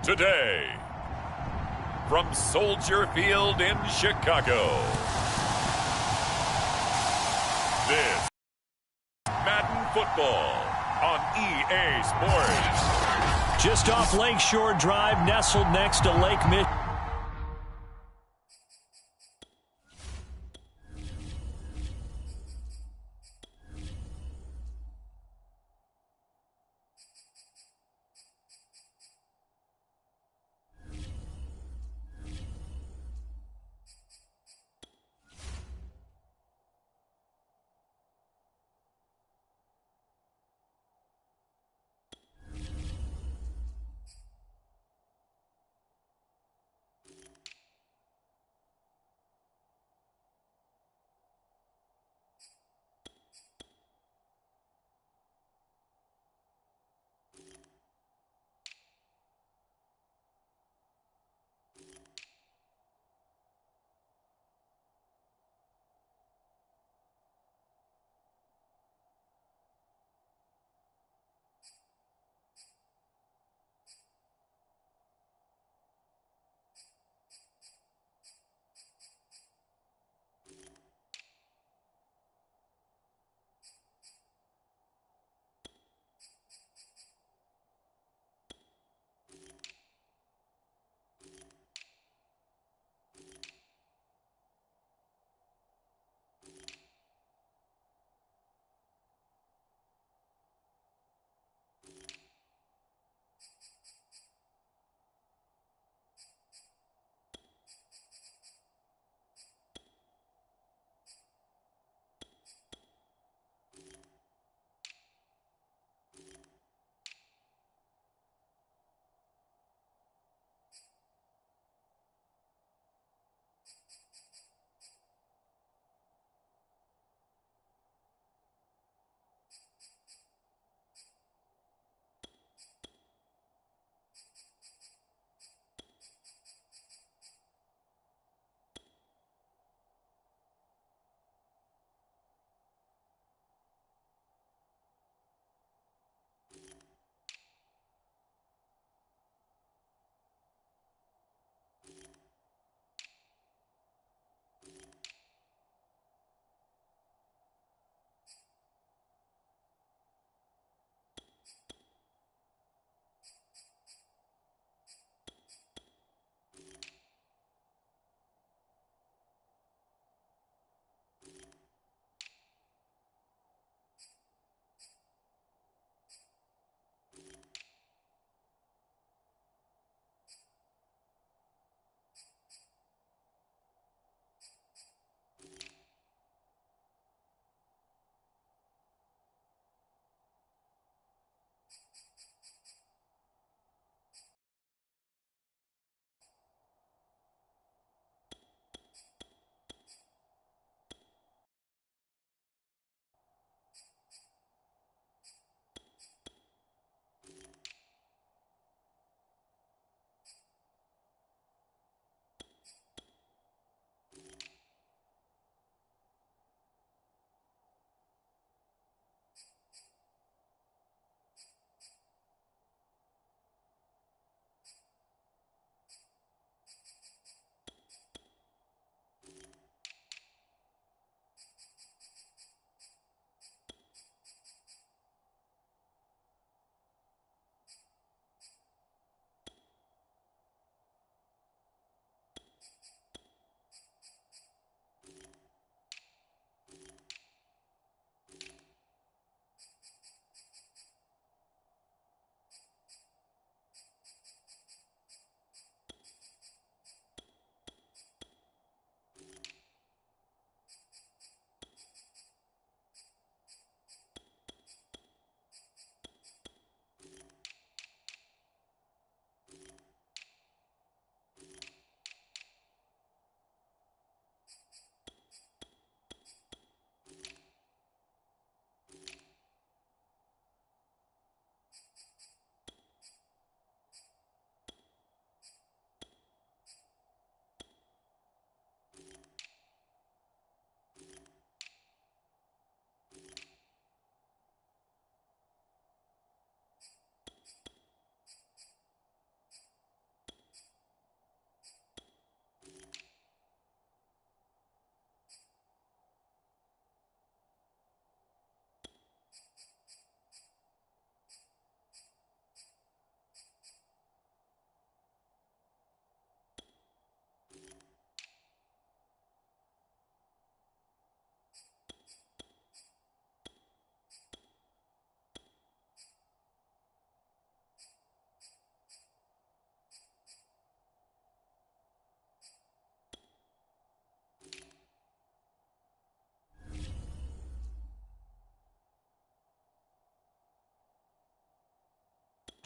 Today, from Soldier Field in Chicago, this is Madden Football on EA Sports. Just off Lakeshore Drive, nestled next to Lake Michigan.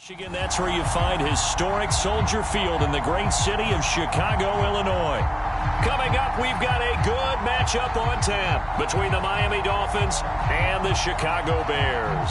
Michigan, that's where you find historic Soldier Field in the great city of Chicago, Illinois. Coming up, we've got a good matchup on tap between the Miami Dolphins and the Chicago Bears.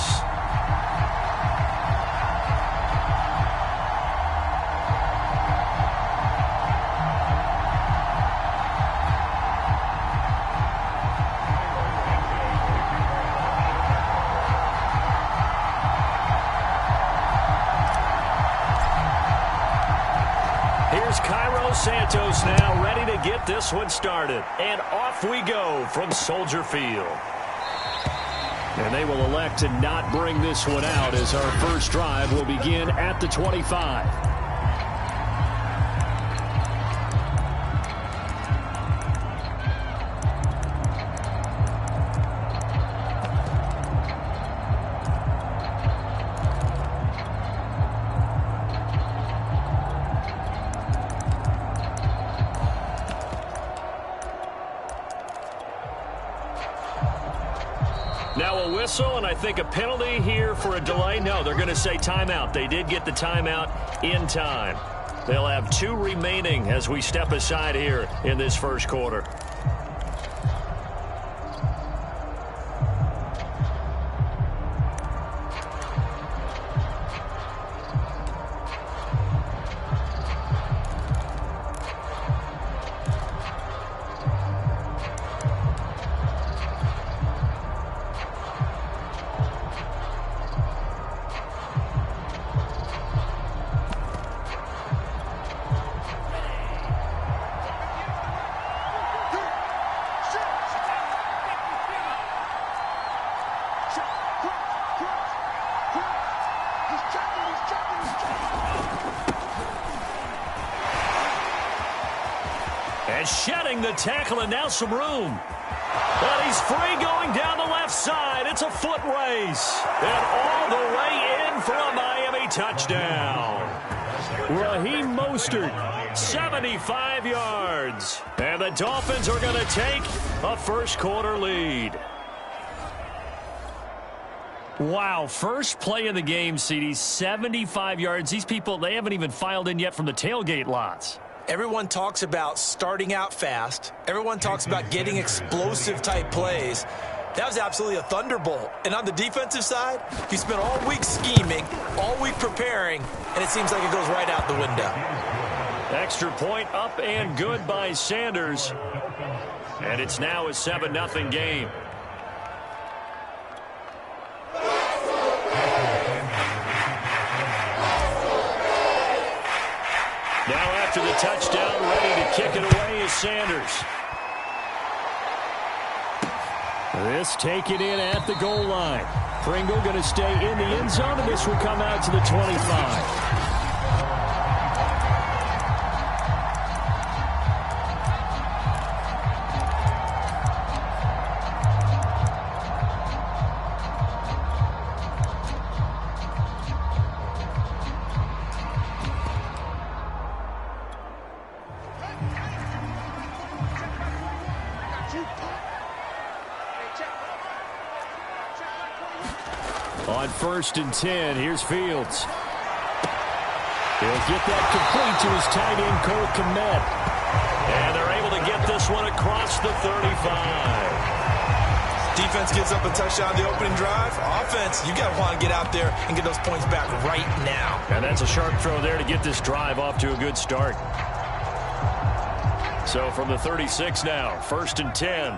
Santos now ready to get this one started. And off we go from Soldier Field. And they will elect to not bring this one out as our first drive will begin at the 25. Now a whistle, and I think a penalty here for a delay. No, they're going to say timeout. They did get the timeout in time. They'll have 2 remaining as we step aside here in this first quarter. And shedding the tackle, and now some room. But he's free going down the left side. It's a foot race. And all the way in for a Miami touchdown. Raheem Mostert, 75 yards. And the Dolphins are going to take a first quarter lead. Wow, first play of the game, CD, 75 yards. These people, they haven't even filed in yet from the tailgate lots. Everyone talks about starting out fast. Everyone talks about getting explosive-type plays. That was absolutely a thunderbolt. And on the defensive side, you spent all week scheming, all week preparing, and it seems like it goes right out the window. Extra point up and good by Sanders. And it's now a 7-0 game. Now after the touchdown, ready to kick it away is Sanders. This taken in at the goal line. Pringle going to stay in the end zone, and this will come out to the 25. On 1st and 10, here's Fields. He'll get that complete to his tight end, Cole Kmet. And they're able to get this one across the 35. Defense gives up a touchdown the opening drive. Offense, you got to want to get out there and get those points back right now. And that's a sharp throw there to get this drive off to a good start. So from the 36 now, 1st and 10.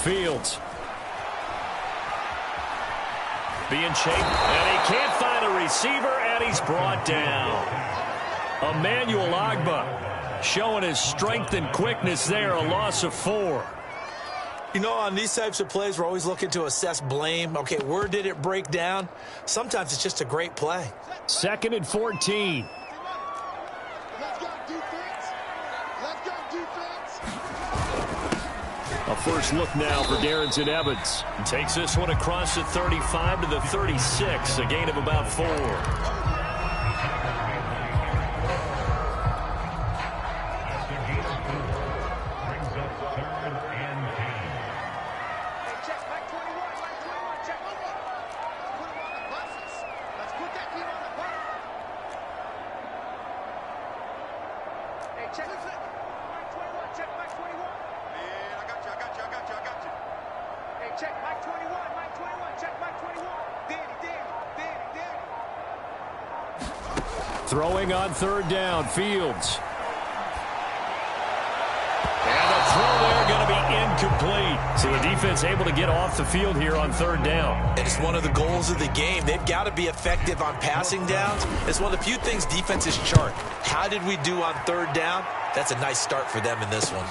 Fields being chased, and he can't find a receiver, and he's brought down. Emmanuel Ogbah showing his strength and quickness there, a loss of 4. You know, on these types of plays, we're always looking to assess blame. Okay, where did it break down? Sometimes it's just a great play. 2nd and 14. Let's go, defense. Let's go, defense. A first look now for Darrington Evans. Takes this one across the 35 to the 36, a gain of about 4. Throwing on third down, Fields. And the throw there going to be incomplete. So the defense able to get off the field here on third down. And it's one of the goals of the game. They've got to be effective on passing downs. It's one of the few things defenses chart. How did we do on third down? That's a nice start for them in this one.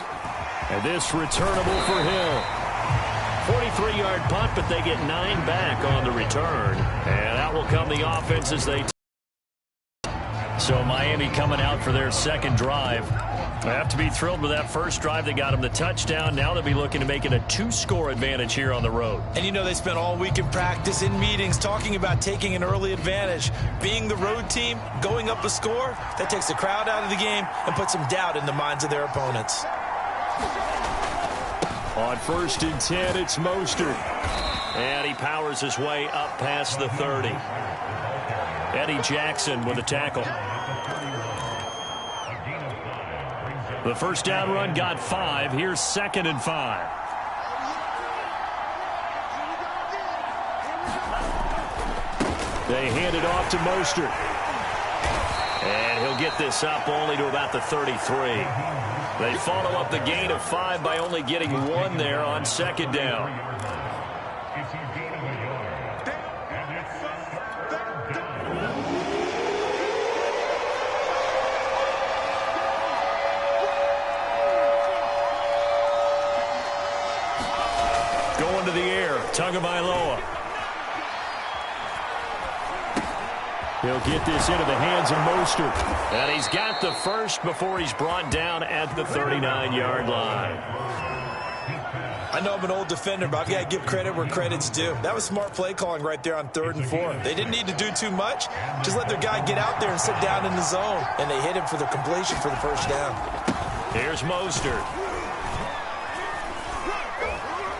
And this returnable for Hill. 43-yard punt, but they get 9 back on the return. And out will come the offense as they... So Miami coming out for their second drive. They have to be thrilled with that first drive. They got them the touchdown. Now they'll be looking to make it a 2-score advantage here on the road. And you know they spent all week in practice, in meetings, talking about taking an early advantage. Being the road team, going up a score, that takes the crowd out of the game and puts some doubt in the minds of their opponents. On 1st and 10, it's Mostert. And he powers his way up past the 30. Eddie Jackson with a tackle. The first down run got 5. Here's 2nd and 5. They hand it off to Mostert. And he'll get this up only to about the 33. They follow up the gain of 5 by only getting 1 there on 2nd down. Going to the air, Tagovailoa. He'll get this into the hands of Mostert. And he's got the first before he's brought down at the 39-yard line. I know I'm an old defender, but I've got to give credit where credit's due. That was smart play calling right there on 3rd and 4. They didn't need to do too much. Just let their guy get out there and sit down in the zone. And they hit him for the completion for the first down. Here's Mostert.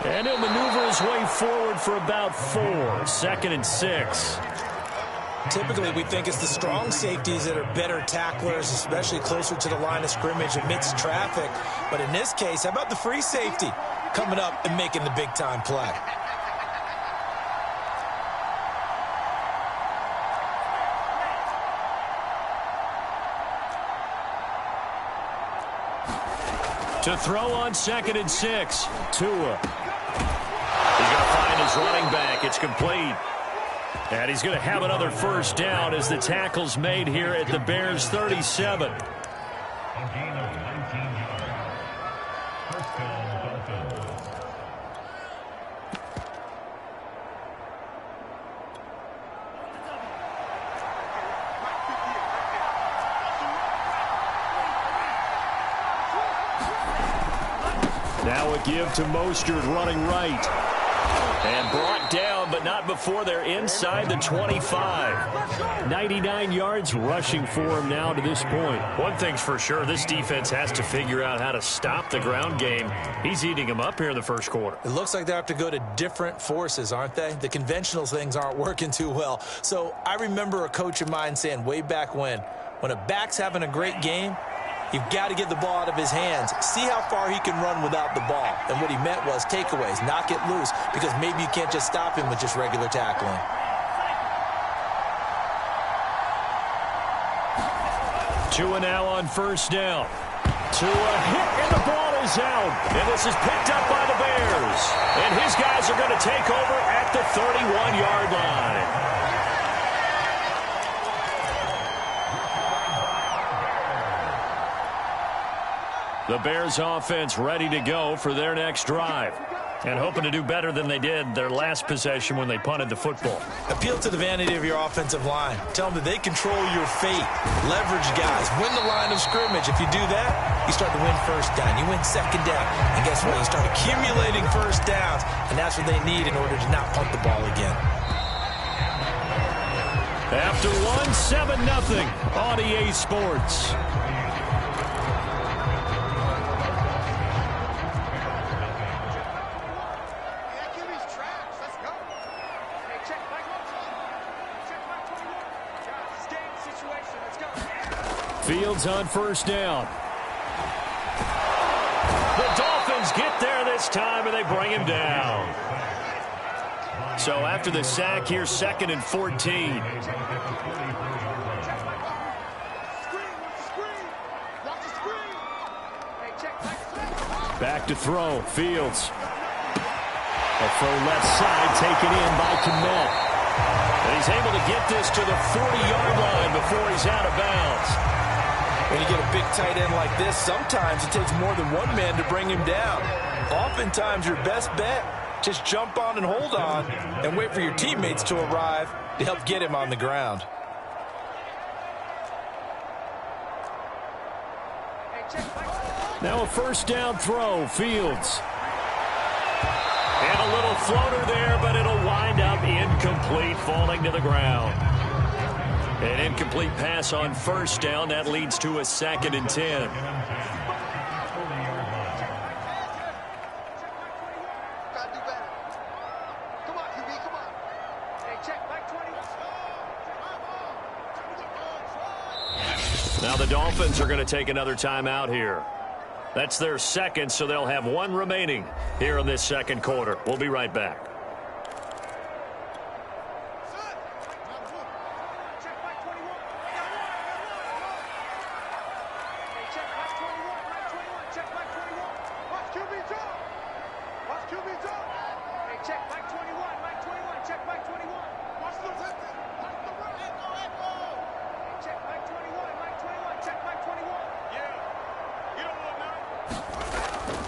And he'll maneuver his way forward for about 4. 2nd and 6. Typically, we think it's the strong safeties that are better tacklers, especially closer to the line of scrimmage amidst traffic. But in this case, how about the free safety coming up and making the big-time play? To throw on 2nd and 6. Tua. He's going to find his running back. It's complete. And he's going to have another first down as the tackle's made here at the Bears' 37. Now a give to Mostert running right. And brought down, but not before they're inside the 25. 99 yards rushing for him now to this point. One thing's for sure, this defense has to figure out how to stop the ground game. He's eating them up here in the first quarter. It looks like they have to go to different forces, aren't they? The conventional things aren't working too well. So I remember a coach of mine saying way back when a back's having a great game, you've got to get the ball out of his hands. See how far he can run without the ball. And what he meant was takeaways, knock it loose, because maybe you can't just stop him with just regular tackling. Tua now on first down. Tua hit, and the ball is out. And this is picked up by the Bears. And his guys are going to take over at the 31-yard line. The Bears offense ready to go for their next drive. And hoping to do better than they did their last possession when they punted the football. Appeal to the vanity of your offensive line. Tell them that they control your fate. Leverage guys. Win the line of scrimmage. If you do that, you start to win first down. You win second down. And guess what? You start accumulating first downs. And that's what they need in order to not punt the ball again. After one, 7-0 on EA Sports. Fields on first down. The Dolphins get there this time, and they bring him down. So after the sack, here's 2nd and 14. Back to throw. Fields. A throw left side taken in by Kmet. And he's able to get this to the 40-yard line before he's out of bounds. When you get a big tight end like this, sometimes it takes more than one man to bring him down. Oftentimes, your best bet, just jump on and hold on and wait for your teammates to arrive to help get him on the ground. Now a first down throw, Fields. And a little floater there, but it'll wind up incomplete, falling to the ground. An incomplete pass on first down. That leads to a 2nd and 10. Now the Dolphins are going to take another timeout here. That's their second, so they'll have one remaining here in this second quarter. We'll be right back.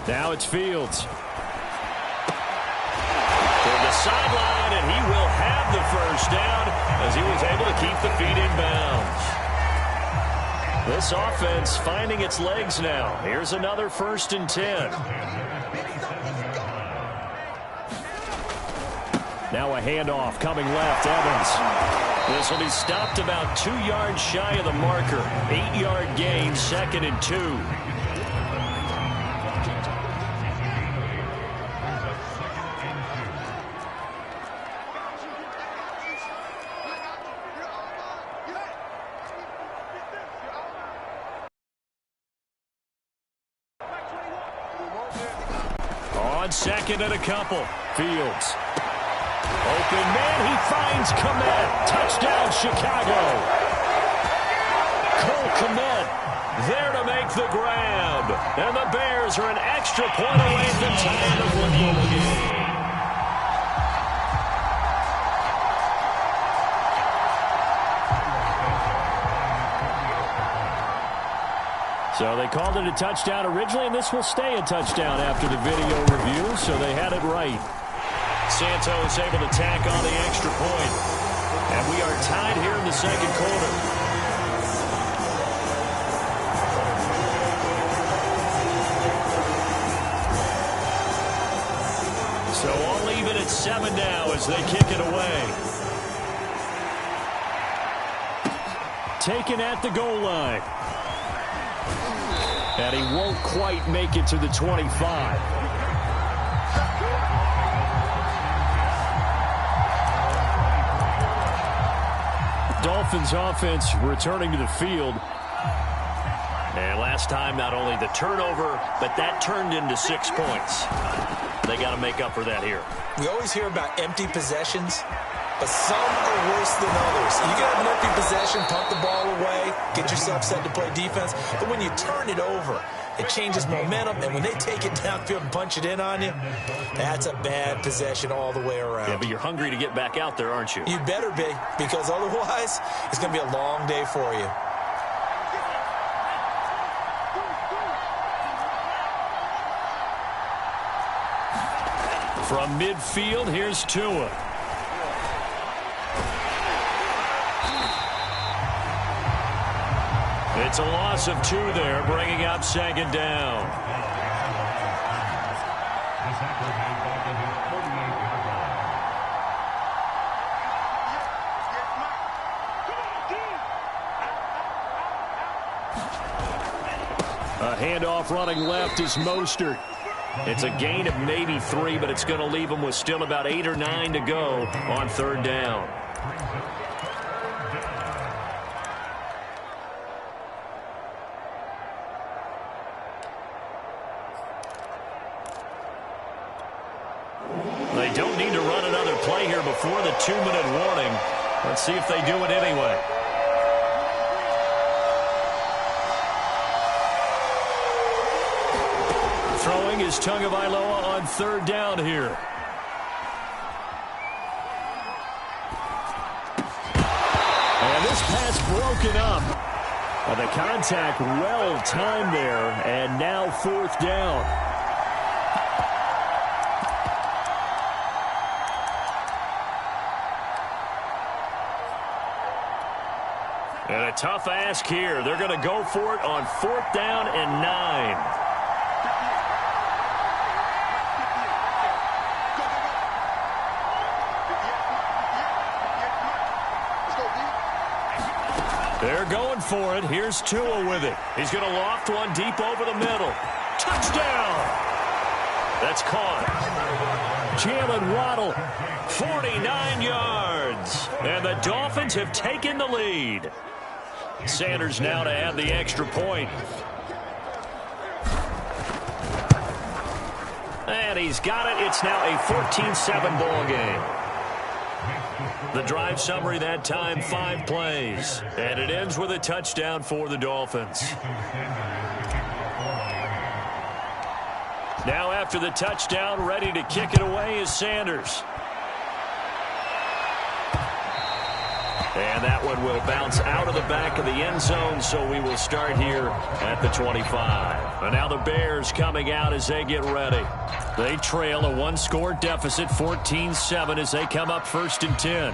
Now it's Fields. To the sideline, and he will have the first down as he was able to keep the feet in bounds. This offense finding its legs now. Here's another 1st and 10. Now a handoff coming left, Evans. This will be stopped about 2 yards shy of the marker. 8-yard gain, 2nd and 2. On 2nd and a couple. Fields. Open man, he finds Kmet. Touchdown, Chicago. Cole Kmet there to make the grab. And the Bears are an extra point away from tying the football game. So they called it a touchdown originally, and this will stay a touchdown after the video review, so they had it right. Santos able to tack on the extra point. And we are tied here in the second quarter. So all even at 7 now as they kick it away. Taken at the goal line. And he won't quite make it to the 25. Dolphins offense returning to the field. And last time, not only the turnover, but that turned into 6 points. They got to make up for that here. We always hear about empty possessions, but some are worse than others. You can have an empty possession, punt the ball away, get yourself set to play defense. But when you turn it over, it changes momentum. And when they take it downfield and punch it in on you, that's a bad possession all the way around. Yeah, but you're hungry to get back out there, aren't you? You better be, because otherwise it's going to be a long day for you. From midfield, here's Tua. It's a loss of 2 there, bringing up second down. A handoff running left is Mostert. It's a gain of maybe 3, but it's going to leave them with still about 8 or 9 to go on third down. They don't need to run another play here before the 2-minute warning. Let's see if they do it anyway. Throwing is Tagovailoa on third down here. And this pass broken up. And the contact well timed there, and now fourth down. And a tough ask here. They're going to go for it on fourth down and 9. They're going for it. Here's Tua with it. He's going to loft one deep over the middle. Touchdown! That's caught. Jalen Waddle, 49 yards. And the Dolphins have taken the lead. Sanders now to add the extra point. And he's got it. It's now a 14-7 ball game. The drive summary that time, 5 plays. And it ends with a touchdown for the Dolphins. Now after the touchdown, ready to kick it away is Sanders. And that one will bounce out of the back of the end zone, so we will start here at the 25. And now the Bears coming out as they get ready. They trail a 1-score deficit, 14-7, as they come up first and 10.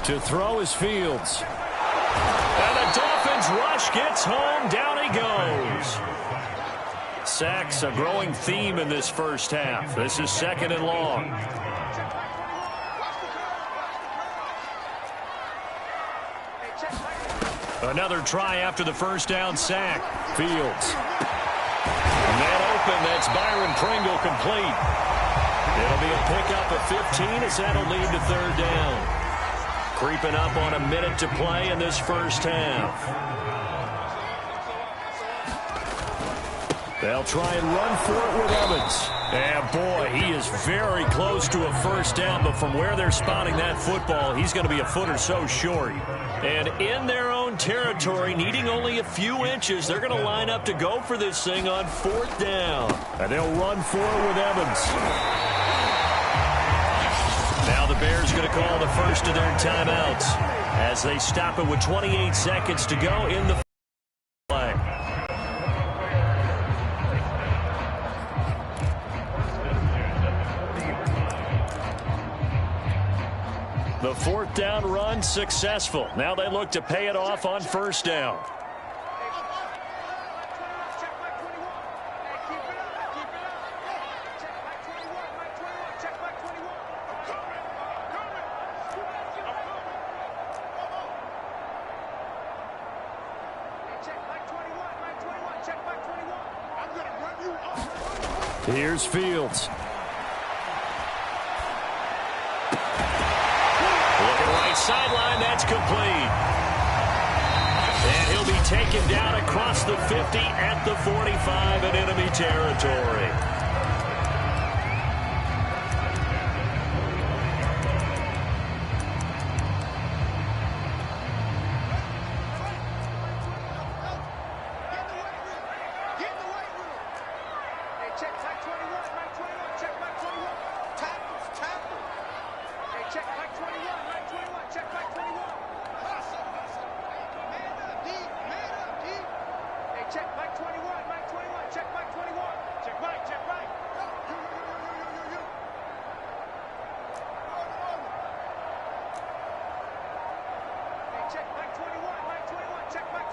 To throw is Fields. And the Dolphins rush gets home. Down he goes. Sacks a growing theme in this first half. This is second and long. Another try after the first down sack. Fields. Man open. That's Byron Pringle complete. It'll be a pickup of 15 as that'll lead to third down. Creeping up on a minute to play in this first half. They'll try and run for it with Evans. And boy, he is very close to a first down, but from where they're spotting that football, he's going to be a foot or so short. And in their own territory, needing only a few inches, they're going to line up to go for this thing on fourth down. And they'll run for it with Evans. Now the Bears going to call the first of their timeouts as they stop it with 28 seconds to go in the play. The fourth down run successful. Now they look to pay it off on first down. Here's Fields. Looking right sideline, that's complete. And he'll be taken down across the 50 at the 45 in enemy territory. check back 21, back 21, check back 21. Hustle, hustle. Man up, D, man up, D. Hey, check back 21, back 21, check back 21. Check right, check right. Hey, check back 21, back 21, check back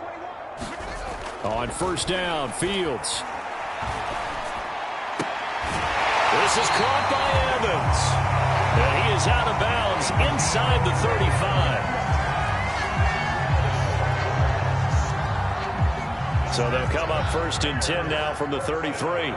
21. On first down, Fields. This is caught by Evans. And he is out of bounds inside the 35. So they'll come up first and 10 now from the 33.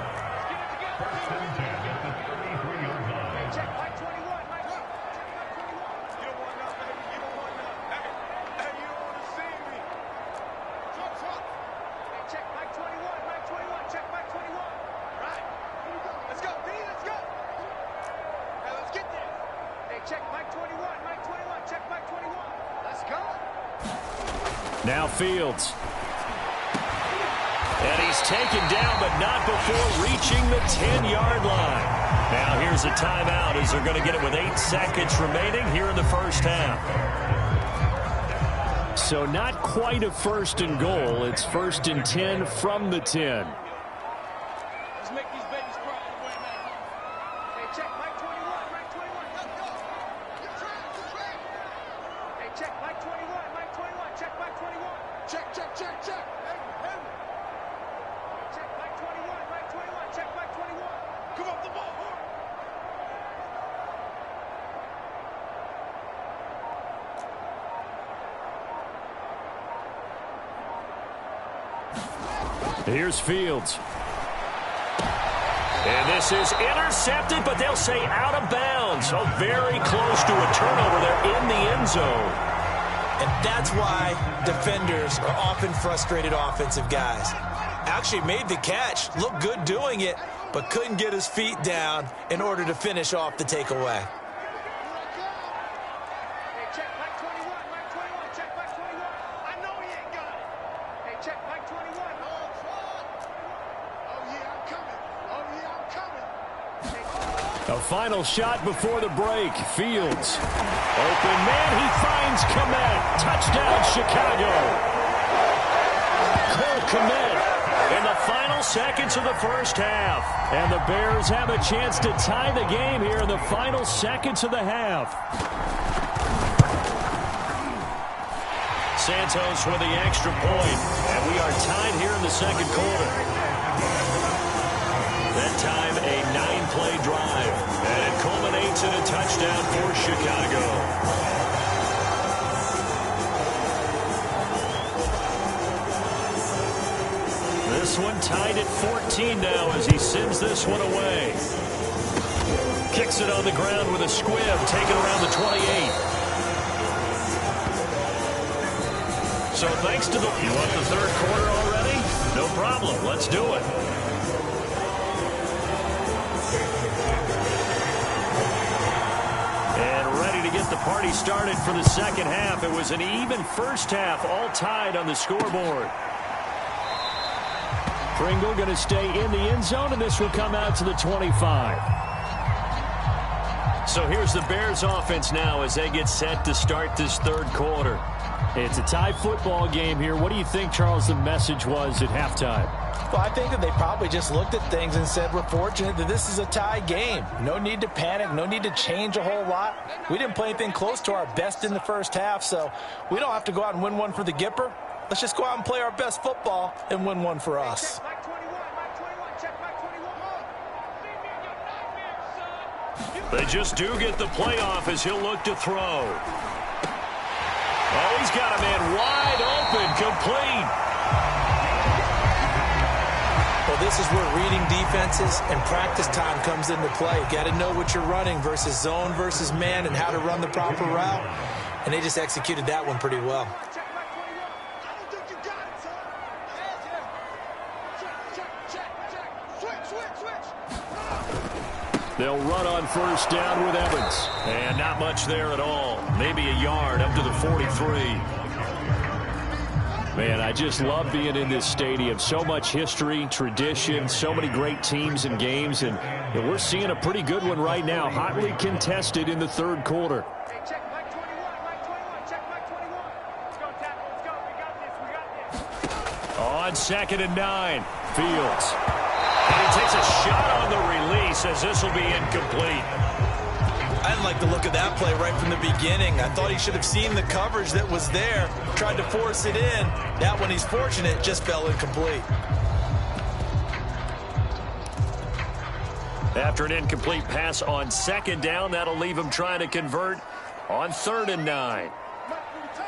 Now Fields. And he's taken down, but not before reaching the 10-yard line. Now here's a timeout as they're going to get it with 8 seconds remaining here in the first half. So not quite a first and goal. It's first and 10 from the 10. Let's make these babies cry on the way back home. Hey, check Mike 21, Mike 21. Let's go. You're trapped, you're trapped. Hey, check Mike 21, Mike 21, check Mike 21. Check, check, check, check. Hey, hey. Check Mike 21, Mike 21, check Mike 21. Come up the ball, Horn. Here's Fields. And this is intercepted, but they'll say out of bounds. So very close to a turnover there in the end zone. And that's why defenders are often frustrated offensive guys. Actually made the catch, looked good doing it, but couldn't get his feet down in order to finish off the takeaway. Hey, check Mike 21, Mike 21, check Mike 21. I know he ain't got it. Hey, check Mike 21. Oh, yeah, I'm coming. Oh, yeah, I'm coming. A final shot before the break. Fields. Open man, he finds Kmet. Touchdown, Chicago. Cole Kmet in the final seconds of the first half. And the Bears have a chance to tie the game here in the final seconds of the half. Santos with the extra point. And we are tied here in the second quarter. That time, a 9-play drive. And it culminates in a touchdown for Chicago. This one tied at 14 now as he sends this one away. Kicks it on the ground with a squib, taken around the 28. So thanks to the... You want the third quarter already? No problem. Let's do it. And ready to get the party started for the second half. It was an even first half, all tied on the scoreboard. Pringle going to stay in the end zone, and this will come out to the 25. So here's the Bears offense now as they get set to start this third quarter. It's a tie football game here. What do you think, Charles, the message was at halftime? Well, I think that they probably just looked at things and said, we're fortunate that this is a tie game. No need to panic, no need to change a whole lot. We didn't play anything close to our best in the first half, so we don't have to go out and win one for the Gipper. Let's just go out and play our best football and win one for us. They just do get the playoff as he'll look to throw. Oh, he's got a man wide open, complete. Well, this is where reading defenses and practice time comes into play. Got to know what you're running versus zone versus man and how to run the proper route. And they just executed that one pretty well. They'll run on first down with Evans. And not much there at all. Maybe a yard up to the 43. Man, I just love being in this stadium. So much history, tradition, so many great teams and games, and we're seeing a pretty good one right now, hotly contested in the third quarter. Hey, check Mike 21, Mike 21, check Mike 21. Let's go, tackle, let's go. We got this. On 2nd and 9, Fields. And he takes a shot on the release as this will be incomplete. I didn't like the look of that play right from the beginning. I thought he should have seen the coverage that was there, tried to force it in. That one, he's fortunate, just fell incomplete. After an incomplete pass on 2nd down, that'll leave him trying to convert on 3rd and 9. Mike 42,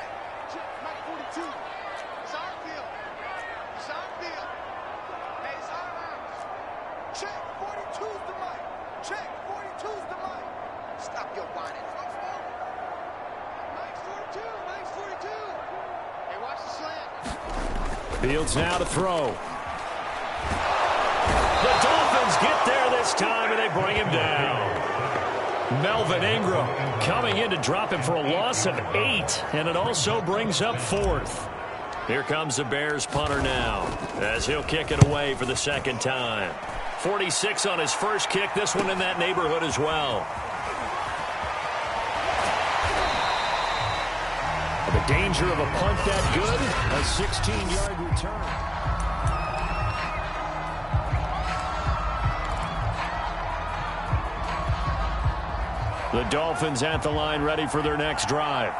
check Mike 42. It's our field. It's our field. Hey, it's our house. Check 42's the Mike. Check 42's the Mike. Stop your whining. Mike's 42. Mike's 42. Hey, watch the slant. Fields now to throw. The Dolphins get there this time, and they bring him down. Melvin Ingram coming in to drop him for a loss of 8, and it also brings up 4th. Here comes the Bears punter now, as he'll kick it away for the 2nd time. 46 on his first kick, this one in that neighborhood as well. The danger of a punt that good, a 16-yard return. The Dolphins at the line ready for their next drive.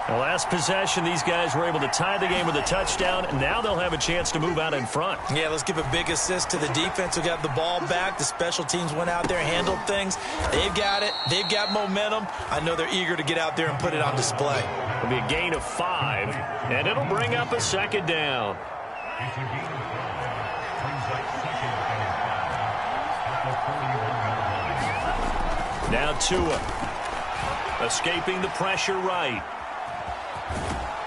The last possession, these guys were able to tie the game with a touchdown, and now they'll have a chance to move out in front. Yeah, let's give a big assist to the defense who got the ball back. The special teams went out there, handled things. They've got it. They've got momentum. I know they're eager to get out there and put it on display. It'll be a gain of 5, and it'll bring up a 2nd down. Now Tua, escaping the pressure right.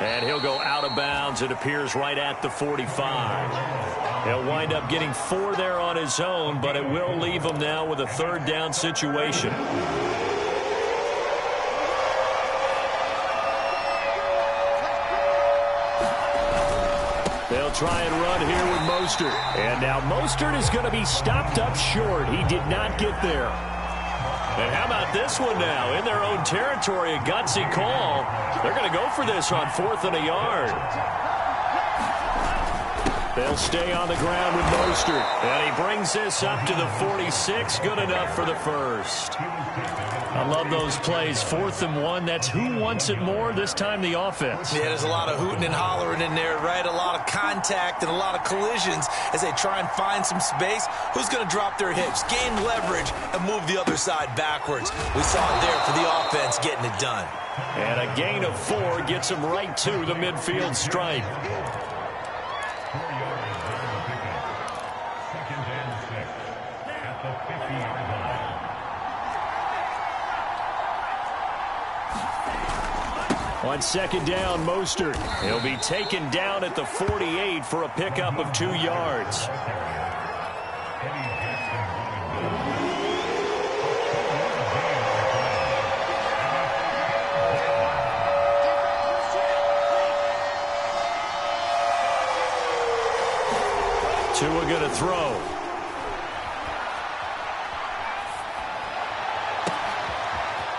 And he'll go out of bounds. It appears right at the 45. He'll wind up getting 4 there on his own, but it will leave him now with a 3rd down situation. They'll try and run here with Mostert. And now Mostert is going to be stopped up short. He did not get there. And how about this one now? In their own territory, a gutsy call. They're going to go for this on 4th and a yard. They'll stay on the ground with Mostert. And he brings this up to the 46. Good enough for the first. I love those plays. 4th and 1. That's who wants it more, this time the offense. Yeah, there's a lot of hooting and hollering in there, right? A lot of contact and a lot of collisions as they try and find some space. Who's going to drop their hips, gain leverage, and move the other side backwards? We saw it there for the offense getting it done. And a gain of 4 gets him right to the midfield stripe. On 2nd down, Mostert. He'll be taken down at the 48 for a pickup of 2 yards. Tua going to throw.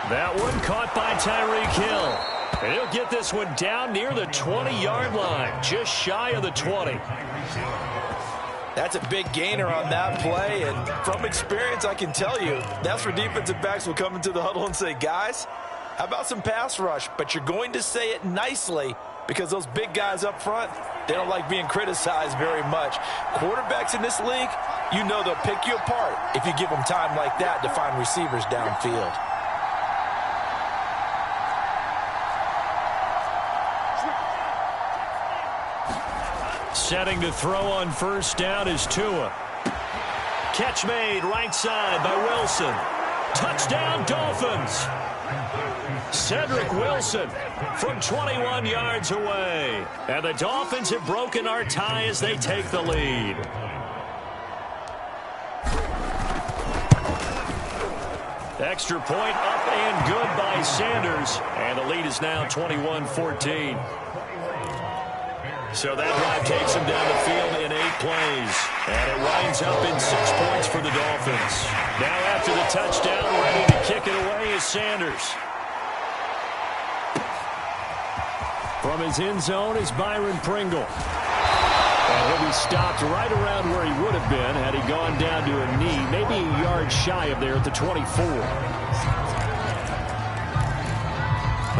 That one caught by Tyreek Hill. And he'll get this one down near the 20-yard line, just shy of the 20. That's a big gainer on that play, and from experience, I can tell you, that's where defensive backs will come into the huddle and say, guys, how about some pass rush? But you're going to say it nicely because those big guys up front, they don't like being criticized very much. Quarterbacks in this league, you know they'll pick you apart if you give them time like that to find receivers downfield. Setting to throw on 1st down is Tua. Catch made right side by Wilson. Touchdown Dolphins. Cedric Wilson from 21 yards away. And the Dolphins have broken our tie as they take the lead. Extra point up and good by Sanders. And the lead is now 21-14. So that drive takes him down the field in 8 plays. And it winds up in 6 points for the Dolphins. Now after the touchdown, ready to kick it away is Sanders. From his end zone is Byron Pringle. And he'll be stopped right around where he would have been had he gone down to a knee, maybe a yard shy of there at the 24.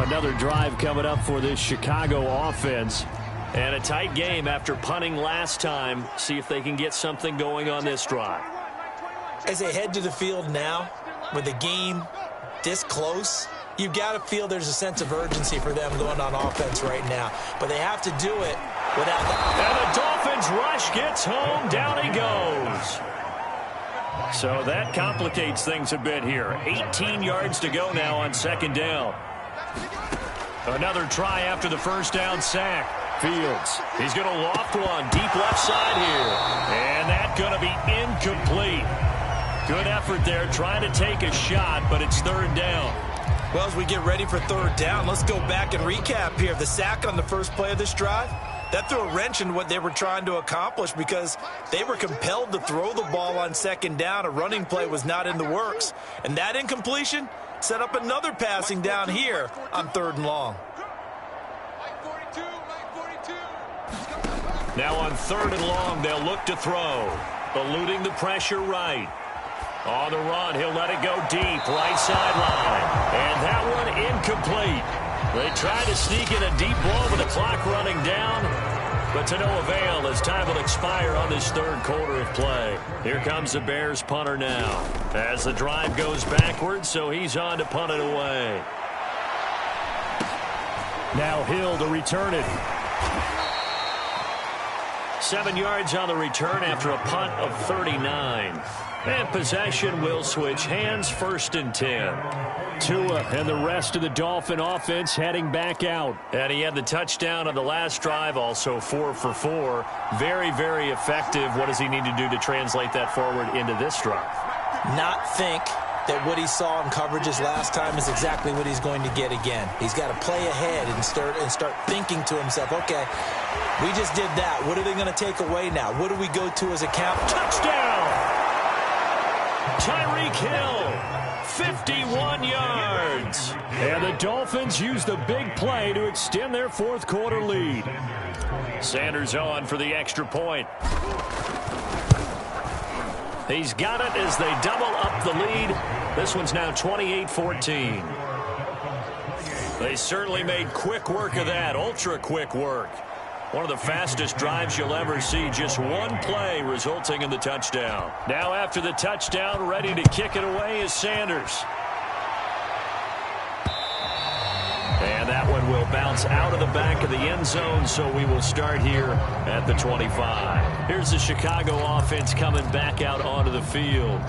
Another drive coming up for this Chicago offense. And a tight game after punting last time. See if they can get something going on this drive. As they head to the field now, with the game this close, you've got to feel there's a sense of urgency for them going on offense right now. But they have to do it without the... And the Dolphins rush gets home. Down he goes. So that complicates things a bit here. 18 yards to go now on second down. Another try after the first down sack. Fields. He's going to loft one deep left side here. And that's going to be incomplete. Good effort there trying to take a shot, but it's third down. Well, as we get ready for third down, let's go back and recap here. The sack on the first play of this drive, that threw a wrench in what they were trying to accomplish because they were compelled to throw the ball on second down. A running play was not in the works. And that incompletion set up another passing down here on third and long. Now on third and long, they'll look to throw. Eluding the pressure right. On the run, he'll let it go deep, right sideline. And that one incomplete. They tried to sneak in a deep ball with the clock running down, but to no avail as time will expire on this third quarter of play. Here comes the Bears punter now. As the drive goes backwards, so he's on to punt it away. Now Hill to return it. 7 yards on the return after a punt of 39. And possession will switch hands, first and 10. Tua and the rest of the Dolphin offense heading back out. And he had the touchdown on the last drive, also 4 for 4. Very, very effective. What does he need to do to translate that forward into this drive? Not think that what he saw in coverages last time is exactly what he's going to get again. He's got to play ahead and start thinking to himself, okay, we just did that. What are they going to take away now? What do we go to as a count? Touchdown! Tyreek Hill, 51 yards. And the Dolphins use the big play to extend their fourth quarter lead. Sanders on for the extra point. He's got it as they double up the lead. This one's now 28-14. They certainly made quick work of that, ultra quick work. One of the fastest drives you'll ever see, just one play resulting in the touchdown. Now after the touchdown, ready to kick it away is Sanders. And that one will bounce out of the back of the end zone, so we will start here at the 25. Here's the Chicago offense coming back out onto the field.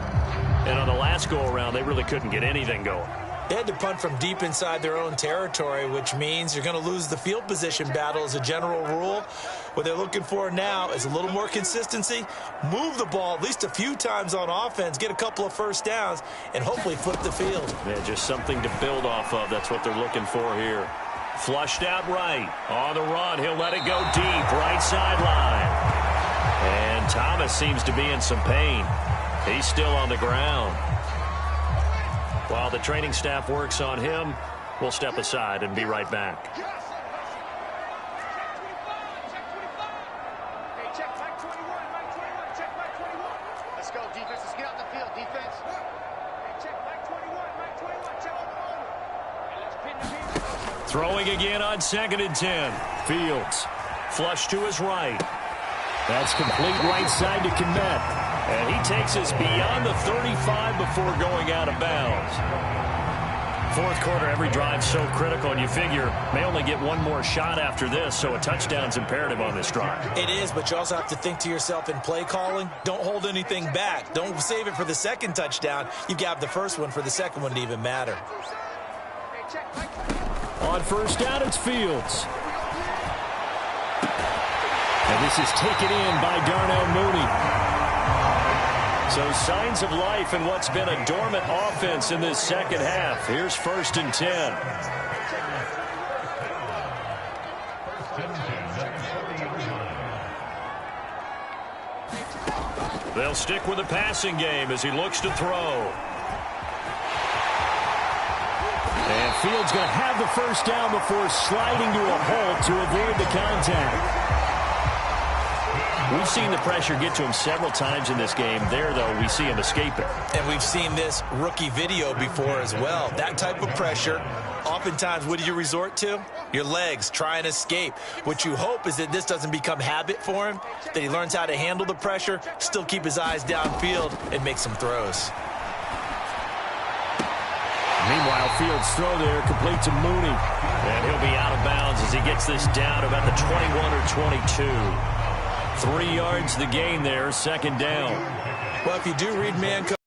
And on the last go-around, they really couldn't get anything going. They had to punt from deep inside their own territory, which means you're going to lose the field position battle as a general rule. What they're looking for now is a little more consistency, move the ball at least a few times on offense, get a couple of first downs, and hopefully flip the field. Yeah, just something to build off of. That's what they're looking for here. Flushed out right. On the run, he'll let it go deep, right sideline. And Thomas seems to be in some pain. He's still on the ground. While the training staff works on him, we'll step aside and be right back. Hey, check Mike 21, Mike 21, check Mike 21. Let's go, defense. Let's get out the field, defense. Hey, check Mike 21, Mike 21, check on the owner. Hey, let's pin the people. Throwing again on 2nd and 10. Fields, flush to his right. That's complete right side to Kmet. And he takes us beyond the 35 before going out of bounds. Fourth quarter, every drive so critical, and you figure may only get one more shot after this, so a touchdown's imperative on this drive. It is, but you also have to think to yourself in play calling, don't hold anything back. Don't save it for the second touchdown. You got the first one for the second one to even matter. Hey, check Mike. On first down, it's Fields. And this is taken in by Darnell Mooney. So signs of life in what's been a dormant offense in this second half. Here's 1st and 10. They'll stick with the passing game as he looks to throw. And Fields going to have the first down before sliding to a halt to avoid the contact. We've seen the pressure get to him several times in this game. There, though, we see him escape it. And we've seen this rookie video before as well. That type of pressure, oftentimes, what do you resort to? Your legs, try and escape. What you hope is that this doesn't become habit for him, that he learns how to handle the pressure, still keep his eyes downfield, and make some throws. Meanwhile, Fields' throw there complete to Mooney. And he'll be out of bounds as he gets this down about the 21 or 22. 3 yards the gain there, second down. Well, if you do read man coverage,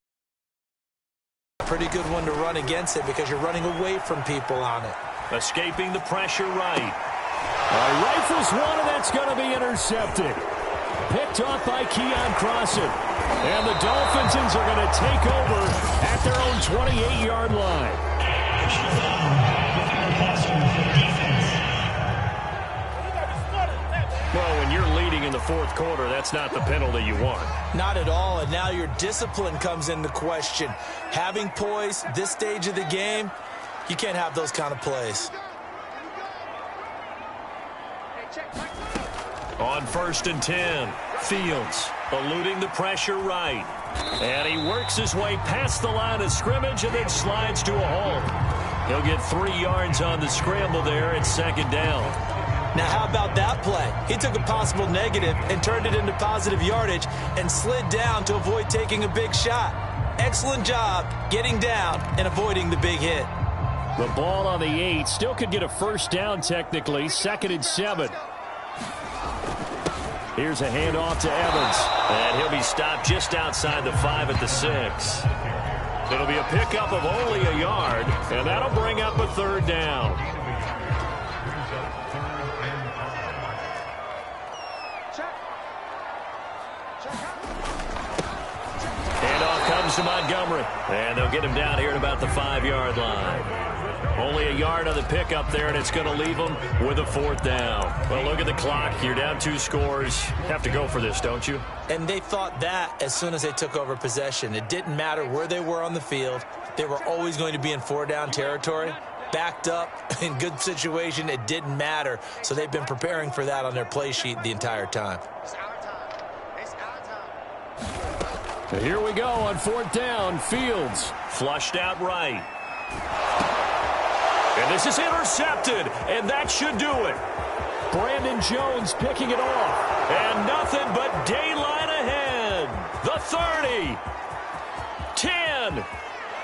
pretty good one to run against it because you're running away from people on it. Escaping the pressure right. Rifles one, and that's going to be intercepted. Picked off by Keon Crossen. And the Dolphins are going to take over at their own 28-yard line. Well, when you're leading in the fourth quarter, that's not the penalty you want. Not at all, and now your discipline comes into question. Having poise this stage of the game, you can't have those kind of plays. On 1st and 10, Fields eluding the pressure right. And he works his way past the line of scrimmage and then slides to a halt. He'll get 3 yards on the scramble there at second down. Now, how about that play? He took a possible negative and turned it into positive yardage and slid down to avoid taking a big shot. Excellent job getting down and avoiding the big hit. The ball on the 8 still could get a first down technically, 2nd and 7. Here's a handoff to Evans. And he'll be stopped just outside the 5 at the 6. It'll be a pickup of only a yard, and that'll bring up a third down. Handoff comes to Montgomery. And they'll get him down here at about the 5-yard line. Only a yard on the pickup there, and it's going to leave them with a fourth down. Well, look at the clock. You're down 2 scores. Have to go for this, don't you? And they thought that as soon as they took over possession. It didn't matter where they were on the field. They were always going to be in 4-down territory. Backed up, in good situation, it didn't matter. So they've been preparing for that on their play sheet the entire time. It's our time. It's our time. So here we go on 4th down. Fields flushed out right. And this is intercepted, and that should do it. Brandon Jones picking it off. And nothing but daylight ahead. The 30. 10.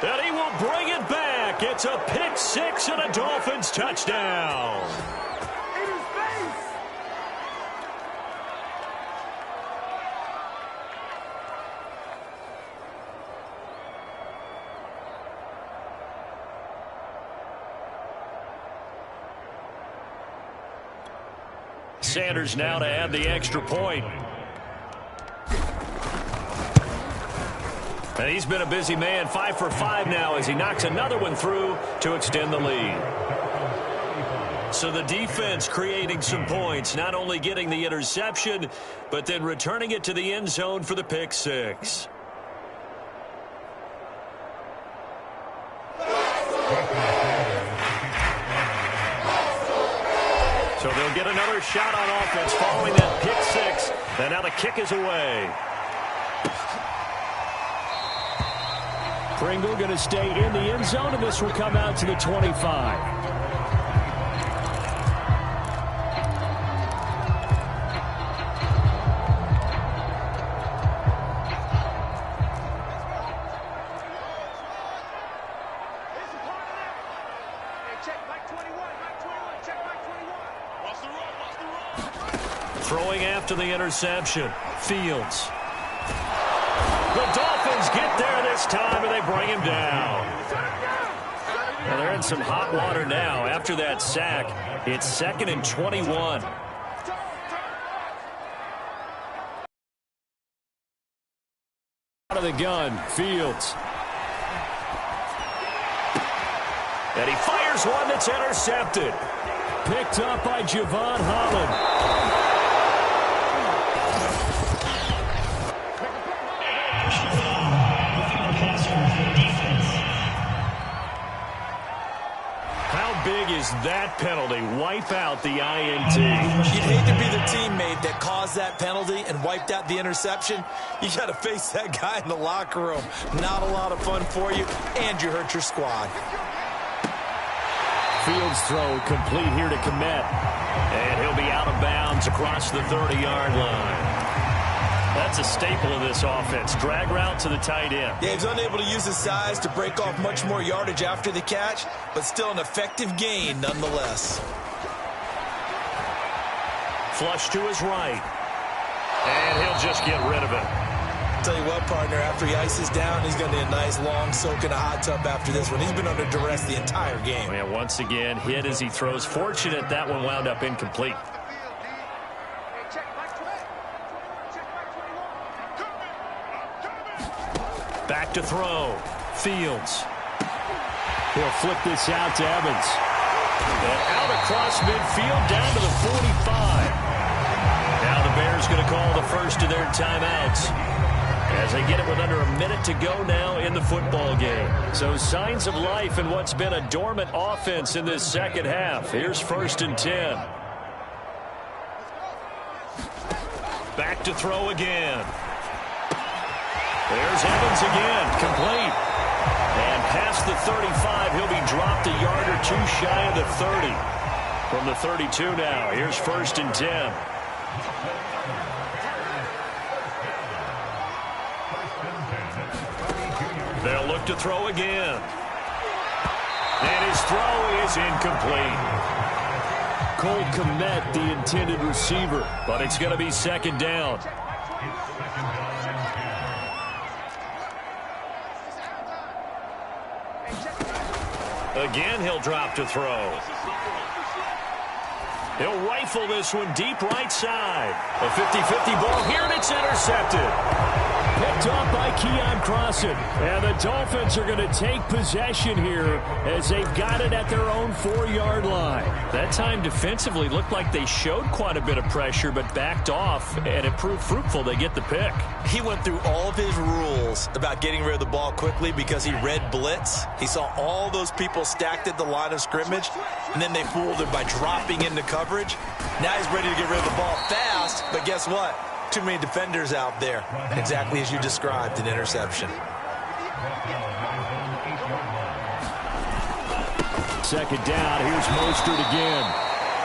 And he will bring it back. It's a pick 6 and a Dolphins touchdown. Sanders now to add the extra point. And he's been a busy man, 5 for 5 now as he knocks another one through to extend the lead. So the defense creating some points, not only getting the interception, but then returning it to the end zone for the pick 6. So they'll get another shot on offense following that pick 6. And now the kick is away. Pringle going to stay in the end zone, and this will come out to the 25. Throwing after the interception, Fields. The Dolphins get there this time, and they bring him down. Well, they're in some hot water now. After that sack, it's 2nd and 21. Out of the gun, Fields. And he fires one that's intercepted. Picked up by Javon Holland. does that penalty wipe out the INT? You'd hate to be the teammate that caused that penalty and wiped out the interception. You got to face that guy in the locker room. Not a lot of fun for you, and you hurt your squad. Fields throw complete here to Komet. And he'll be out of bounds across the 30-yard line. That's a staple of this offense. Drag route to the tight end. Yeah, he's unable to use his size to break off much more yardage after the catch, but still an effective gain nonetheless. Flush to his right. And he'll just get rid of it. Tell you what, partner, after he ices down, he's going to need a nice long soak in a hot tub after this one. He's been under duress the entire game. And once again, hit as he throws. Fortunate that one wound up incomplete. Back to throw. Fields. He'll flip this out to Evans. And out across midfield down to the 45. Now the Bears going to call the first of their timeouts as they get it with under a minute to go now in the football game. So signs of life in what's been a dormant offense in this second half. Here's 1st and 10. Back to throw again. There's Evans again, complete. And past the 35, he'll be dropped a yard or two shy of the 30. From the 32 now, here's 1st and 10. They'll look to throw again. And his throw is incomplete. Cole Komet, the intended receiver, but it's going to be 2nd down. Again, he'll drop to throw. He'll rifle this one deep right side. A 50-50 ball here, and it's intercepted. Picked off by Keon Crossan. And the Dolphins are going to take possession here as they've got it at their own 4-yard line. That time defensively looked like they showed quite a bit of pressure but backed off, and it proved fruitful. They get the pick. He went through all of his rules about getting rid of the ball quickly because he read blitz. He saw all those people stacked at the line of scrimmage, and then they fooled him by dropping into coverage. Now he's ready to get rid of the ball fast, but guess what? Too many defenders out there. Exactly as you described, an interception. 2nd down. Here's Mostert again.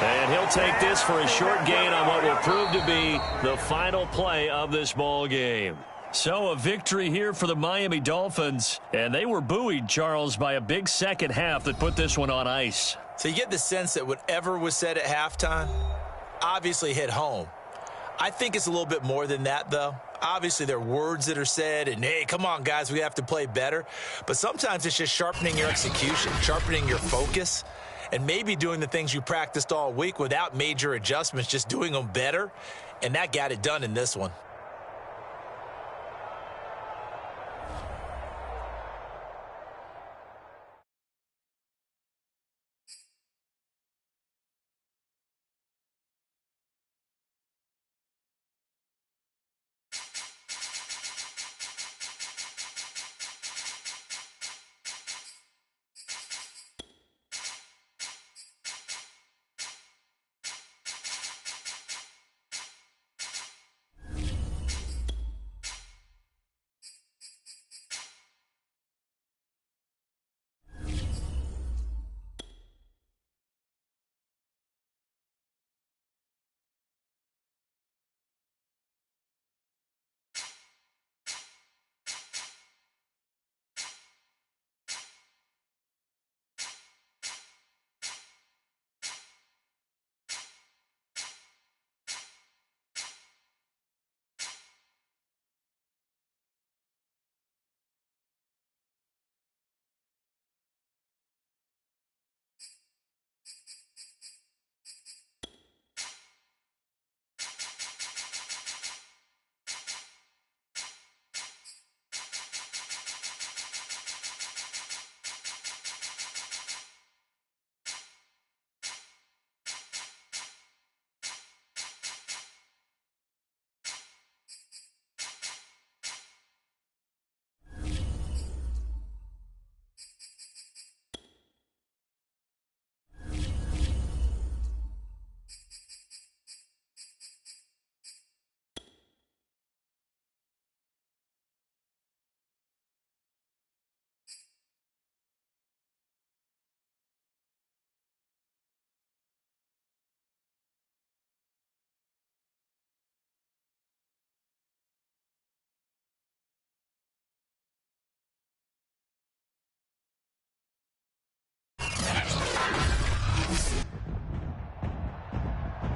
And he'll take this for a short gain on what will prove to be the final play of this ball game. So a victory here for the Miami Dolphins. And they were buoyed, Charles, by a big second half that put this one on ice. So you get the sense that whatever was said at halftime obviously hit home. I think it's a little bit more than that, though. Obviously, there are words that are said, and, hey, come on, guys, we have to play better. But sometimes it's just sharpening your execution, sharpening your focus, and maybe doing the things you practiced all week without major adjustments, just doing them better. And that got it done in this one.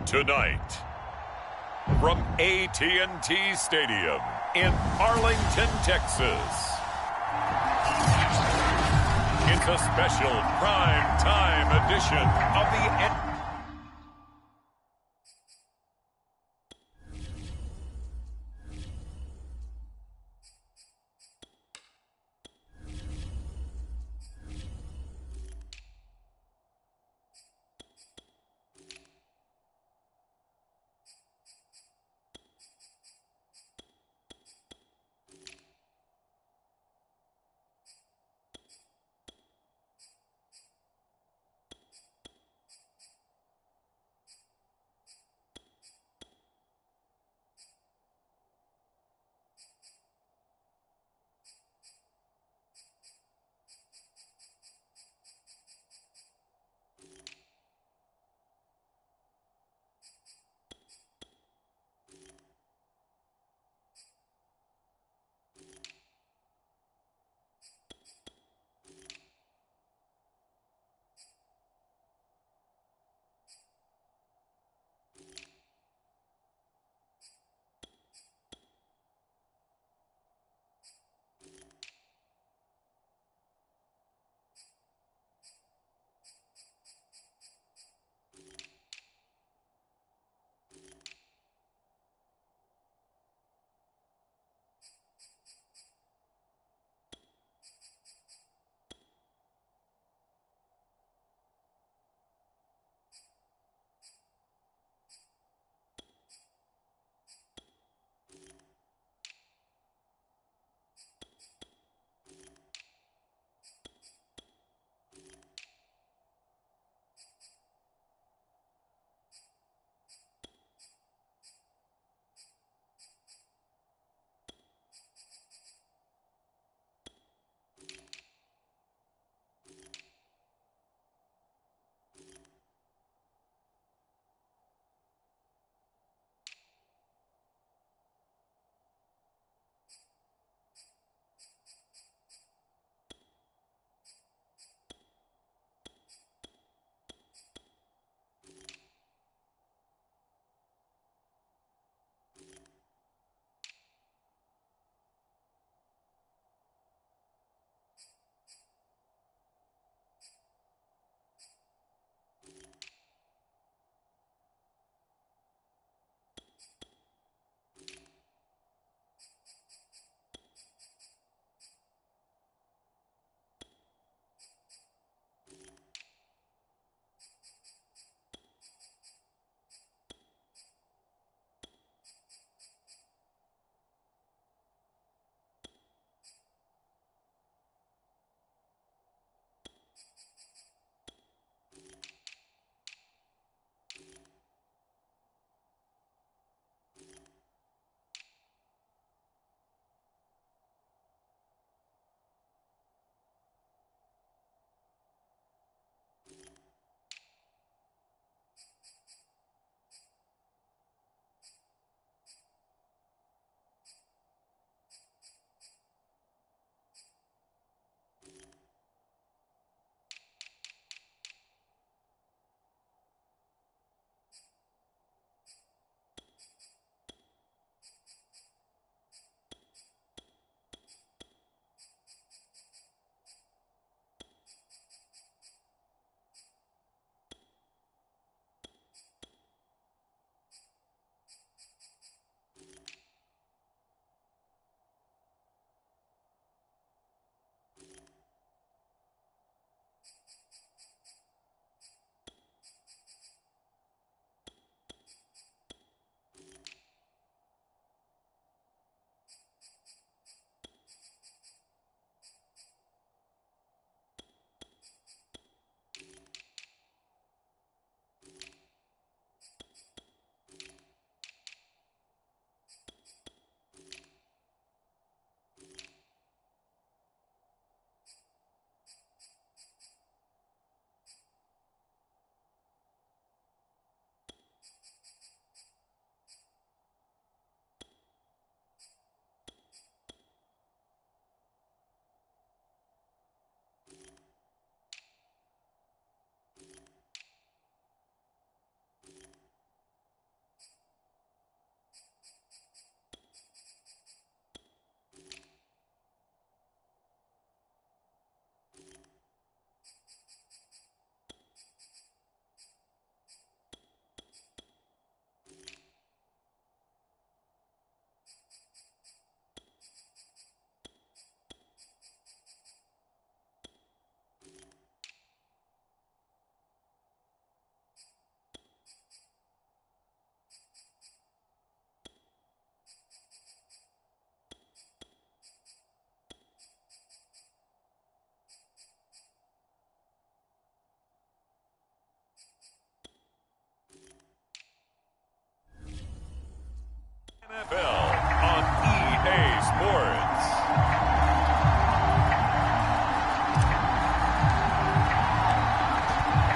Tonight, from AT&T Stadium in Arlington, Texas, it's a special prime time edition of the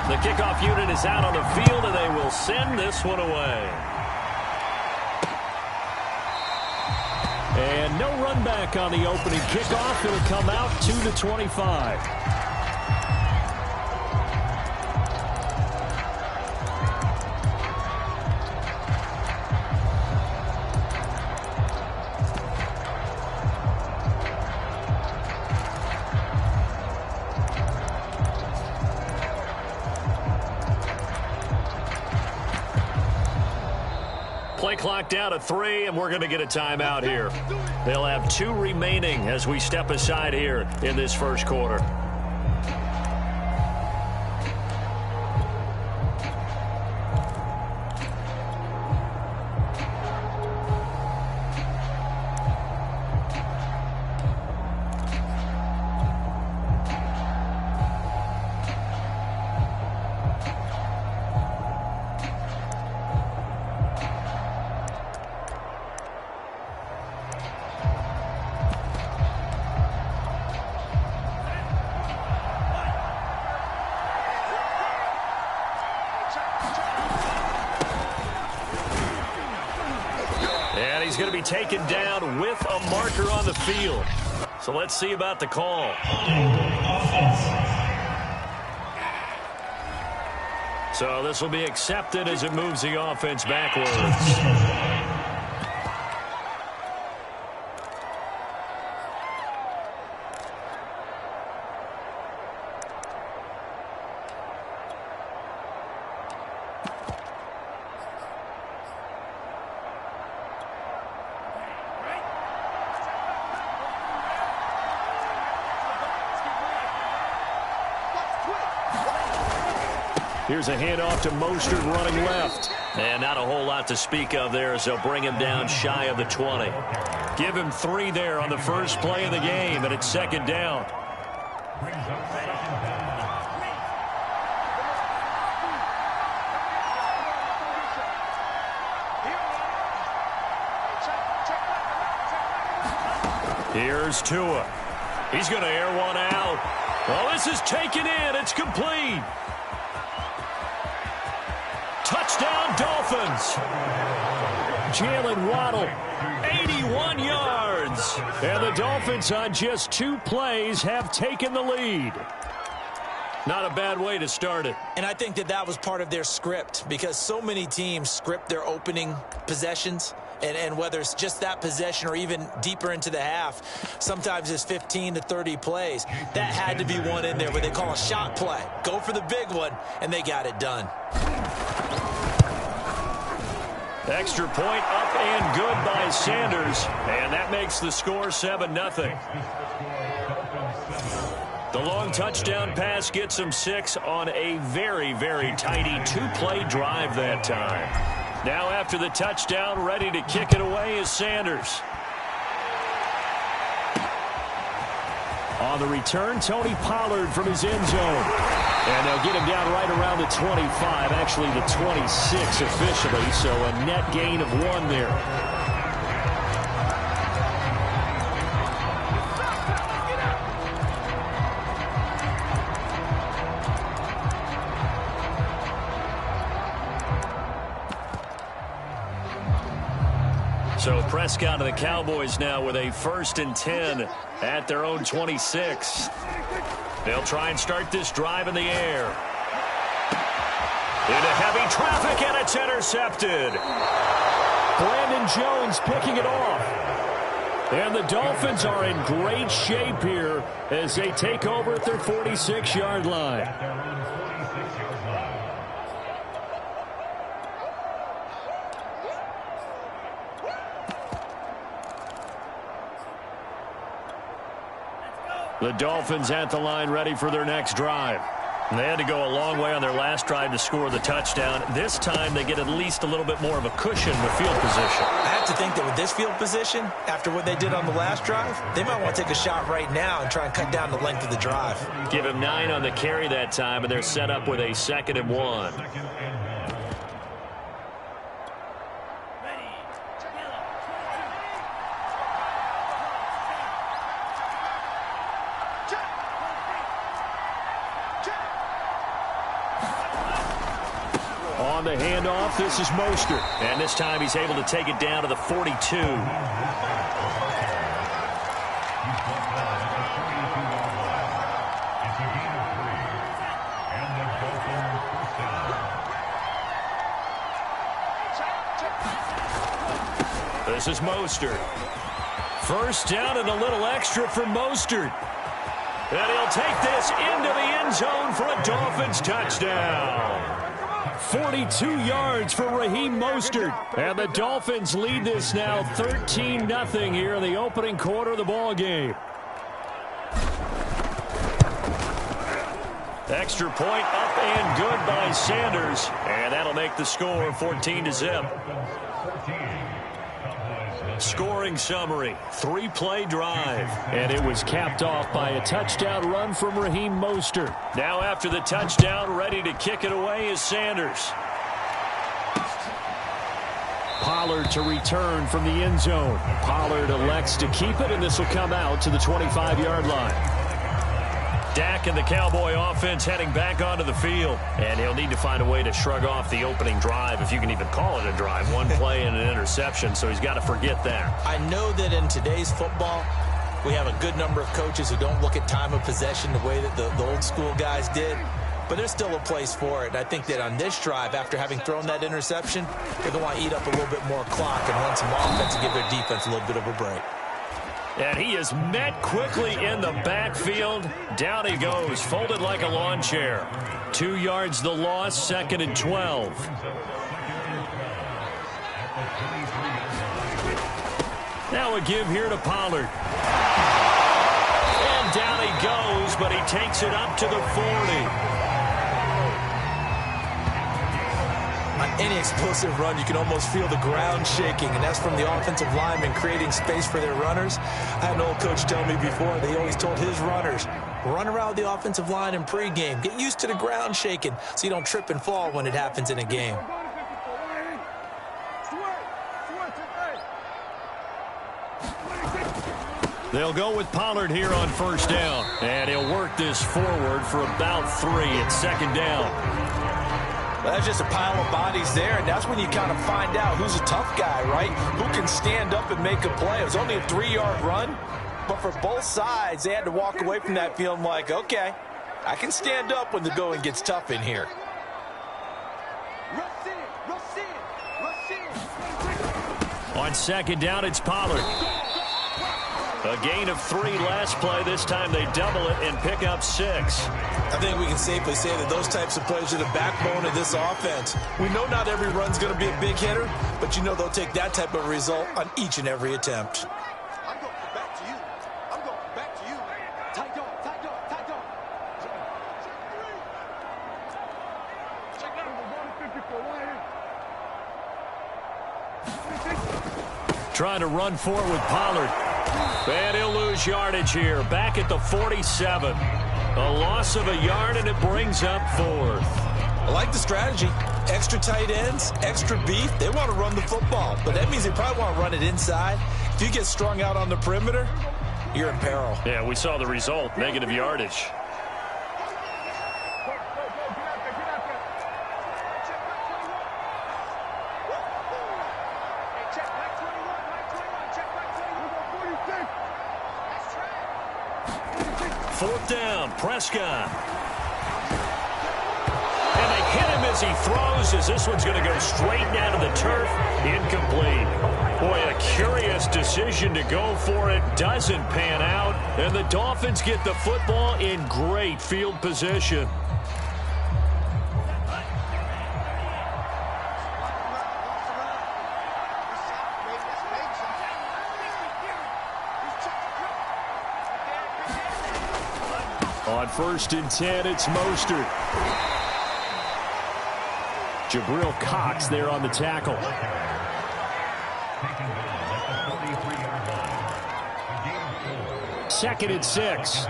The kickoff unit is out on the field, and they will send this one away. And no run back on the opening kickoff. It'll come out to the 25. Play clock down to 3, and we're going to get a timeout here. They'll have 2 remaining as we step aside here in this first quarter. And he's going to be taken down with a marker on the field. So let's see about the call. So this will be accepted as it moves the offense backwards. Here's a handoff to Mostert running left. And not a whole lot to speak of there as they'll bring him down shy of the 20. Give him 3 there on the first play of the game, and it's second down. Here's Tua. He's going to air one out. Oh, this is taken in. It's complete. Touchdown, Dolphins. Jalen Waddle, 81 yards. And the Dolphins on just 2 plays have taken the lead. Not a bad way to start it. And I think that was part of their script, because so many teams script their opening possessions. And whether it's just that possession or even deeper into the half, sometimes it's 15 to 30 plays. That had to be one in there where they call a shot play. Go for the big one, and they got it done. Extra point up and good by Sanders. And that makes the score 7-0. The long touchdown pass gets him 6 on a very, very tidy 2-play drive that time. Now after the touchdown, ready to kick it away is Sanders. On the return, Tony Pollard from his end zone. And they'll get him down right around the 25, actually the 26 officially, so a net gain of 1 there. So Prescott and the Cowboys now with a 1st and 10 at their own 26. They'll try and start this drive in the air. Into heavy traffic, and it's intercepted. Brandon Jones picking it off. And the Dolphins are in great shape here as they take over at their 46-yard line. The Dolphins at the line ready for their next drive. And they had to go a long way on their last drive to score the touchdown. This time they get at least a little bit more of a cushion with field position. I have to think that with this field position, after what they did on the last drive, they might want to take a shot right now and try and cut down the length of the drive. Give him 9 on the carry that time, and they're set up with a 2nd and 1. On the handoff, this is Mostert. And this time he's able to take it down to the 42. This is Mostert. First down and a little extra for Mostert. And he'll take this into the end zone for a Dolphins touchdown. 42 yards for Raheem Mostert. And the Dolphins lead this now 13-0 here in the opening quarter of the ball game. Extra point up and good by Sanders. And that'll make the score 14-0. Scoring summary, 3-play drive. And it was capped off by a touchdown run from Raheem Mostert. Now after the touchdown, ready to kick it away is Sanders. Pollard to return from the end zone. Pollard elects to keep it, and this will come out to the 25-yard line. Dak and the Cowboy offense heading back onto the field. And he'll need to find a way to shrug off the opening drive, if you can even call it a drive. One play and an interception, so he's got to forget that. I know that in today's football, we have a good number of coaches who don't look at time of possession the way that the old school guys did. But there's still a place for it. And I think that on this drive, after having thrown that interception, they're going to want to eat up a little bit more clock and run some offense and give their defense a little bit of a break. And he is met quickly in the backfield. Down he goes, folded like a lawn chair. 2 yards the loss, 2nd and 12. Now a give here to Pollard. And down he goes, but he takes it up to the 40. On any explosive run, you can almost feel the ground shaking, and that's from the offensive linemen creating space for their runners. I had an old coach tell me before, they always told his runners, run around the offensive line in pregame. Get used to the ground shaking so you don't trip and fall when it happens in a game. They'll go with Pollard here on first down, and he'll work this forward for about 3 at 2nd down. Well, that's just a pile of bodies there, and that's when you kind of find out who's a tough guy, right? Who can stand up and make a play. It was only a 3-yard run, but for both sides, they had to walk away from that feeling like, okay, I can stand up when the going gets tough in here. On 2nd down, it's Pollard. A gain of 3 last play. This time they double it and pick up 6. I think we can safely say that those types of plays are the backbone of this offense. We know not every run's going to be a big hitter, but you know they'll take that type of result on each and every attempt. I'm going back to you. I'm going back to you. Tight dog, tight dog, tight dog. Check out. Trying to run forward with Pollard. And he'll lose yardage here. Back at the 47. A loss of a yard, and it brings up 4th. I like the strategy. Extra tight ends, extra beef. They want to run the football, but that means they probably want to run it inside. If you get strung out on the perimeter, you're in peril. Yeah, we saw the result. Negative yardage. Fourth down, Prescott. And they hit him as he throws, as this one's going to go straight down to the turf. Incomplete. Boy, a curious decision to go for it. Doesn't pan out. And the Dolphins get the football in great field position. On 1st and 10, it's Mostert. Jabril Cox there on the tackle. 2nd and 6.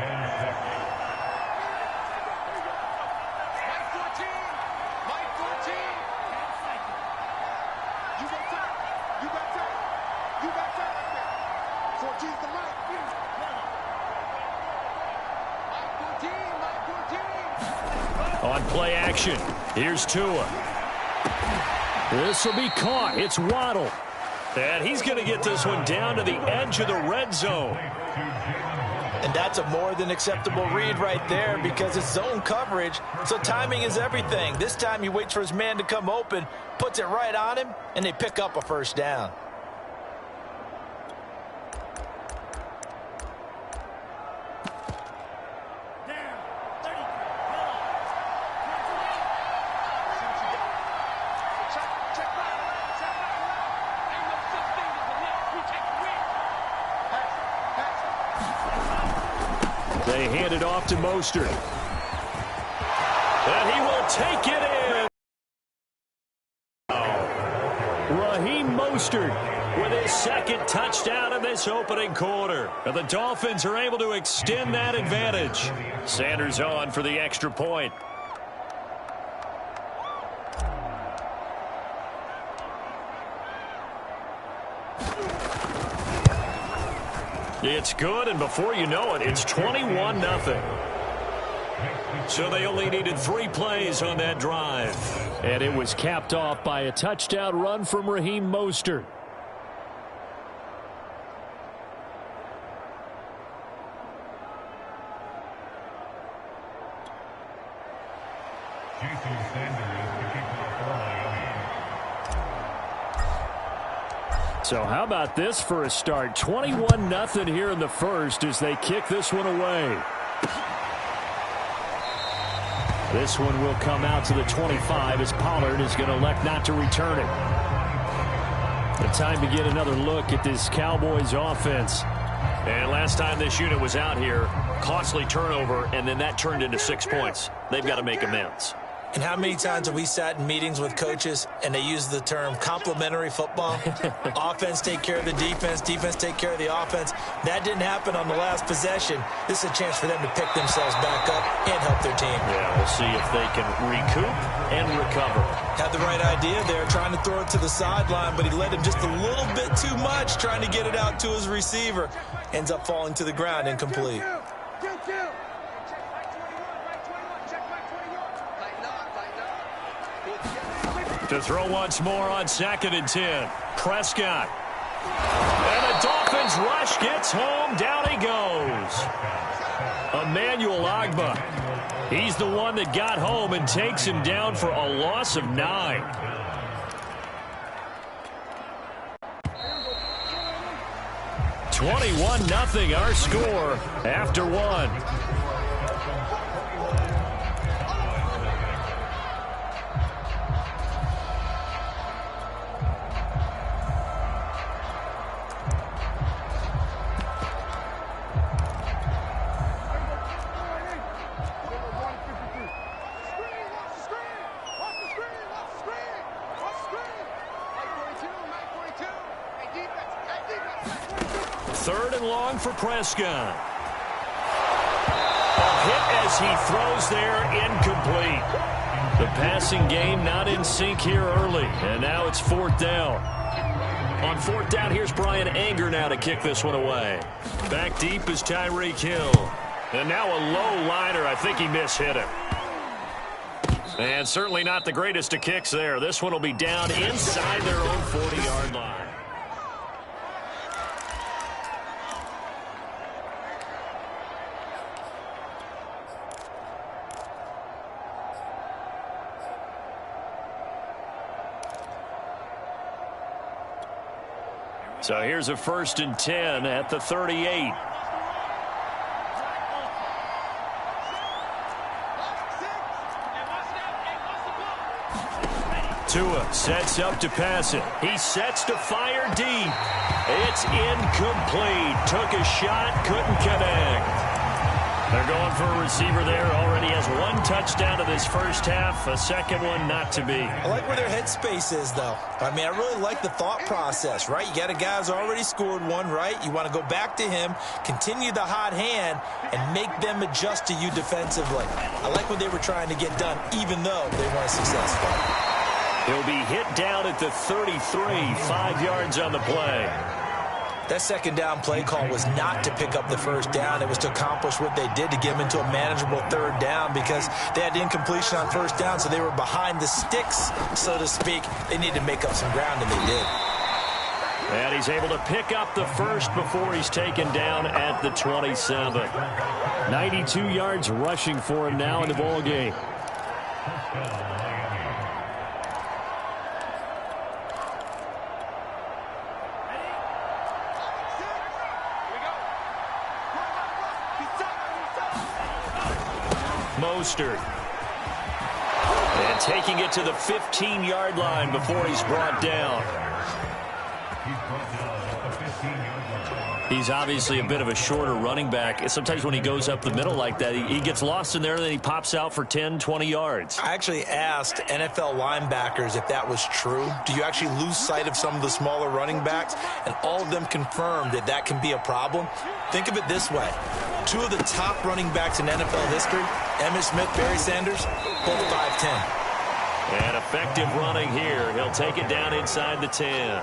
On play action, here's Tua. This will be caught. It's Waddle. And he's going to get this one down to the edge of the red zone. And that's a more than acceptable read right there because it's zone coverage, so timing is everything. This time he waits for his man to come open, puts it right on him, and they pick up a first down. They hand it off to Mostert. And he will take it in. Raheem Mostert with his second touchdown in this opening quarter. And the Dolphins are able to extend that advantage. Sanders on for the extra point. It's good, and before you know it, it's 21-0. So they only needed 3 plays on that drive. And it was capped off by a touchdown run from Raheem Mostert. So how about this for a start? 21-0 here in the first as they kick this one away. This one will come out to the 25 as Pollard is going to elect not to return it. The time to get another look at this Cowboys offense. And last time this unit was out here, costly turnover, and then that turned into 6 points. They've got to make amends. And how many times have we sat in meetings with coaches and they use the term complementary football? Offense take care of the defense, defense take care of the offense. That didn't happen on the last possession. This is a chance for them to pick themselves back up and help their team. Yeah, we'll see if they can recoup and recover. Had the right idea there, trying to throw it to the sideline, but he led him just a little bit too much, trying to get it out to his receiver. Ends up falling to the ground, incomplete. To throw once more on 2nd and 10. Prescott. And the Dolphins rush gets home. Down he goes. Emmanuel Ogbah. He's the one that got home and takes him down for a loss of 9. (21-0) our score after 1. Third and long for Prescott. A hit as he throws there, incomplete. The passing game not in sync here early, and now it's 4th down. On 4th down, here's Brian Anger now to kick this one away. Back deep is Tyreek Hill. And now a low liner. I think he mishit him. And certainly not the greatest of kicks there. This one will be down inside their own 40-yard line. So here's a 1st and 10 at the 38. Tua sets up to pass it. He sets to fire deep. It's incomplete. Took a shot, couldn't connect. They're going for a receiver there. Already has 1 touchdown in this first half. A second one not to be. I like where their headspace is, though. I mean, I really like the thought process, right? You got a guy who's already scored 1, right? You want to go back to him, continue the hot hand, and make them adjust to you defensively. I like what they were trying to get done, even though they weren't successful. He'll be hit down at the 33, 5 yards on the play. That second down play call was not to pick up the first down. It was to accomplish what they did to get them into a manageable third down because they had incompletion on first down, so they were behind the sticks, so to speak. They needed to make up some ground, and they did. And he's able to pick up the first before he's taken down at the 27. 92 yards rushing for him now in the ball game. Mostert. And taking it to the 15-yard line before he's brought down. He's obviously a bit of a shorter running back. Sometimes when he goes up the middle like that, he gets lost in there, and then he pops out for 10, 20 yards. I actually asked NFL linebackers if that was true. Do you actually lose sight of some of the smaller running backs? And all of them confirmed that that can be a problem. Think of it this way. Two of the top running backs in NFL history, Emmitt Smith, Barry Sanders, both 5'10". And effective running here. He'll take it down inside the 10.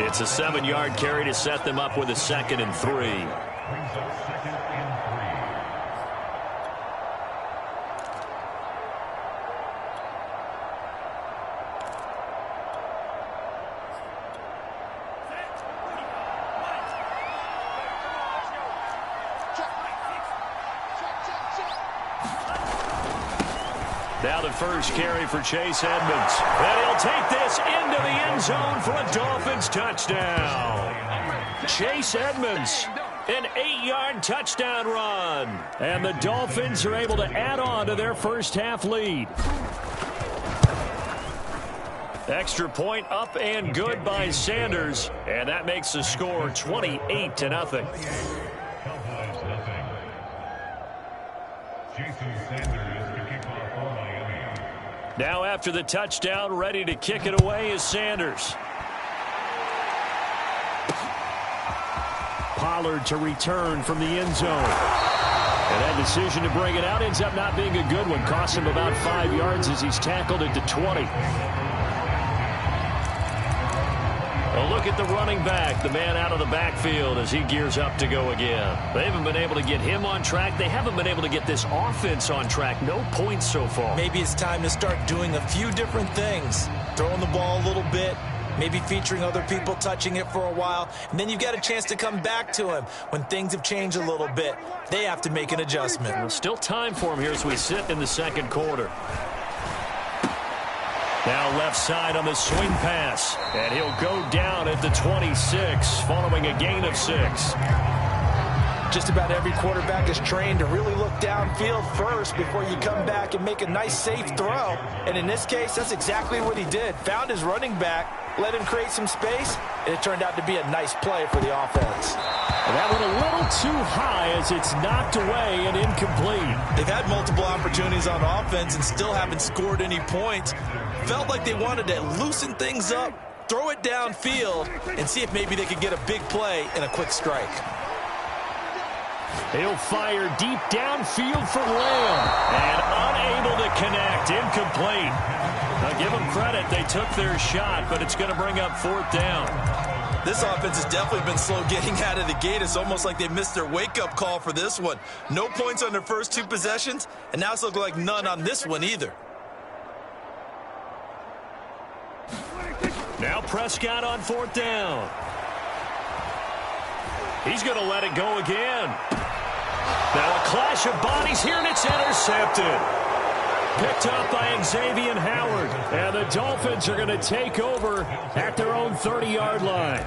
It's a 7-yard carry to set them up with a 2nd and 3. Now the first carry for Chase Edmonds. And he'll take this into the end zone for a Dolphins touchdown. Chase Edmonds, an 8-yard touchdown run. And the Dolphins are able to add on to their first half lead. Extra point up and good by Sanders. And that makes the score 28-0. Now after the touchdown, ready to kick it away is Sanders. Pollard to return from the end zone. And that decision to bring it out ends up not being a good one. Costs him about 5 yards as he's tackled at the 20. A look at the running back, the man out of the backfield as he gears up to go again. They haven't been able to get him on track. They haven't been able to get this offense on track. No points so far. Maybe it's time to start doing a few different things. Throwing the ball a little bit, maybe featuring other people touching it for a while, and then you've got a chance to come back to him when things have changed a little bit. They have to make an adjustment. Well, still time for him here as we sit in the second quarter. Now left side on the swing pass. And he'll go down at the 26 following a gain of 6. Just about every quarterback is trained to really look downfield first before you come back and make a nice, safe throw. And in this case, that's exactly what he did. Found his running back, let him create some space, and it turned out to be a nice play for the offense. And that went a little too high as it's knocked away and incomplete. They've had multiple opportunities on offense and still haven't scored any points. Felt like they wanted to loosen things up, throw it downfield, and see if maybe they could get a big play and a quick strike. He'll fire deep downfield for Lamb. And unable to connect. Incomplete. Now give them credit. They took their shot, but it's going to bring up 4th down. This offense has definitely been slow getting out of the gate. It's almost like they missed their wake-up call for this one. No points on their first 2 possessions, and now it's looking like none on this one either. Now Prescott on 4th down. He's going to let it go again. Now a clash of bodies here, and it's intercepted. Picked up by Xavier Howard. And the Dolphins are going to take over at their own 30-yard line.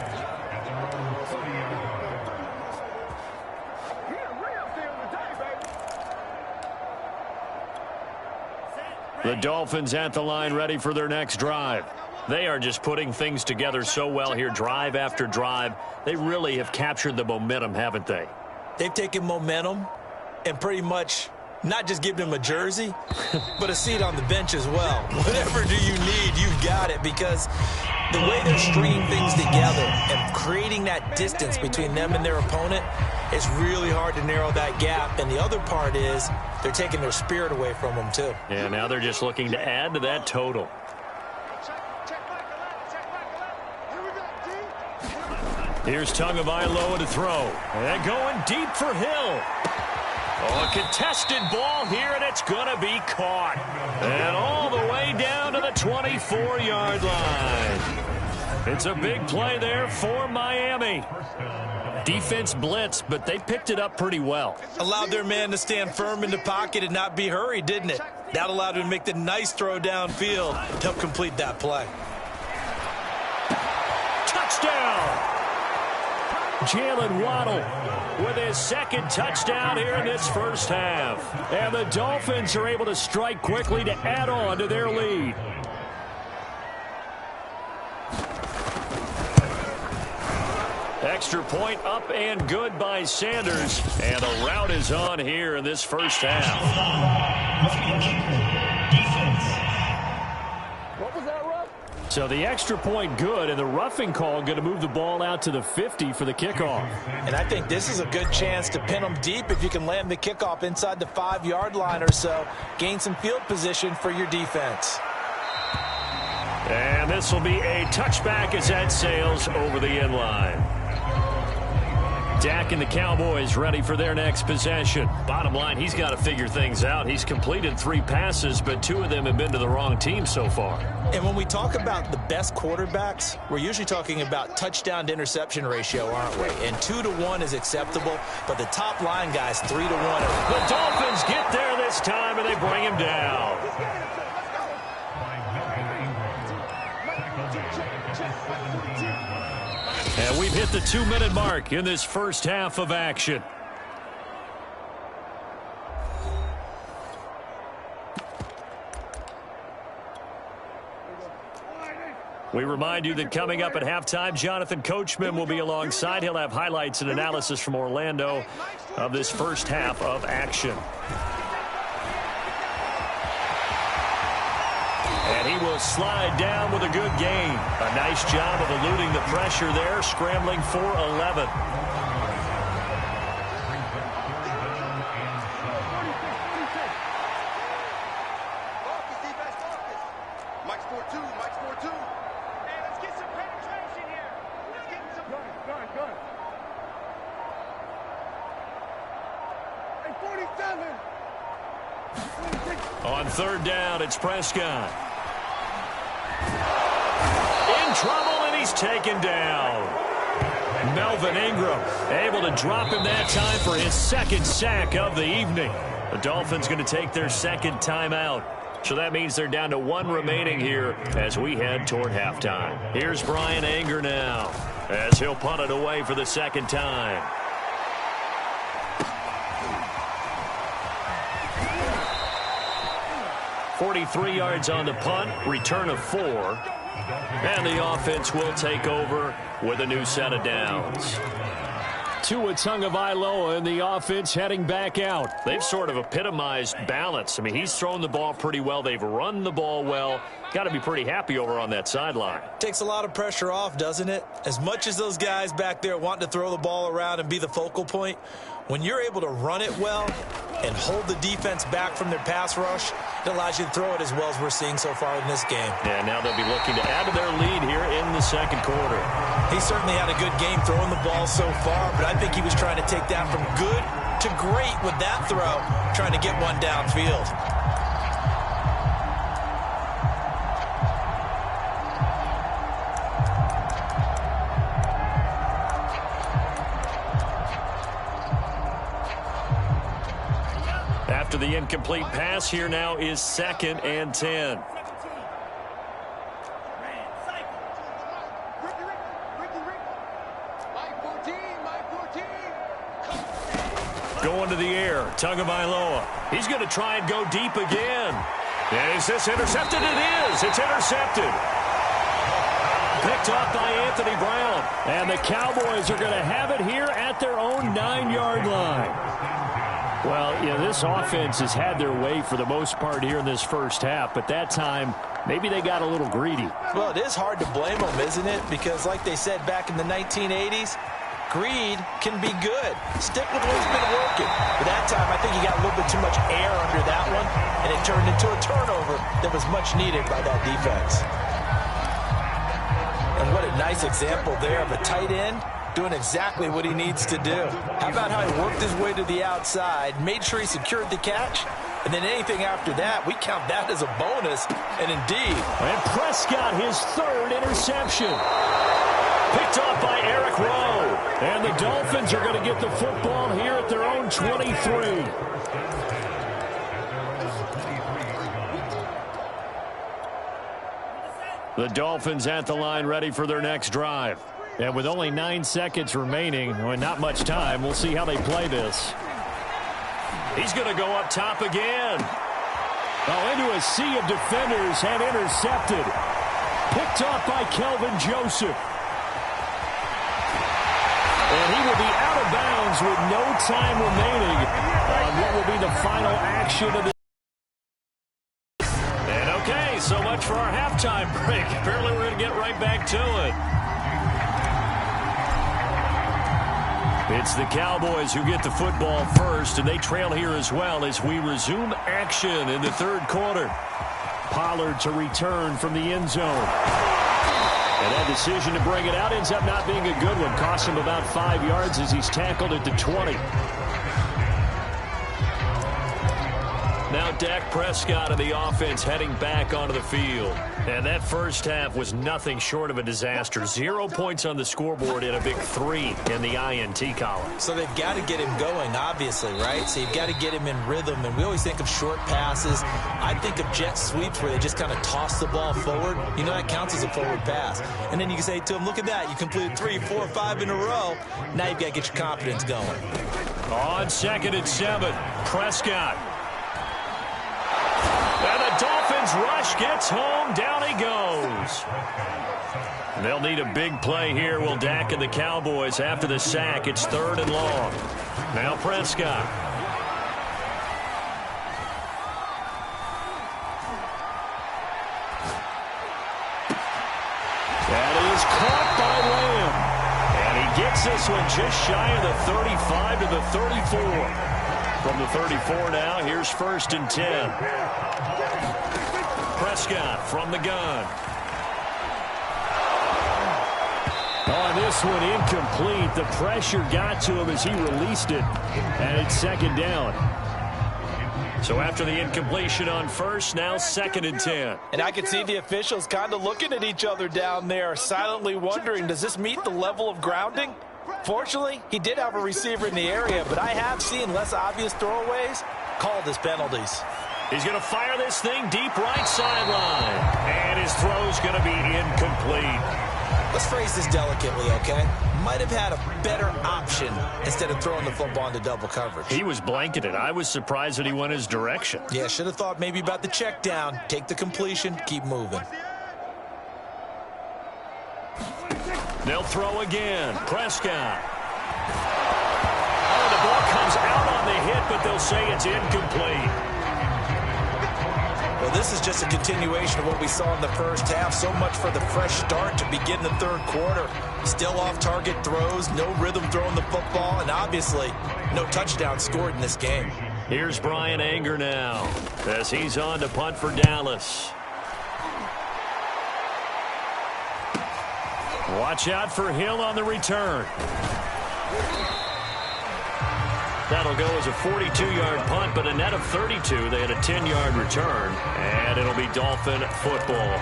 The Dolphins at the line ready for their next drive. They are just putting things together so well here, drive after drive. They really have captured the momentum, haven't they? They've taken momentum and pretty much not just given them a jersey, but a seat on the bench as well. Whatever do you need, you've got it, because the way they're stringing things together and creating that distance between them and their opponent, it's really hard to narrow that gap. And the other part is they're taking their spirit away from them, too. Yeah, now they're just looking to add to that total. Here's Tagovailoa to throw. And going deep for Hill. Oh, a contested ball here, and it's going to be caught. And all the way down to the 24-yard line. It's a big play there for Miami. Defense blitzed, but they picked it up pretty well. Allowed their man to stand firm in the pocket and not be hurried, didn't it? That allowed him to make the nice throw downfield to help complete that play. Touchdown! Jalen Waddle with his second touchdown here in this first half. And the Dolphins are able to strike quickly to add on to their lead. Extra point up and good by Sanders. And a rout is on here in this first half. What was that, Ruff? So the extra point good, and the roughing call going to move the ball out to the 50 for the kickoff. And I think this is a good chance to pin them deep if you can land the kickoff inside the 5-yard line or so. Gain some field position for your defense. And this will be a touchback as that sails over the end line. Dak and the Cowboys ready for their next possession. Bottom line, he's got to figure things out. He's completed 3 passes, but 2 of them have been to the wrong team so far. And when we talk about the best quarterbacks, we're usually talking about touchdown to interception ratio, aren't we? And 2 to 1 is acceptable, but the top line guys 3 to 1. The Dolphins get there this time, and they bring him down. And we've hit the 2-minute mark in this first half of action. We remind you that coming up at halftime, Jonathan Coachman will be alongside. He'll have highlights and analysis from Orlando of this first half of action. And he will slide down with a good gain. A nice job of eluding the pressure there, scrambling for 11. On third down, it's Prescott. In trouble, and he's taken down. Melvin Ingram able to drop him that time for his second sack of the evening. The Dolphins going to take their second timeout. So that means they're down to 1 remaining here as we head toward halftime. Here's Brian Anger now as he'll punt it away for the second time. 43 yards on the punt, return of 4. And the offense will take over with a new set of downs. Tua Tagovailoa and the offense heading back out. They've sort of epitomized balance. I mean, he's thrown the ball pretty well. They've run the ball well. Got to be pretty happy over on that sideline. Takes a lot of pressure off, doesn't it? As much as those guys back there want to throw the ball around and be the focal point, when you're able to run it well and hold the defense back from their pass rush, it allows you to throw it as well as we're seeing so far in this game. Yeah, now they'll be looking to add to their lead here in the second quarter. He certainly had a good game throwing the ball so far, but I think he was trying to take that from good to great with that throw, trying to get one downfield. After the incomplete pass, here now is 2nd and 10. Going to the air, Tagovailoa. He's going to try and go deep again. And is this intercepted? It is. It's intercepted. Picked off by Anthony Brown. And the Cowboys are going to have it here at their own 9-yard line. Well, you know, this offense has had their way for the most part here in this first half, but that time, maybe they got a little greedy. Well, it is hard to blame them, isn't it? Because like they said back in the 1980s, greed can be good. Stick with what's been working. But that time, I think he got a little bit too much air under that one, and it turned into a turnover that was much needed by that defense. And what a nice example there of a tight end doing exactly what he needs to do. How about how he worked his way to the outside, made sure he secured the catch, and then anything after that, we count that as a bonus, and indeed. And Prescott, his third interception. Picked off by Eric Rowe. And the Dolphins are going to get the football here at their own 23. The Dolphins at the line ready for their next drive. And with only 9 seconds remaining, and not much time, we'll see how they play this. He's going to go up top again. Oh, into a sea of defenders and intercepted. Picked off by Kelvin Joseph. And he will be out of bounds with no time remaining on what will be the final action of the. And okay, so much for our halftime break. Apparently we're going to get right back to it. It's the Cowboys who get the football first, and they trail here as well as we resume action in the third quarter. Pollard to return from the end zone. And that decision to bring it out ends up not being a good one. Cost him about 5 yards as he's tackled at the 20. Now Dak Prescott of the offense heading back onto the field. And that first half was nothing short of a disaster. 0 points on the scoreboard and a big 3 in the INT column. So they've got to get him going, obviously, right? So you've got to get him in rhythm. And we always think of short passes. I think of jet sweeps where they just kind of toss the ball forward. You know, that counts as a forward pass. And then you can say to him, look at that. You completed 3, 4, 5 in a row. Now you've got to get your confidence going. On 2nd and 7, Prescott. And the Dolphins rush gets home. Down he goes. They'll need a big play here. Will Dak and the Cowboys after the sack. It's 3rd and long. Now Prescott. That is caught by Lamb. And he gets this one just shy of the 35 to the 34. From the 34 now, here's 1st and 10. Prescott from the gun. On this one, incomplete. The pressure got to him as he released it. And it's 2nd down. So after the incompletion on 1st, now 2nd and 10. And I can see the officials kind of looking at each other down there, silently wondering, does this meet the level of grounding? Fortunately, he did have a receiver in the area, but I have seen less obvious throwaways called as penalties. He's going to fire this thing deep right sideline. And his throw's going to be incomplete. Let's phrase this delicately, okay? Might have had a better option instead of throwing the football into double coverage. He was blanketed. I was surprised that he went his direction. Yeah, should have thought maybe about the check down. Take the completion, keep moving. They'll throw again. Prescott. Oh, the ball comes out on the hit, but they'll say it's incomplete. Well, this is just a continuation of what we saw in the first half. So much for the fresh start to begin the third quarter. Still off-target throws, no rhythm throwing the football, and obviously no touchdown scored in this game. Here's Brian Anger now as he's on to punt for Dallas. Watch out for Hill on the return. That'll go as a 42-yard punt, but a net of 32. They had a 10-yard return, and it'll be Dolphin football.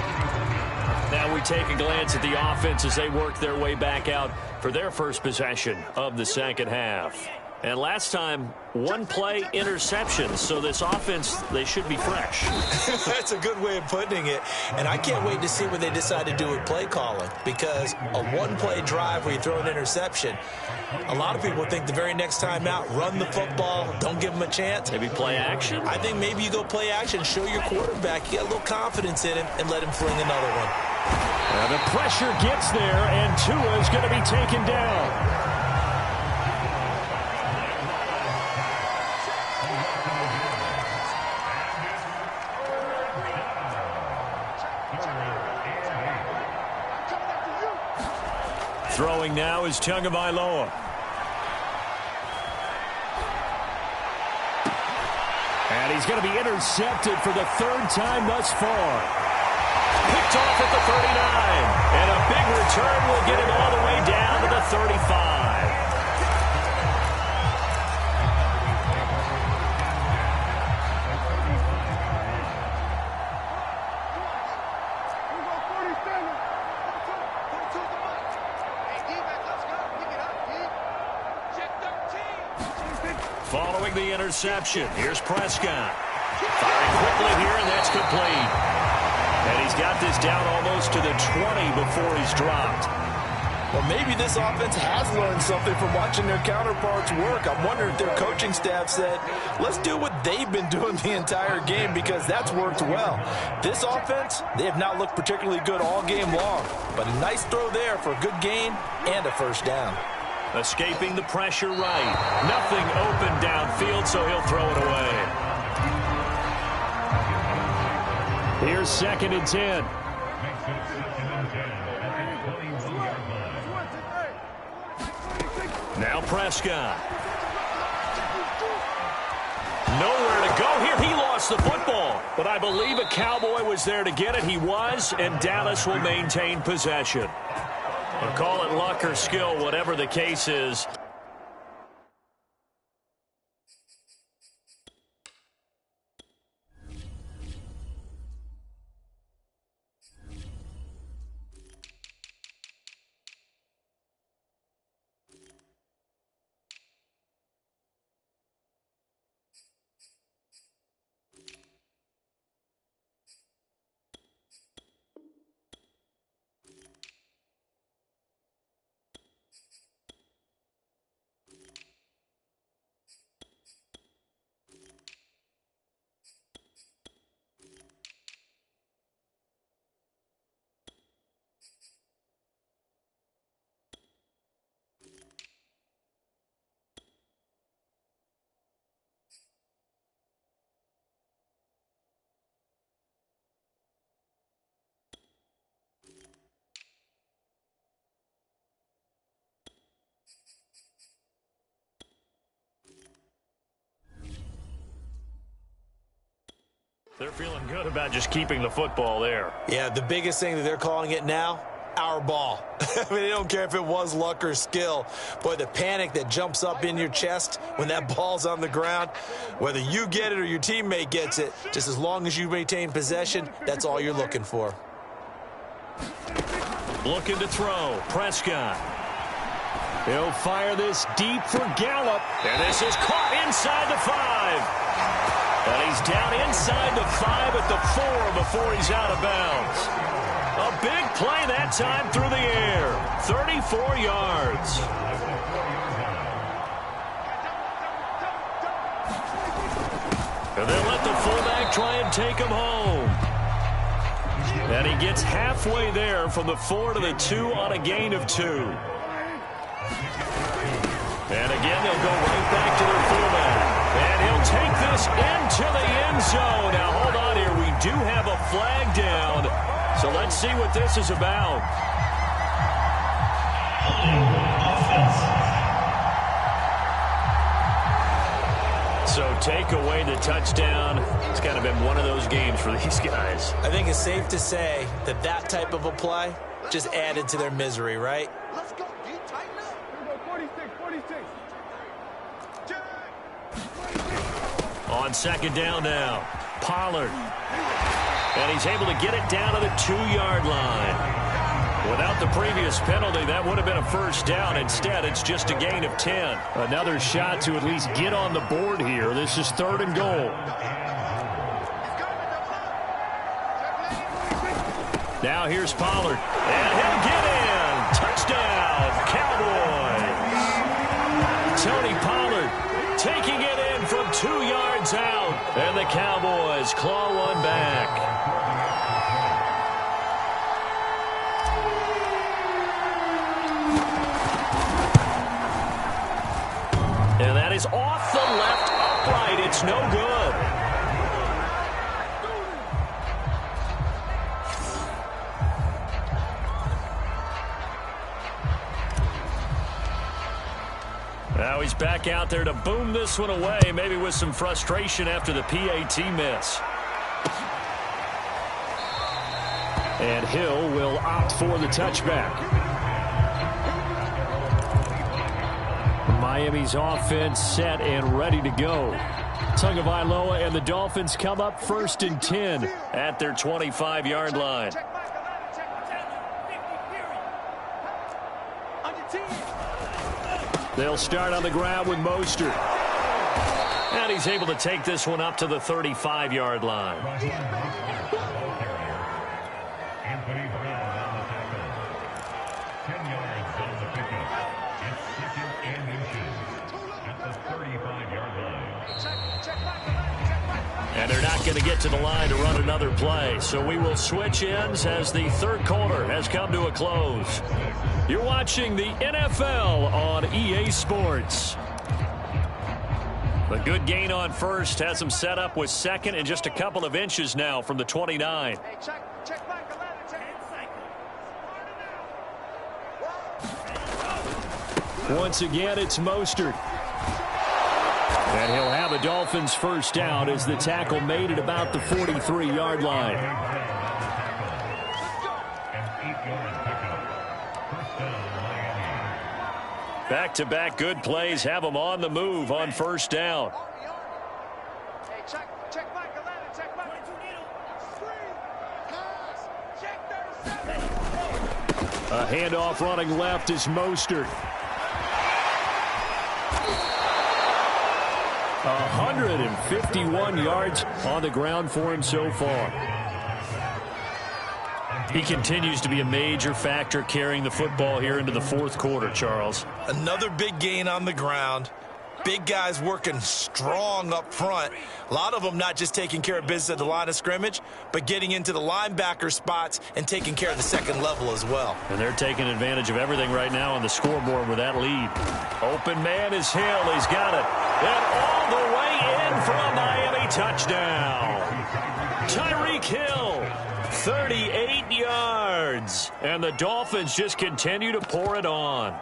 Now we take a glance at the offense as they work their way back out for their first possession of the second half. And last time, 1-play interception. So this offense, they should be fresh. That's a good way of putting it. And I can't wait to see what they decide to do with play calling. Because a 1-play drive where you throw an interception, a lot of people think the very next time out, run the football, don't give them a chance. Maybe play action? I think maybe you go play action, show your quarterback you got a little confidence in him, and let him fling another one. Well, the pressure gets there, and Tua is going to be taken down. Throwing now is Tagovailoa. And he's going to be intercepted for the 3rd time thus far. Picked off at the 39. And a big return will get him all the way down to the 35. Following the interception, here's Prescott. Firing quickly here, and that's complete. And he's got this down almost to the 20 before he's dropped. Well, maybe this offense has learned something from watching their counterparts work. I'm wondering if their coaching staff said, let's do what they've been doing the entire game, because that's worked well. This offense, they have not looked particularly good all game long, but a nice throw there for a good gain and a first down. Escaping the pressure right. Nothing open downfield, so he'll throw it away. Here's 2nd and 10. Now Prescott. Nowhere to go here. He lost the football. But I believe a Cowboy was there to get it. He was, and Dallas will maintain possession. I'll call it luck or skill, whatever the case is. They're feeling good about just keeping the football there. Yeah, the biggest thing that they're calling it now, our ball. I mean, they don't care if it was luck or skill. Boy, the panic that jumps up in your chest when that ball's on the ground, whether you get it or your teammate gets it, just as long as you maintain possession, that's all you're looking for. Looking to throw. Prescott. He'll fire this deep for Gallup. And this is caught inside the 5. And he's down inside the 5 at the 4 before he's out of bounds. A big play that time through the air. 34 yards. And they'll let the fullback try and take him home. And he gets halfway there from the 4 to the 2 on a gain of 2. And again, they'll go right back to their fullback. And he'll take this into the end zone. Now, hold on here. We do have a flag down. So let's see what this is about. So take away the touchdown. It's kind of been one of those games for these guys. I think it's safe to say that that type of a play just added to their misery, right? Let's go. Deep, tighten up. Here we go. 46. On 2nd down now, Pollard. And he's able to get it down to the 2-yard line. Without the previous penalty, that would have been a first down. Instead, it's just a gain of 10. Another shot to at least get on the board here. This is 3rd and goal. Now here's Pollard. And he'll get in. Touchdown, Cowboys. Tony Pollard taking it in from 2 yards out. And the Cowboys claw one back. And that is off the left upright. It's no good. Now he's back out there to boom this one away, maybe with some frustration after the PAT miss. And Hill will opt for the touchback. Miami's offense set and ready to go. Tagovailoa and the Dolphins come up 1st and 10 at their 25-yard line. They'll start on the ground with Mostert. And he's able to take this one up to the 35-yard line. And they're not going to get to the line to run another play. So we will switch ends as the third quarter has come to a close. You're watching the NFL on EA Sports. A good gain on first has him set up with second and just a couple of inches now from the 29. Once again, it's Mostert. And he'll have a Dolphins first down as the tackle made at about the 43-yard line. Back-to-back good plays have them on the move on first down. A handoff running left is Mostert. 151 yards on the ground for him so far. He continues to be a major factor carrying the football here into the fourth quarter, Charles. Another big gain on the ground. Big guys working strong up front. A lot of them not just taking care of business at the line of scrimmage, but getting into the linebacker spots and taking care of the second level as well. And they're taking advantage of everything right now on the scoreboard with that lead. Open man is Hill. He's got it. And all the way in for a Miami touchdown. Tyreek Hill, 38 yards. And the Dolphins just continue to pour it on.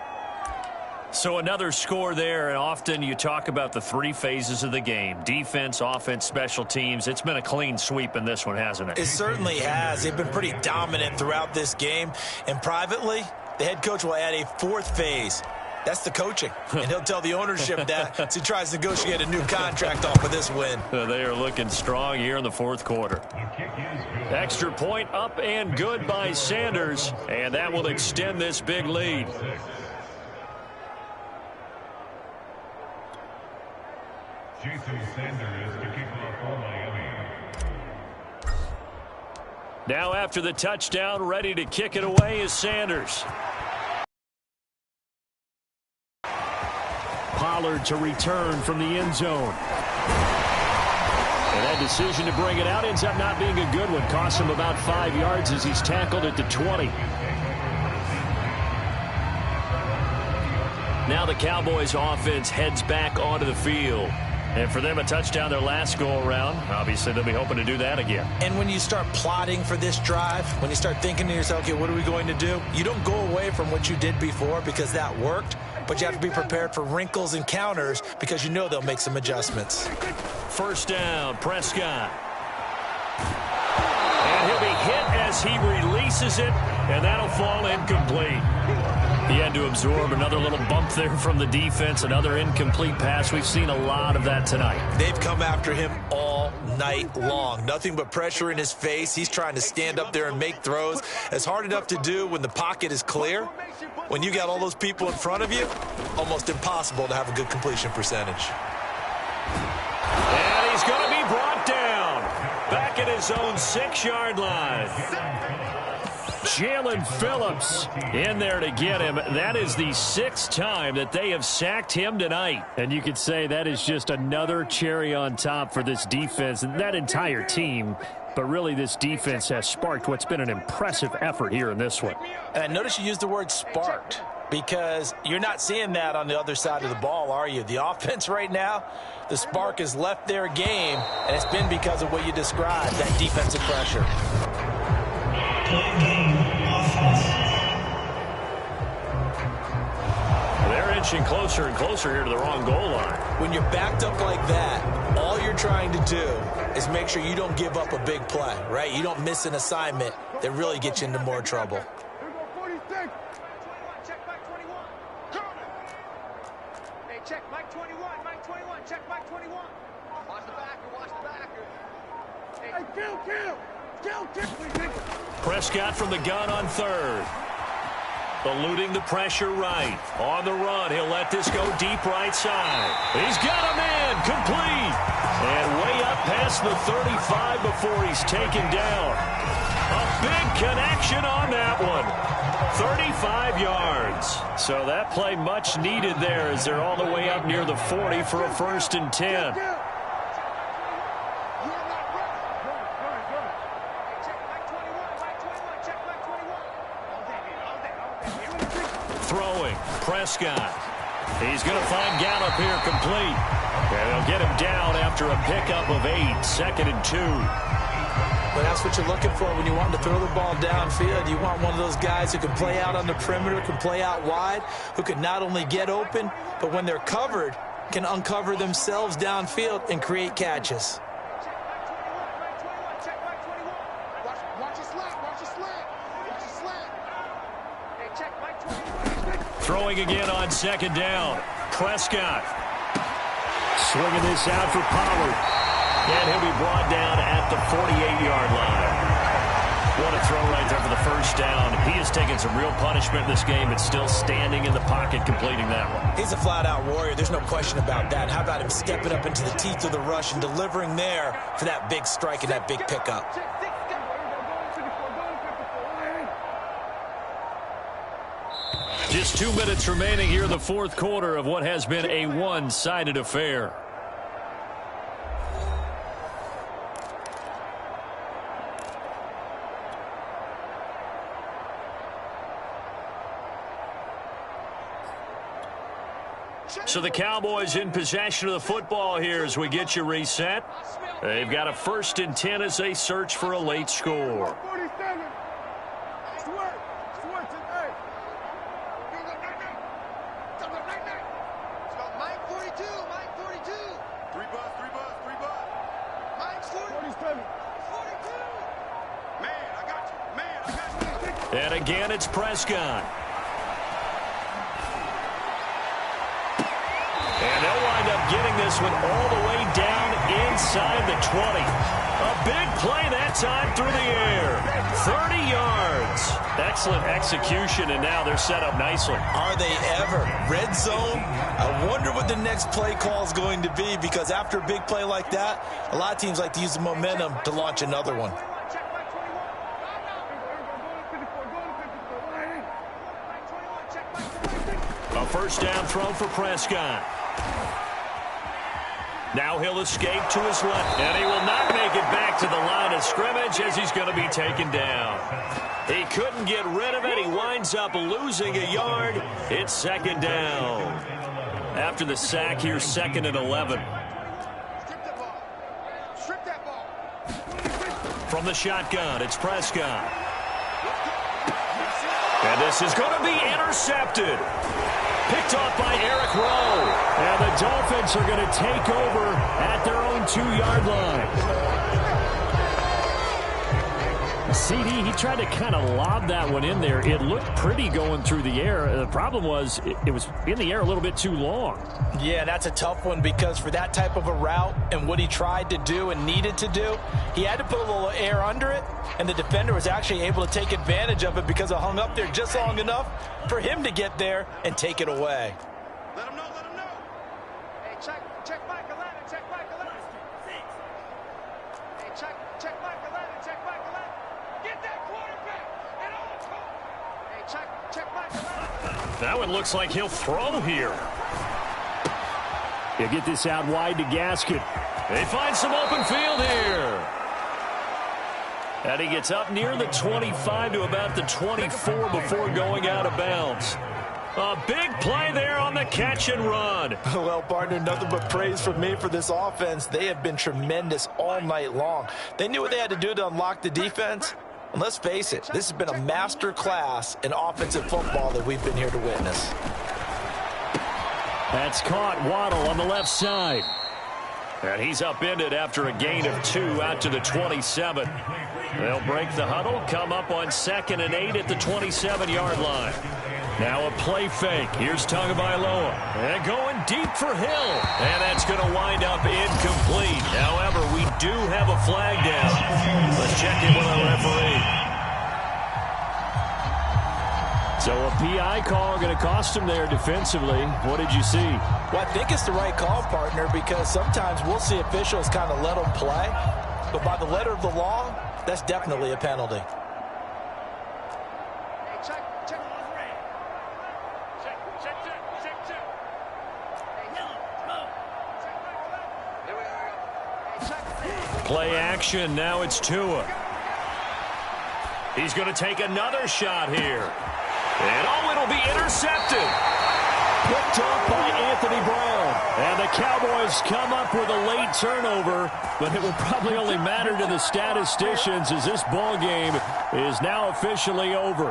So another score there, and often you talk about the three phases of the game. Defense, offense, special teams. It's been a clean sweep in this one, hasn't it? It certainly has. They've been pretty dominant throughout this game. And privately, the head coach will add a fourth phase. That's the coaching. And he'll tell the ownership that as he tries to negotiate a new contract off of this win. They are looking strong here in the fourth quarter. Extra point up and good by Sanders, and that will extend this big lead. Now after the touchdown, ready to kick it away is Sanders. Pollard to return from the end zone. And that decision to bring it out ends up not being a good one. Costs him about 5 yards as he's tackled at the 20. Now the Cowboys offense heads back onto the field. And for them, a touchdown their last go-around. Obviously, they'll be hoping to do that again. And when you start plotting for this drive, when you start thinking to yourself, okay, what are we going to do? You don't go away from what you did before because that worked, but you have to be prepared for wrinkles and counters because you know they'll make some adjustments. First down, Prescott. And he'll be hit as he releases it, and that'll fall incomplete. He had to absorb another little bump there from the defense, another incomplete pass. We've seen a lot of that tonight. They've come after him all night long. Nothing but pressure in his face. He's trying to stand up there and make throws. It's hard enough to do when the pocket is clear. When you got all those people in front of you, almost impossible to have a good completion percentage. And he's going to be brought down back at his own 6-yard line. Jalen Phillips in there to get him. That is the 6th time that they have sacked him tonight. And you could say that is just another cherry on top for this defense and that entire team. But really, this defense has sparked what's been an impressive effort here in this one. And notice you used the word sparked because you're not seeing that on the other side of the ball, are you? The offense right now, the spark has left their game, and it's been because of what you described, that defensive pressure. They're inching closer and closer here to the wrong goal line. When you're backed up like that, all you're trying to do is make sure you don't give up a big play, right? You don't miss an assignment that really get you into more trouble. Here we go, 46. Check Mike 21. Hey, check Mike 21. Mike 21. Check Mike 21. Watch the backer. Watch the backer. Hey, kill. Prescott from the gun on third. Eluding the pressure right. On the run, he'll let this go deep right side. He's got him in, complete. And way up past the 35 before he's taken down. A big connection on that one. 35 yards. So that play much needed there as they're all the way up near the 40 for a 1st and 10. Throwing, Prescott. He's going to find Gallup here complete. And they'll get him down after a pickup of 8, 2nd and 2. But that's what you're looking for when you want to throw the ball downfield. You want one of those guys who can play out on the perimeter, can play out wide, who can not only get open, but when they're covered, can uncover themselves downfield and create catches. Throwing again on 2nd down. Prescott. Swinging this out for Pollard. And he'll be brought down at the 48-yard line. What a throw right there for the 1st down. He has taken some real punishment in this game, but still standing in the pocket completing that one. He's a flat-out warrior. There's no question about that. How about him stepping up into the teeth of the rush and delivering there for that big strike and that big pickup? Just 2 minutes remaining here in the 4th quarter of what has been a one-sided affair. So the Cowboys in possession of the football here as we get you reset. They've got a 1st and 10 as they search for a late score. 47. And again, it's Prescott. And they'll wind up getting this one all the way down inside the 20. A big play that time through the air. 30 yards. Excellent execution, and now they're set up nicely. Are they ever? Red zone? I wonder what the next play call is going to be, because after a big play like that, a lot of teams like to use the momentum to launch another one. A 1st down throw for Prescott. Now he'll escape to his left, and he will not make it back to the line of scrimmage as he's going to be taken down. He couldn't get rid of it. He winds up losing a yard. It's 2nd down. After the sack, here's 2nd and 11. From the shotgun, it's Prescott. And this is going to be intercepted. Picked off by Eric Rowe. And the Dolphins are going to take over at their own 2-yard line. CD, he tried to kind of lob that one in there. It looked pretty going through the air. The problem was it was in the air a little bit too long. Yeah, that's a tough one, because for that type of a route and what he tried to do and needed to do, he had to put a little air under it, and the defender was actually able to take advantage of it because it hung up there just long enough for him to get there and take it away. Let him know, let him know. Hey, check Mike 11, check Mike 11. Hey, check Mike 11, check Mike 11. Get that quarterback and all talk. Hey, check Mike 11. That one looks like he'll throw here. He'll get this out wide to Gasket. They find some open field here. And he gets up near the 25 to about the 24 before going out of bounds. A big play there on the catch and run. Well, partner, nothing but praise from me for this offense. They have been tremendous all night long. They knew what they had to do to unlock the defense. And let's face it, this has been a master class in offensive football that we've been here to witness. That's caught. Waddle on the left side. And he's upended after a gain of 2 out to the 27. They'll break the huddle, come up on 2nd and 8 at the 27-yard line. Now a play fake. Here's Tagovailoa. And going deep for Hill. And that's going to wind up incomplete. However, we do have a flag down. Let's check in with our referee. So a PI call going to cost him there defensively. What did you see? Well, I think it's the right call, partner, because sometimes we'll see officials kind of let them play. But by the letter of the law, that's definitely a penalty. Hey, check. Check. Hey, here we go. Hey, check. Play action. Now it's Tua. He's going to take another shot here. And it'll be intercepted. Picked up by Anthony Brown. And the Cowboys come up with a late turnover, but it will probably only matter to the statisticians as this ball game is now officially over.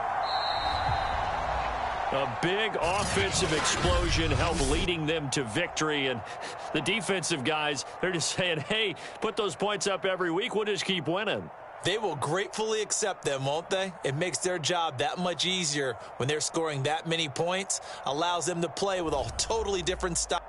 A big offensive explosion helped leading them to victory, and the defensive guys, they're just saying, hey, put those points up every week, we'll just keep winning. They will gratefully accept them, won't they? It makes their job that much easier when they're scoring that many points, allows them to play with a totally different style.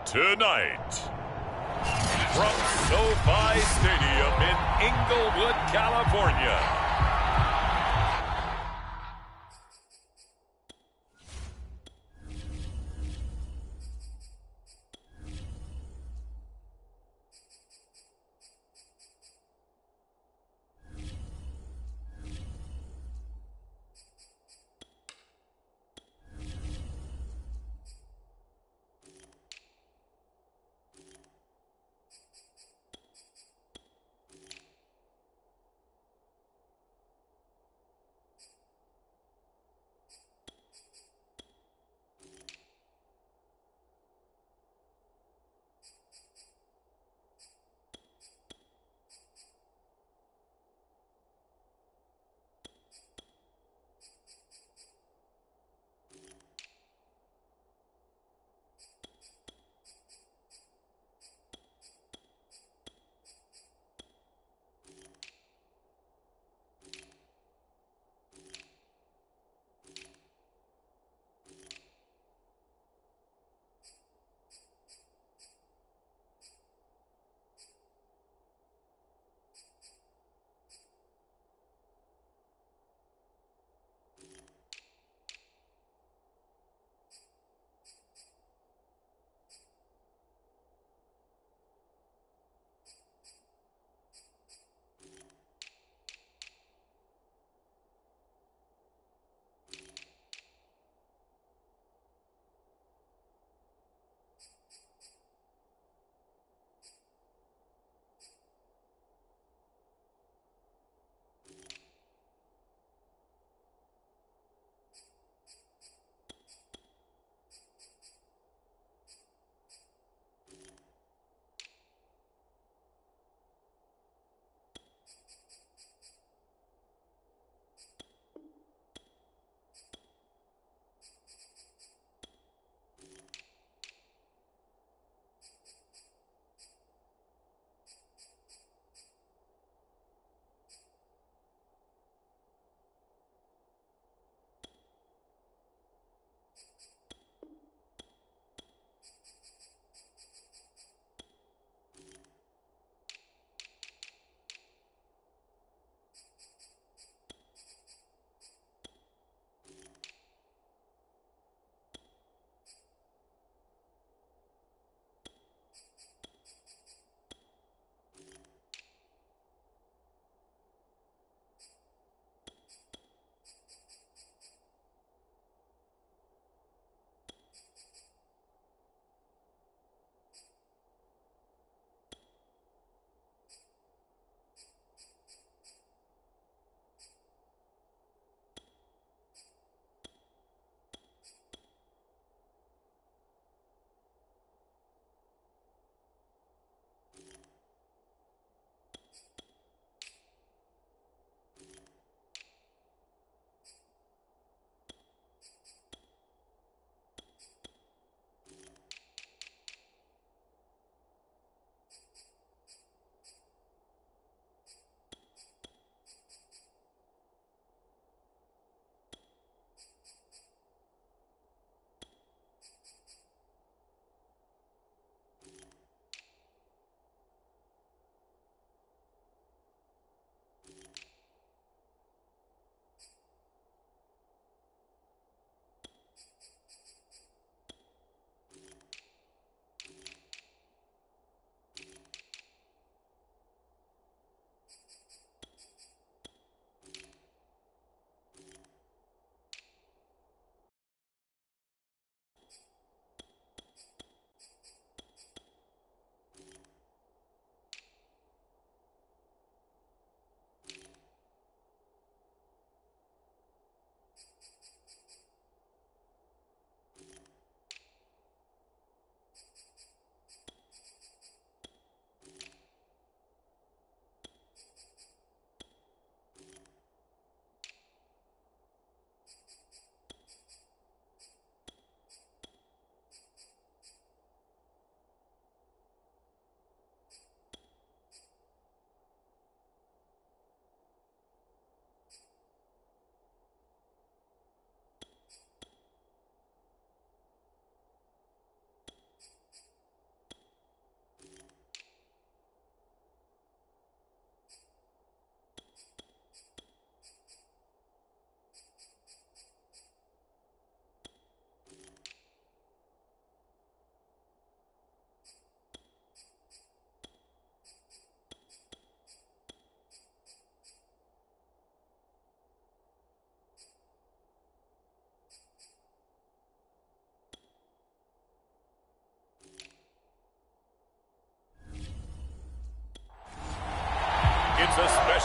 Tonight, from SoFi Stadium in Inglewood, California,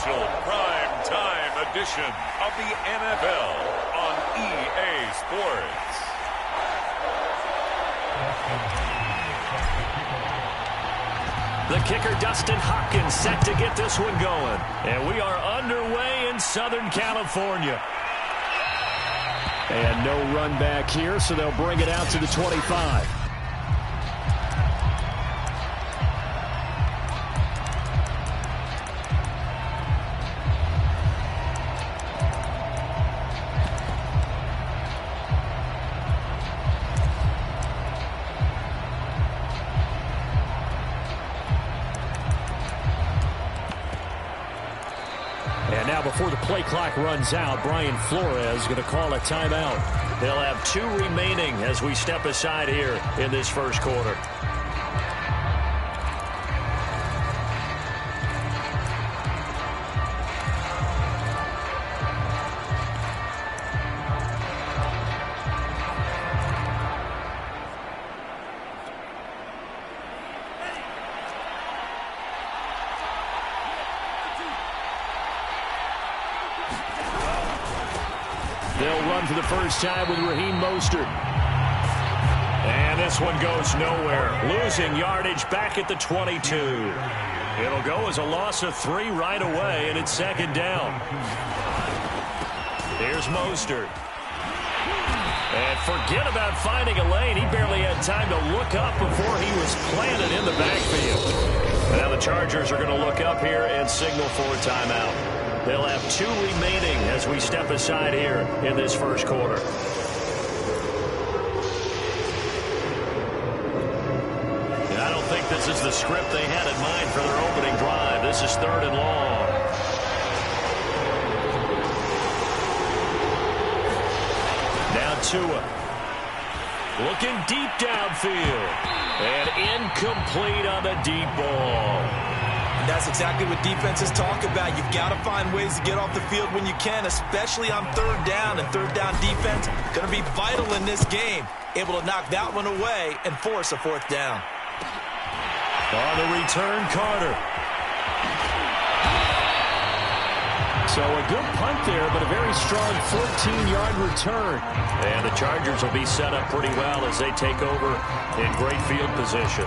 special prime time edition of the NFL on EA Sports. The kicker, Dustin Hopkins, set to get this one going. And we are underway in Southern California. And no run back here, so they'll bring it out to the 25. And now before the play clock runs out, Brian Flores going to call a timeout. They'll have 2 remaining as we step aside here in this first quarter. They'll run for the first time with Raheem Mostert. And this one goes nowhere. Losing yardage back at the 22. It'll go as a loss of 3 right away, and it's second down. Here's Mostert. And forget about finding a lane. He barely had time to look up before he was planted in the backfield. Now the Chargers are going to look up here and signal for a timeout. They'll have 2 remaining as we step aside here in this first quarter. And I don't think this is the script they had in mind for their opening drive. This is 3rd and long. Now Tua. Looking deep downfield. And incomplete on the deep ball. And that's exactly what defenses talk about. You've got to find ways to get off the field when you can, especially on 3rd down. And 3rd down defense going to be vital in this game. Able to knock that one away and force a 4th down. On the return, Carter. So a good punt there, but a very strong 14-yard return. And the Chargers will be set up pretty well as they take over in great field position.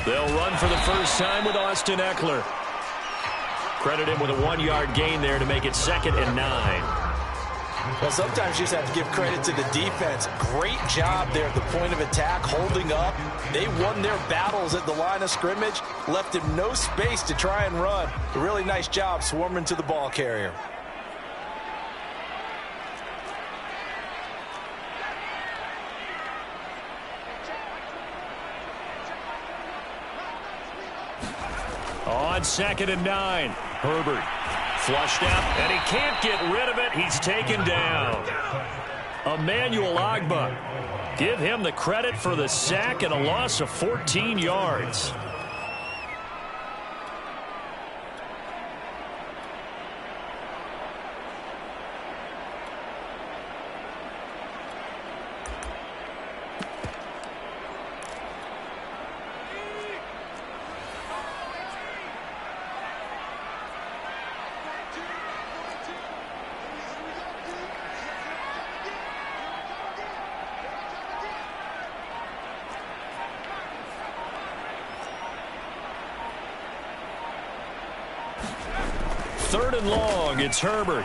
They'll run for the first time with Austin Eckler. Credit him with a 1-yard gain there to make it 2nd and 9. Well, sometimes you just have to give credit to the defense. Great job there at the point of attack, holding up. They won their battles at the line of scrimmage, left him no space to try and run. A really nice job swarming to the ball carrier. On 2nd and 9, Herbert flushed out, and he can't get rid of it. He's taken down. Emmanuel Ogbah. Give him the credit for the sack and a loss of 14 yards. Third and long, it's Herbert.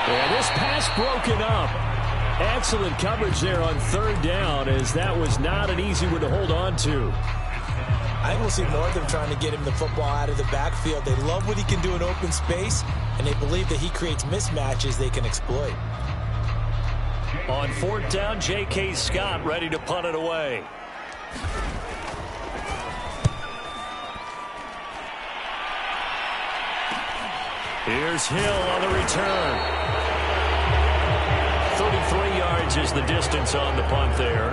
And this pass broken up. Excellent coverage there on 3rd down, as that was not an easy one to hold on to. I think we'll see more of them trying to get him the football out of the backfield. They love what he can do in open space, and they believe that he creates mismatches they can exploit. On 4th down, J.K. Scott ready to punt it away. Here's Hill on the return. yards is the distance on the punt there.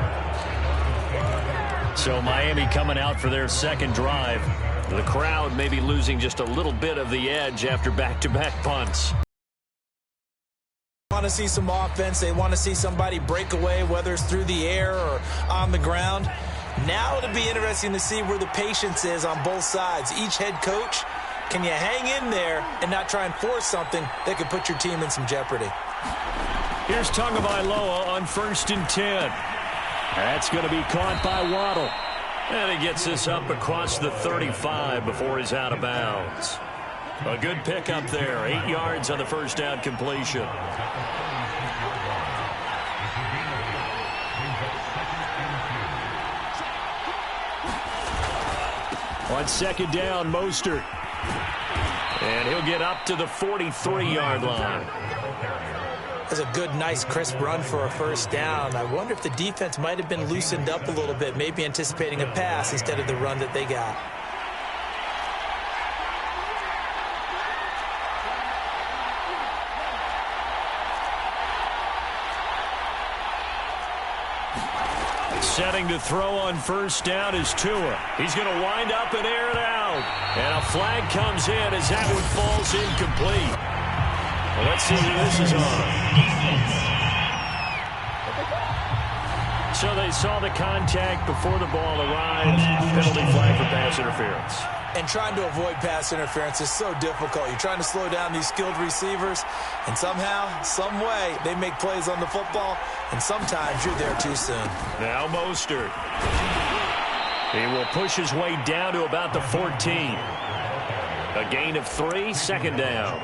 So Miami coming out for their second drive. The crowd may be losing just a little bit of the edge after back-to-back punts. Want to see some offense. They want to see somebody break away, whether it's through the air or on the ground. Now it'll be interesting to see where the patience is on both sides. Each head coach, can you hang in there and not try and force something that could put your team in some jeopardy? Here's Tagovailoa on 1st and 10. That's going to be caught by Waddle. And he gets this up across the 35 before he's out of bounds. A good pickup there. 8 yards on the first down completion. On 2nd down, Mostert. And he'll get up to the 43-yard line. That's a good, nice, crisp run for a first down. I wonder if the defense might have been loosened up a little bit, maybe anticipating a pass instead of the run that they got. Setting to throw on first down is Tua. He's going to wind up and air it out. And a flag comes in as that one falls incomplete. Well, let's see who this is on. So they saw the contact before the ball arrived. Penalty flag for pass interference. And trying to avoid pass interference is so difficult. You're trying to slow down these skilled receivers, and somehow, some way, they make plays on the football, and sometimes you're there too soon. Now Mostert. He will push his way down to about the 14. A gain of 3, 2nd down.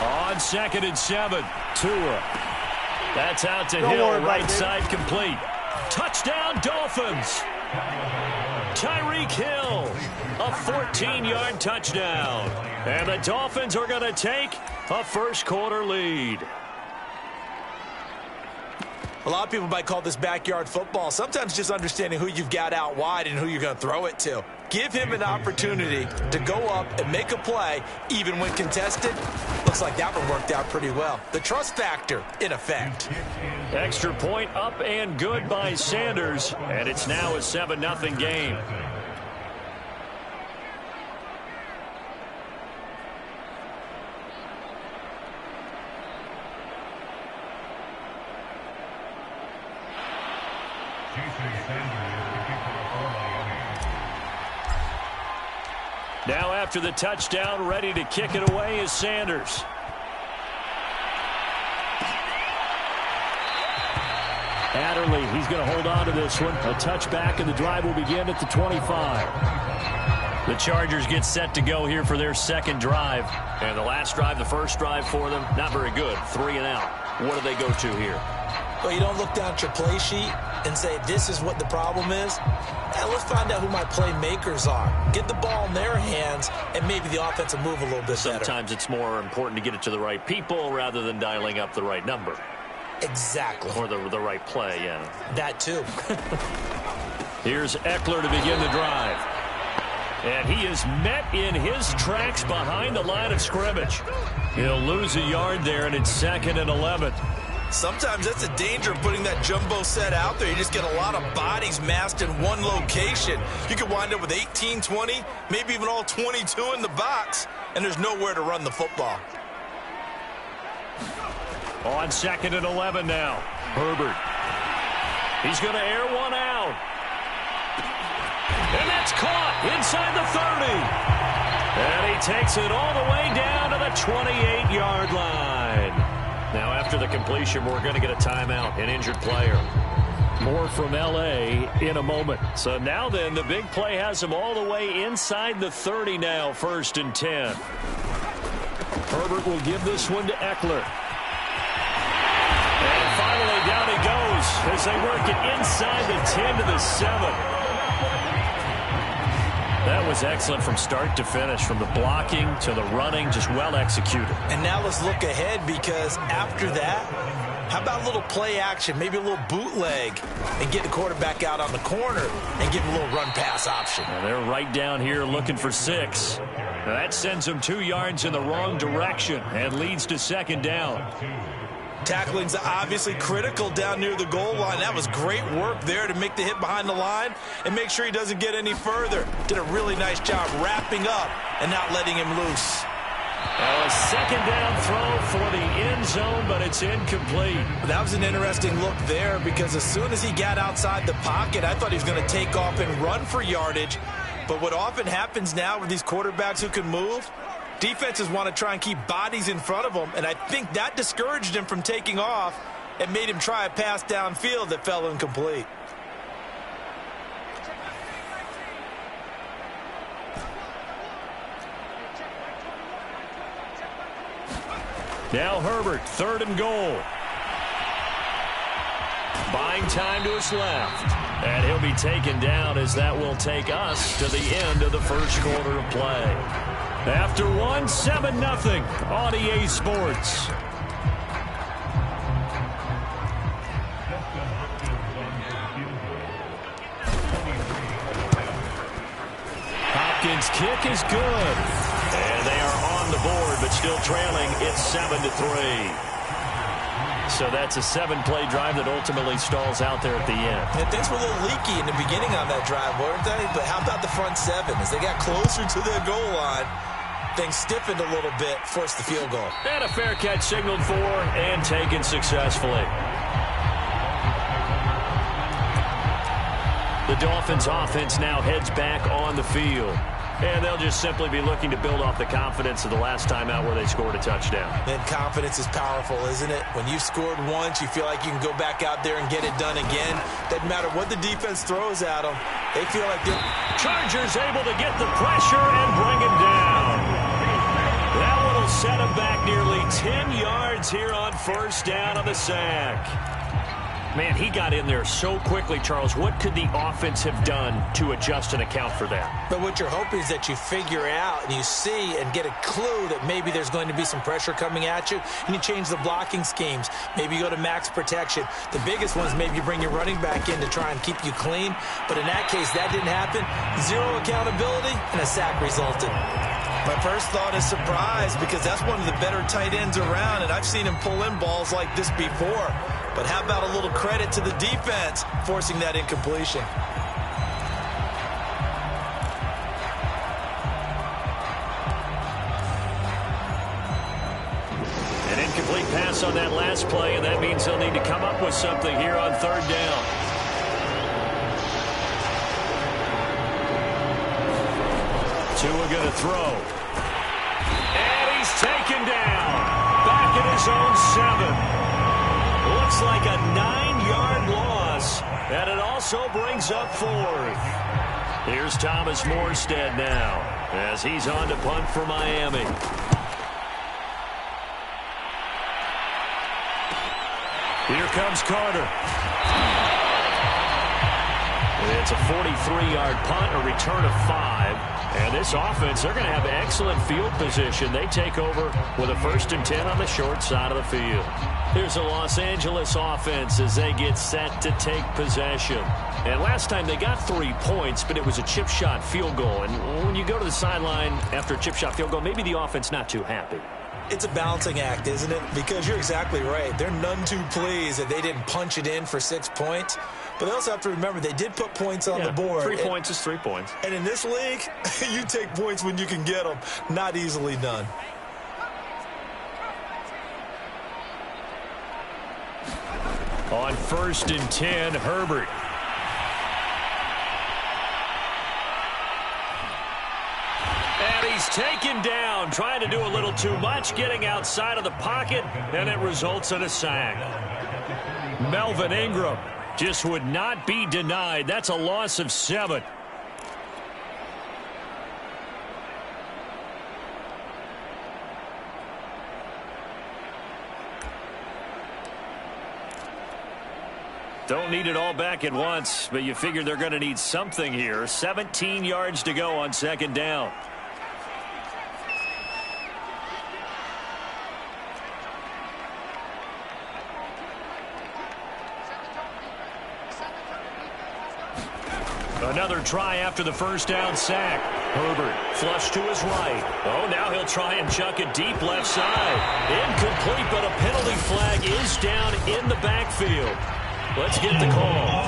On 2nd and 7, Tua. That's out to Hill, right side complete. Touchdown, Dolphins. Tyreek Hill, a 14-yard touchdown. And the Dolphins are going to take a first-quarter lead. A lot of people might call this backyard football. Sometimes just understanding who you've got out wide and who you're going to throw it to. Give him an opportunity to go up and make a play, even when contested. Looks like that one worked out pretty well. The trust factor, in effect. Extra point up and good by Sanders, and it's now a 7-0 game. Now after the touchdown, ready to kick it away is Sanders. Adderley, he's going to hold on to this one. A touchback, and the drive will begin at the 25. The Chargers get set to go here for their second drive. And the last drive, the first drive for them, not very good. 3 and out. What do they go to here? Well, you don't look down at your play sheet and say, this is what the problem is. Now, let's find out who my playmakers are. Get the ball in their hands, and maybe the offense will move a little bit better. Sometimes it's more important to get it to the right people rather than dialing up the right number. Exactly. Or the right play, yeah. That, too. Here's Eckler to begin the drive. And he is met in his tracks behind the line of scrimmage. He'll lose a yard there, and it's 2nd and 11. Sometimes that's a danger of putting that jumbo set out there. You just get a lot of bodies massed in one location. You could wind up with 18, 20, maybe even all 22 in the box, and there's nowhere to run the football. On 2nd and 11 now. Herbert. He's going to air one out. And that's caught inside the 30. And he takes it all the way down to the 28-yard line. Now, after the completion, we're going to get a timeout, an injured player. More from L.A. in a moment. So now then, the big play has him all the way inside the 30 now, 1st and 10. Herbert will give this one to Eckler. And finally, down he goes as they work it inside the 10 to the 7. That was excellent from start to finish, from the blocking to the running, just well executed. And now let's look ahead, because after that, How about a little play action, maybe a little bootleg, and get the quarterback out on the corner and give him a little run-pass option? Well, they're right down here looking for 6. Now that sends them 2 yards in the wrong direction and leads to 2nd down. Tackling's obviously critical down near the goal line. That was great work there to make the hit behind the line and make sure he doesn't get any further. Did a really nice job wrapping up and not letting him loose. A 2nd down throw for the end zone, but it's incomplete. That was an interesting look there because as soon as he got outside the pocket, I thought he was going to take off and run for yardage. But what often happens now with these quarterbacks who can move, defenses want to try and keep bodies in front of them, and I think that discouraged him from taking off and made him try a pass downfield that fell incomplete. Now Herbert, 3rd and goal. Buying time to his left. And he'll be taken down as that will take us to the end of the first quarter of play. After one, 7-0 on EA Sports. Hopkins' kick is good. And they are on the board, but still trailing. It's 7-3. So that's a 7-play drive that ultimately stalls out there at the end. And things were a little leaky in the beginning on that drive, weren't they? But how about the front 7? As they got closer to the goal line, things stiffened a little bit, forced the field goal. And a fair catch signaled for and taken successfully. The Dolphins offense now heads back on the field. And they'll just simply be looking to build off the confidence of the last time out where they scored a touchdown. And confidence is powerful, isn't it? When you've scored once, you feel like you can go back out there and get it done again. Doesn't matter what the defense throws at them. They feel like they're... Chargers able to get the pressure and bring him down. That one will set him back nearly 10 yards here on 1st down on the sack. Man, he got in there so quickly, Charles. What could the offense have done to adjust and account for that? But what you're hoping is that you figure out and you see and get a clue that maybe there's going to be some pressure coming at you, and you change the blocking schemes. Maybe you go to max protection. The biggest one is maybe you bring your running back in to try and keep you clean. But in that case, that didn't happen. 0 accountability, and a sack resulted. My first thought is surprise because that's one of the better tight ends around, and I've seen him pull in balls like this before. But how about a little credit to the defense forcing that incompletion? An incomplete pass on that last play, and that means they'll need to come up with something here on 3rd down. Tua going to throw. And he's taken down. Back at his own 7. Looks like a 9-yard loss, and it also brings up 4th. Here's Thomas Morstead now as he's on to punt for Miami. Here comes Carter. It's a 43-yard punt, a return of 5. And this offense, they're going to have excellent field position. They take over with a 1st and 10 on the short side of the field. Here's the Los Angeles offense as they get set to take possession. And last time they got 3 points, but it was a chip shot field goal. And when you go to the sideline after a chip shot field goal, maybe the offense not too happy. It's a balancing act, isn't it? Because you're exactly right. They're none too pleased that they didn't punch it in for 6 points. But they also have to remember they did put points on the board. 3 points is 3 points. And in this league, you take points when you can get them. Not easily done. On 1st and 10, Herbert. And he's taken down, trying to do a little too much, getting outside of the pocket, and it results in a sack. Melvin Ingram just would not be denied. That's a loss of 7. Don't need it all back at once, but you figure they're going to need something here. 17 yards to go on 2nd down. Another try after the first down sack. Herbert flush to his right. Oh, now he'll try and chuck it deep left side. Incomplete, but a penalty flag is down in the backfield. Let's get the call.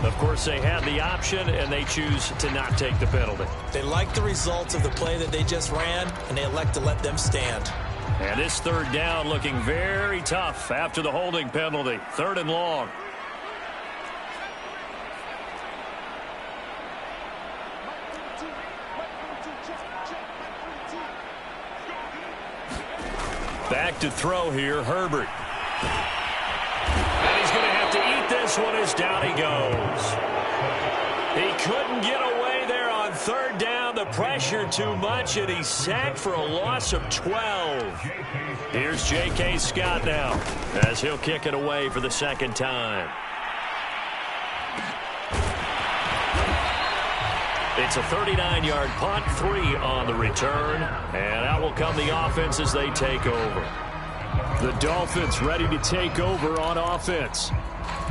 Of course, they had the option, and they choose to not take the penalty. They like the results of the play that they just ran, and they elect to let them stand. And this third down looking very tough after the holding penalty. 3rd and long. Back to throw here, Herbert. And he's going to have to eat this one as down he goes. He couldn't get away there on 3rd down. The pressure too much, and he's sacked for a loss of 12. Here's J.K. Scott now as he'll kick it away for the 2nd time. It's a 39-yard punt, 3 on the return, and out will come the offense as they take over. The Dolphins ready to take over on offense.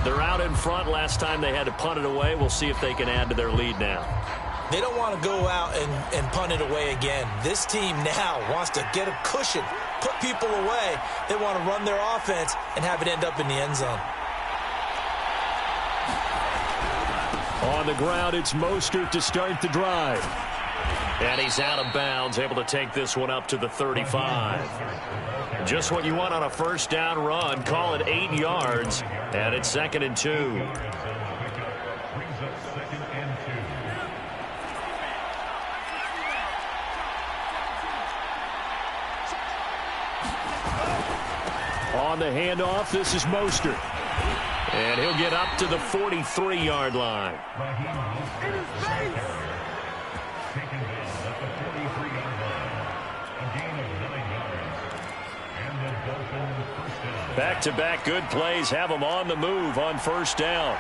They're out in front. Last time they had to punt it away. We'll see if they can add to their lead now. They don't want to go out and punt it away again. This team now wants to get a cushion, put people away. They want to run their offense and have it end up in the end zone. On the ground, it's Mostert to start the drive. And he's out of bounds, able to take this one up to the 35. Just what you want on a 1st down run. Call it 8 yards, and it's 2nd and 2. On the handoff, this is Mostert. And he'll get up to the 43-yard line. Back-to-back good plays have him on the move on 1st down.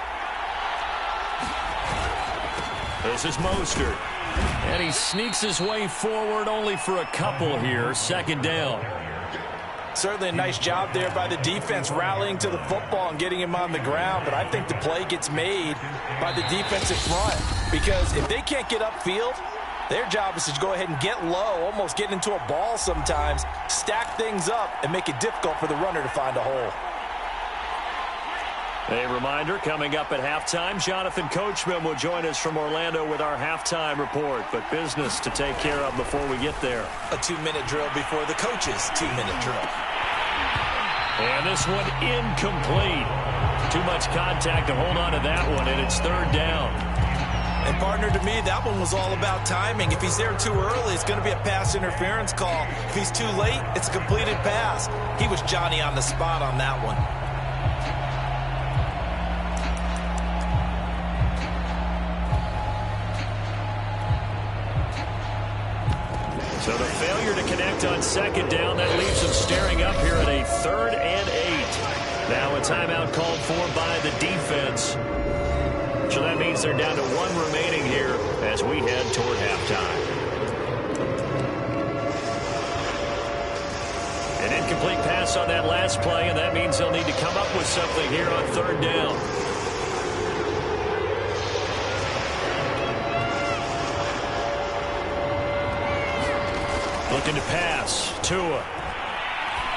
This is Mostert. And he sneaks his way forward only for a couple here. 2nd down. Certainly a nice job there by the defense rallying to the football and getting him on the ground, but I think the play gets made by the defensive front because if they can't get upfield, their job is to go ahead and get low, almost get into a ball sometimes, stack things up, and make it difficult for the runner to find a hole. A reminder, coming up at halftime, Jonathan Coachman will join us from Orlando with our halftime report, but business to take care of before we get there. A 2-minute drill before the coach's 2-minute drill. And this one incomplete. Too much contact to hold on to that one, and it's 3rd down. And partner, to me, that one was all about timing. If he's there too early, it's going to be a pass interference call. If he's too late, it's a completed pass. He was Johnny on the spot on that one. So the failure to connect on 2nd down, that leaves them staring up here at a 3rd and 8. Now a timeout called for by the defense. So that means they're down to 1 remaining here as we head toward halftime. An incomplete pass on that last play, and that means they'll need to come up with something here on 3rd down. Looking to pass. Tua.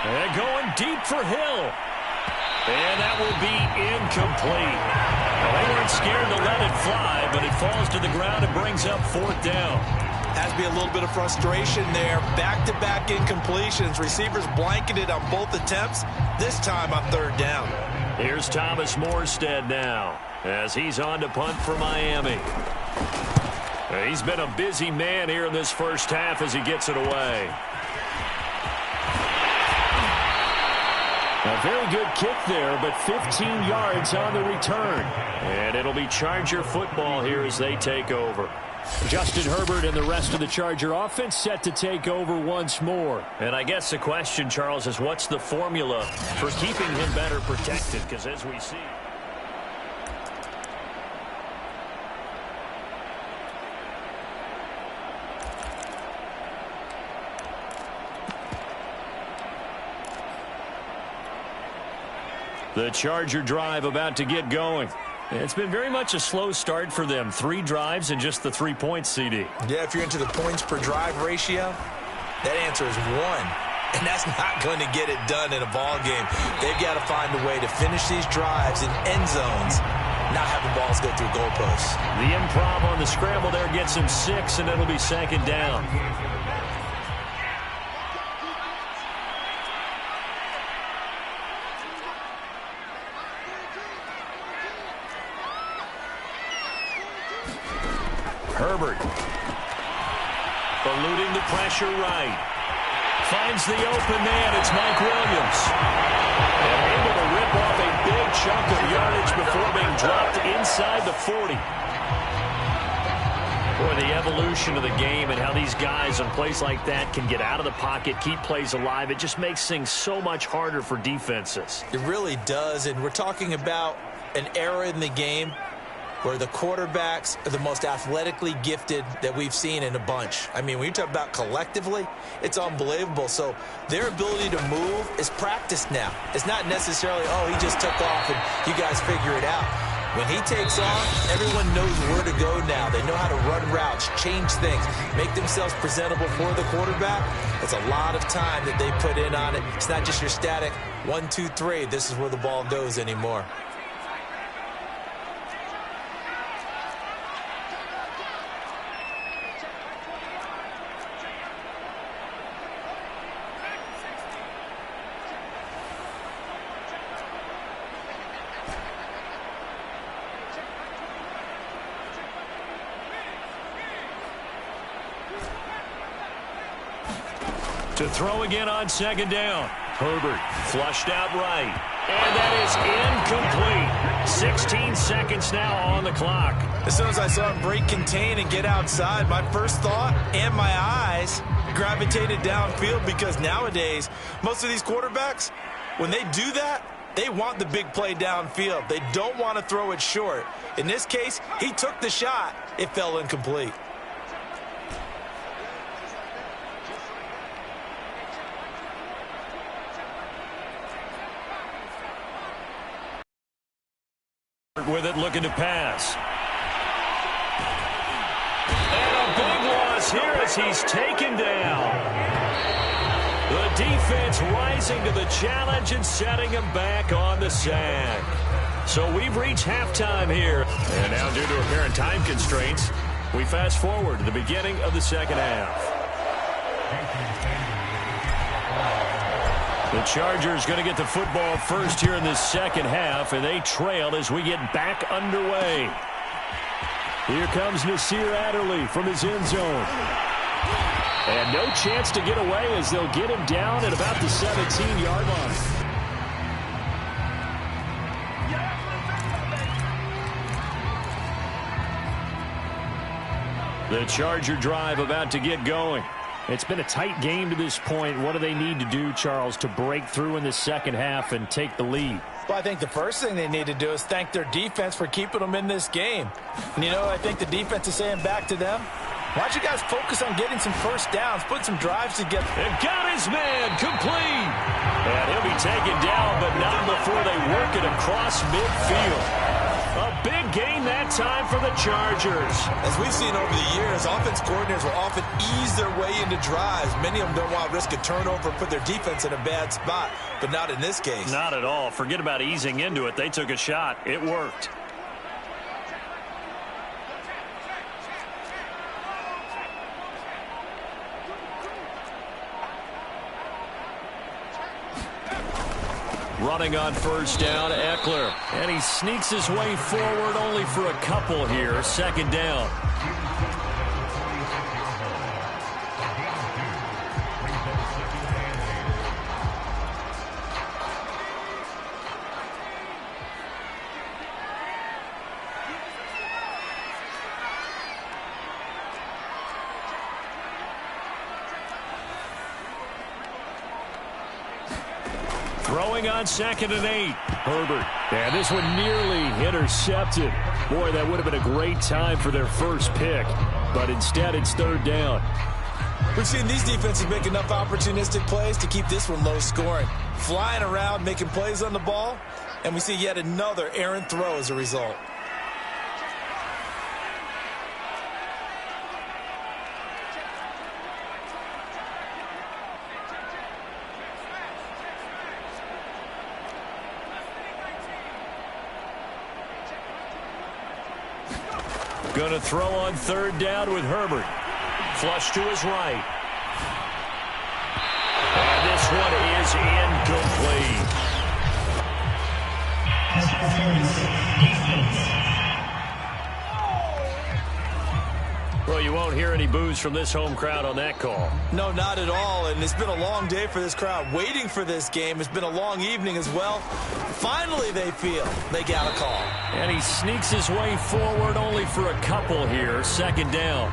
And going deep for Hill. And that will be incomplete. Well, they weren't scared to let it fly, but it falls to the ground and brings up 4th down. Has to be a little bit of frustration there. Back-to-back incompletions. Receivers blanketed on both attempts, this time on 3rd down. Here's Thomas Morstead now as he's on to punt for Miami. He's been a busy man here in this 1st half as he gets it away. A very good kick there, but 15 yards on the return. And it'll be Charger football here as they take over. Justin Herbert and the rest of the Charger offense set to take over once more. And I guess the question, Charles, is what's the formula for keeping him better protected? Because as we see... The Charger drive about to get going. It's been very much a slow start for them. 3 drives and just the 3 points, CD. Yeah, if you're into the points per drive ratio, that answer is 1. And that's not going to get it done in a ball game. They've got to find a way to finish these drives in end zones, not having balls go through goalposts. The improv on the scramble there gets him 6, and it'll be 2nd down. Herbert. Eluding the pressure right. Finds the open man. It's Mike Williams. And able to rip off a big chunk of yardage before being dropped inside the 40. Boy, the evolution of the game and how these guys on plays like that can get out of the pocket, keep plays alive, it just makes things so much harder for defenses. It really does, and we're talking about an era in the game where the quarterbacks are the most athletically gifted that we've seen in a bunch. I mean, when you talk about collectively, it's unbelievable. So their ability to move is practiced now. It's not necessarily, oh, he just took off and you guys figure it out. When he takes off, everyone knows where to go now. They know how to run routes, change things, make themselves presentable for the quarterback. It's a lot of time that they put in on it. It's not just your static 1, 2, 3. This is where the ball goes anymore. To throw again on 2nd down. Herbert flushed out right. And that is incomplete. 16 seconds now on the clock. As soon as I saw him break contain and get outside, my first thought and my eyes gravitated downfield, because nowadays, most of these quarterbacks, when they do that, they want the big play downfield. They don't want to throw it short. In this case, he took the shot. It fell incomplete. With it, looking to pass. And a big loss here as he's taken down. The defense rising to the challenge and setting him back on the sack. So we've reached halftime here. And now, due to apparent time constraints, we fast forward to the beginning of the 2nd half. The Chargers going to get the football first here in this 2nd half, and they trail as we get back underway. Here comes Nasir Adderley from his end zone. And no chance to get away as they'll get him down at about the 17-yard line. The Charger drive about to get going. It's been a tight game to this point. What do they need to do, Charles, to break through in the 2nd half and take the lead? Well, I think the first thing they need to do is thank their defense for keeping them in this game. And, you know, I think the defense is saying back to them, why don't you guys focus on getting some first downs, put some drives together. They've got his man complete. And he'll be taken down, but not before they work it across midfield. A big game that time for the Chargers. As we've seen over the years, offense coordinators will often ease their way into drives. Many of them don't want to risk a turnover, put their defense in a bad spot, but not in this case. Not at all. Forget about easing into it. They took a shot. It worked. Running on 1st down, Eckler. And he sneaks his way forward only for a couple here. 2nd down. Throwing on 2nd and 8. Herbert. And this one nearly intercepted. Boy, that would have been a great time for their first pick. But instead, it's 3rd down. We've seen these defenses make enough opportunistic plays to keep this one low scoring. Flying around, making plays on the ball. And we see yet another errant throw as a result. Going to throw on third down with Herbert. Flush to his right. And this one is incomplete. Well, you won't hear any boos from this home crowd on that call. No, not at all. And it's been a long day for this crowd waiting for this game. It's been a long evening as well. Finally, they feel they got a call. And he sneaks his way forward only for a couple here. Second down.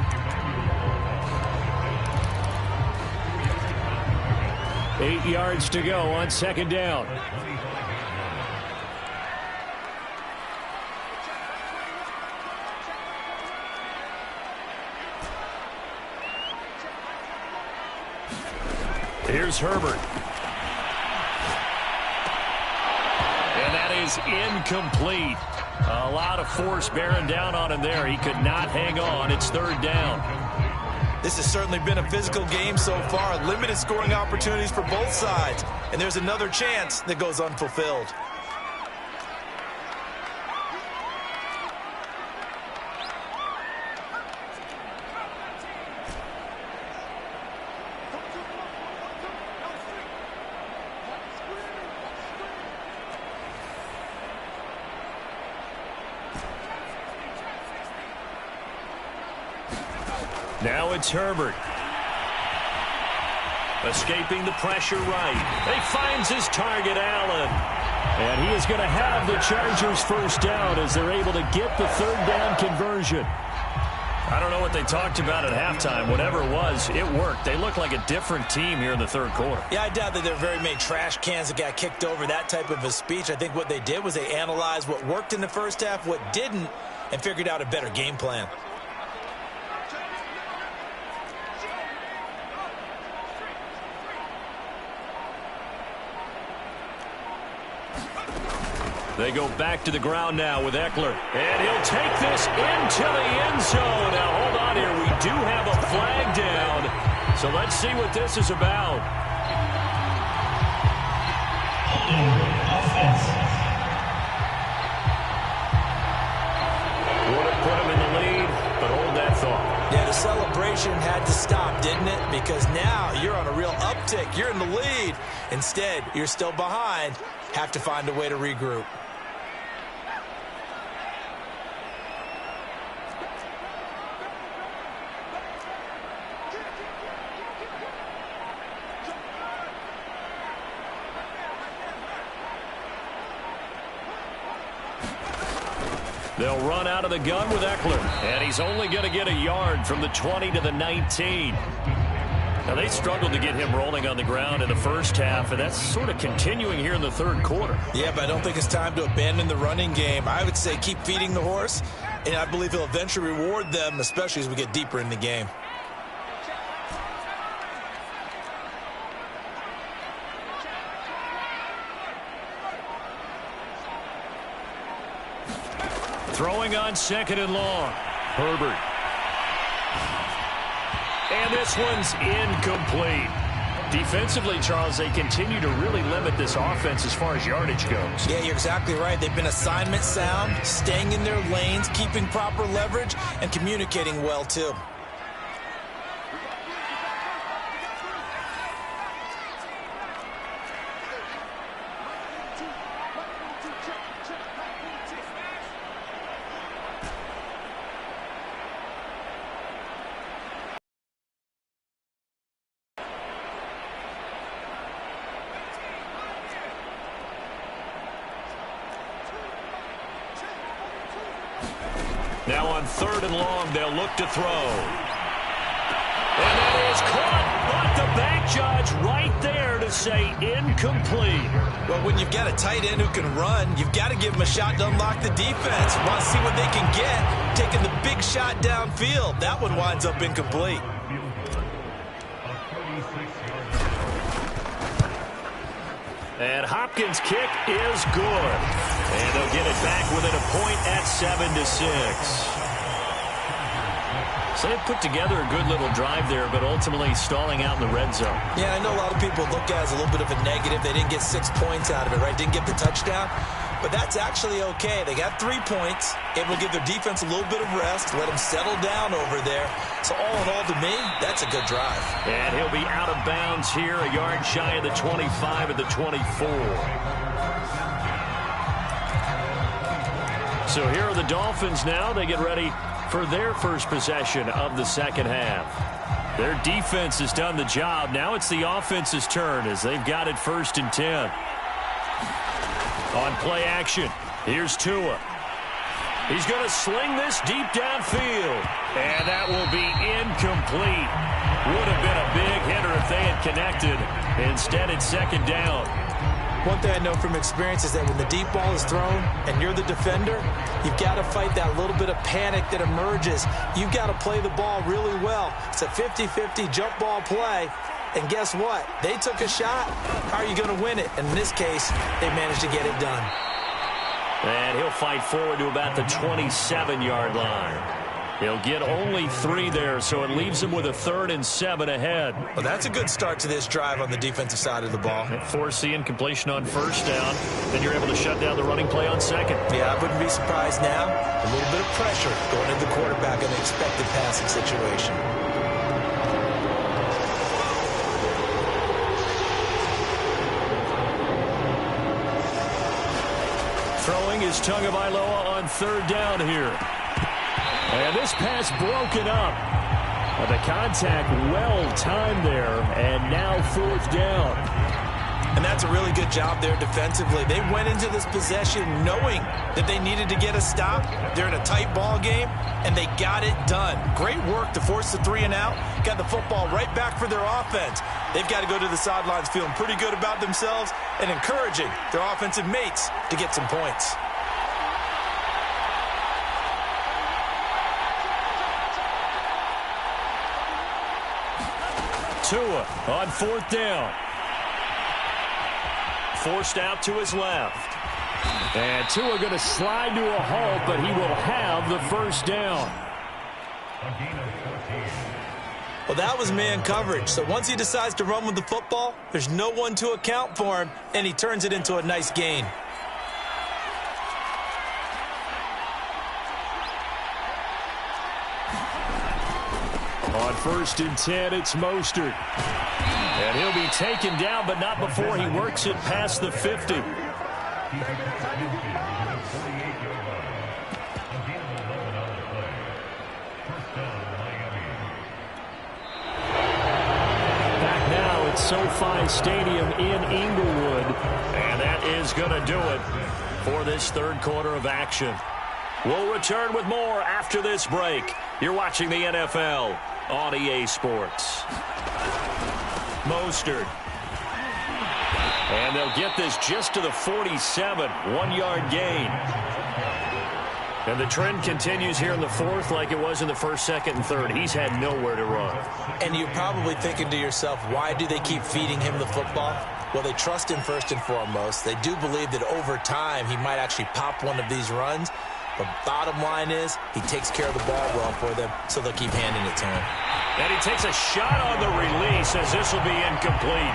8 yards to go on second down. Here's Herbert. And that is incomplete. A lot of force bearing down on him there. He could not hang on. It's third down. This has certainly been a physical game so far. Limited scoring opportunities for both sides. And there's another chance that goes unfulfilled. Now it's Herbert. Escaping the pressure right. He finds his target, Allen. And he is going to have the Chargers first down as they're able to get the third down conversion. I don't know what they talked about at halftime. Whatever it was, it worked. They look like a different team here in the third quarter. Yeah, I doubt that there are very many trash cans that got kicked over, that type of a speech. I think what they did was they analyzed what worked in the first half, what didn't, and figured out a better game plan. They go back to the ground now with Eckler. And he'll take this into the end zone. Now, hold on here. We do have a flag down. So let's see what this is about. Would have put him in the lead, but hold that thought. Yeah, the celebration had to stop, didn't it? Because now you're on a real uptick. You're in the lead. Instead, you're still behind. Have to find a way to regroup. They'll run out of the gun with Eckler. And he's only going to get a yard from the 20 to the 19. Now, they struggled to get him rolling on the ground in the first half, and that's sort of continuing here in the third quarter. Yeah, but I don't think it's time to abandon the running game. I would say keep feeding the horse, and I believe he'll eventually reward them, especially as we get deeper in the game. Throwing on second and long. Herbert. And this one's incomplete. Defensively, Charles, they continue to really limit this offense as far as yardage goes. Yeah, you're exactly right. They've been assignment sound, staying in their lanes, keeping proper leverage, and communicating well, too. Now on third and long, they'll look to throw. And that is caught, but the back judge right there to say incomplete. Well, when you've got a tight end who can run, you've got to give him a shot to unlock the defense. Want to see what they can get, taking the big shot downfield. That one winds up incomplete. And Hopkins' kick is good. And they'll get it back within a point at 7-6. So they put together a good little drive there, but ultimately stalling out in the red zone. Yeah, I know a lot of people look at it as a little bit of a negative. They didn't get 6 points out of it, right? Didn't get the touchdown. But that's actually okay. They got 3 points, able to give their defense a little bit of rest, let them settle down over there. So all in all, to me, that's a good drive. And he'll be out of bounds here, a yard shy of the 25 at the 24. So here are the Dolphins now. They get ready for their first possession of the second half. Their defense has done the job. Now it's the offense's turn as they've got it 1st and 10. On play action, here's Tua. He's going to sling this deep downfield. And that will be incomplete. Would have been a big hitter if they had connected. Instead, it's 2nd down. One thing I know from experience is that when the deep ball is thrown and you're the defender, you've got to fight that little bit of panic that emerges. You've got to play the ball really well. It's a 50-50 jump ball play. And guess what? They took a shot. How are you going to win it? And in this case, they managed to get it done. And he'll fight forward to about the 27-yard line. He'll get only 3 there, so it leaves him with a 3rd and 7 ahead. Well, that's a good start to this drive on the defensive side of the ball. Force the incompletion on 1st down. Then you're able to shut down the running play on 2nd. Yeah, I wouldn't be surprised now. A little bit of pressure going into the quarterback in an expected passing situation. Throwing is Tagovailoa on 3rd down here. And this pass broken up. The contact well-timed there, and now 4th down. And that's a really good job there defensively. They went into this possession knowing that they needed to get a stop. They're in a tight ball game, and they got it done. Great work to force the 3 and out. Got the football right back for their offense. They've got to go to the sidelines feeling pretty good about themselves and encouraging their offensive mates to get some points. Tua on 4th down. Forced out to his left. And Tua going to slide to a halt, but he will have the 1st down. Well, that was man coverage. So once he decides to run with the football, there's no one to account for him, and he turns it into a nice gain. On 1st and 10, it's Mostert. And he'll be taken down, but not before he works it past the 50. Back now at SoFi Stadium in Inglewood. And that is going to do it for this 3rd quarter of action. We'll return with more after this break. You're watching the NFL on EA Sports. Mostert. And they'll get this just to the 47. 1-yard gain. And the trend continues here in the 4th like it was in the 1st, 2nd, and 3rd. He's had nowhere to run. And you're probably thinking to yourself, why do they keep feeding him the football? Well, they trust him first and foremost. They do believe that over time he might actually pop one of these runs. But bottom line is, he takes care of the ball well for them, so they'll keep handing it to him. And he takes a shot on the release as this will be incomplete.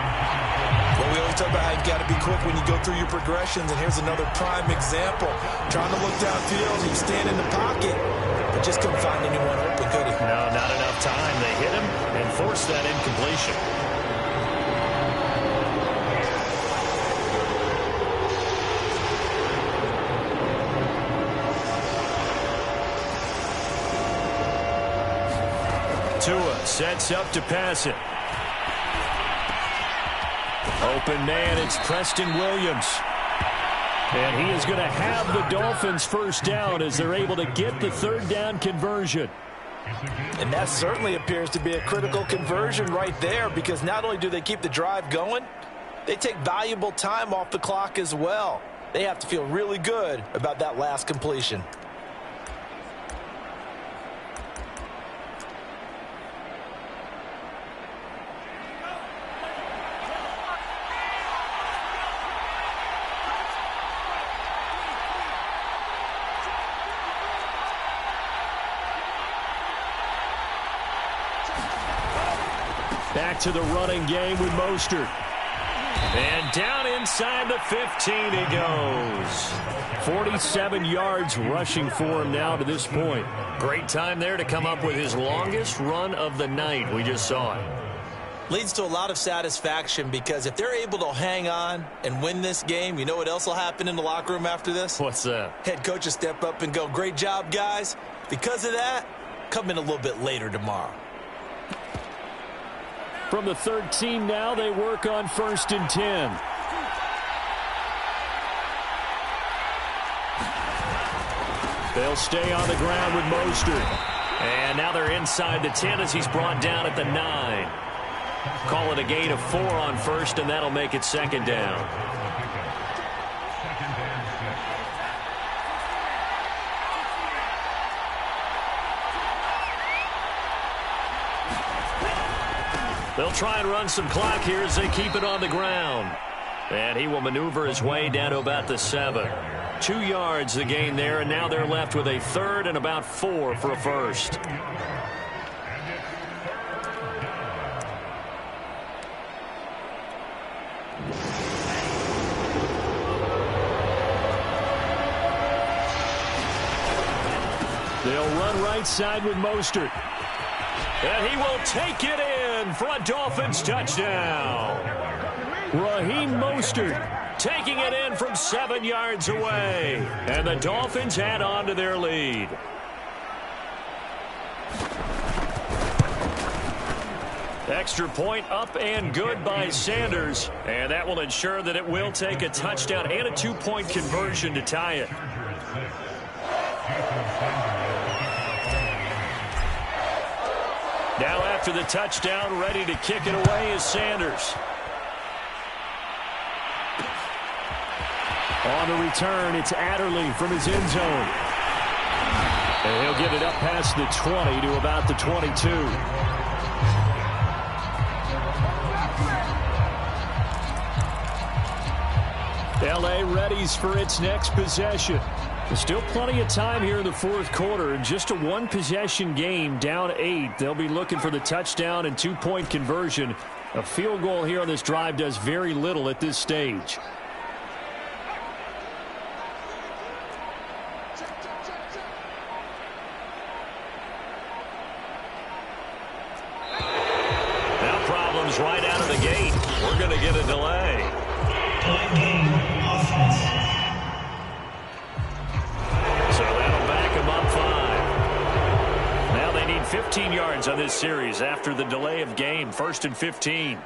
Well, we always talk about how you've got to be quick when you go through your progressions, and here's another prime example. Trying to look downfield, he's standing in the pocket, but just couldn't find anyone open, could he? No, not enough time. They hit him and forced that incompletion. Tua sets up to pass it. Open man, it's Preston Williams. And he is going to have the Dolphins 1st down as they're able to get the 3rd down conversion. And that certainly appears to be a critical conversion right there, because not only do they keep the drive going, they take valuable time off the clock as well. They have to feel really good about that last completion. Back to the running game with Mostert. And down inside the 15 he goes. 47 yards rushing for him now to this point. Great time there to come up with his longest run of the night. We just saw it. Leads to a lot of satisfaction because if they're able to hang on and win this game, you know what else will happen in the locker room after this? What's that? Head coach will step up and go, great job, guys. Because of that, come in a little bit later tomorrow. From the 13 now, they work on 1st and 10. They'll stay on the ground with Mostert. And now they're inside the 10 as he's brought down at the 9. Call it a gain of 4 on 1st, and that'll make it 2nd down. They'll try and run some clock here as they keep it on the ground. And he will maneuver his way down to about the 7. 2 yards the gain there, and now they're left with a 3rd and about 4 for a 1st. They'll run right side with Mostert. And he will take it in for a Dolphins touchdown. Raheem Mostert taking it in from 7 yards away. And the Dolphins add on to their lead. Extra point up and good by Sanders. And that will ensure that it will take a touchdown and a 2-point conversion to tie it. Now after the touchdown, ready to kick it away is Sanders. On the return, it's Adderley from his end zone. And he'll get it up past the 20 to about the 22. L.A. readies for its next possession. There's still plenty of time here in the 4th quarter. Just a 1-possession game, down 8. They'll be looking for the touchdown and 2-point conversion. A field goal here on this drive does very little at this stage. Now problems right out of the gate. We're going to get a delay. Delay game, offense. So that'll back them up 5. Now they need 15 yards on this series after the delay of game. 1st and 15.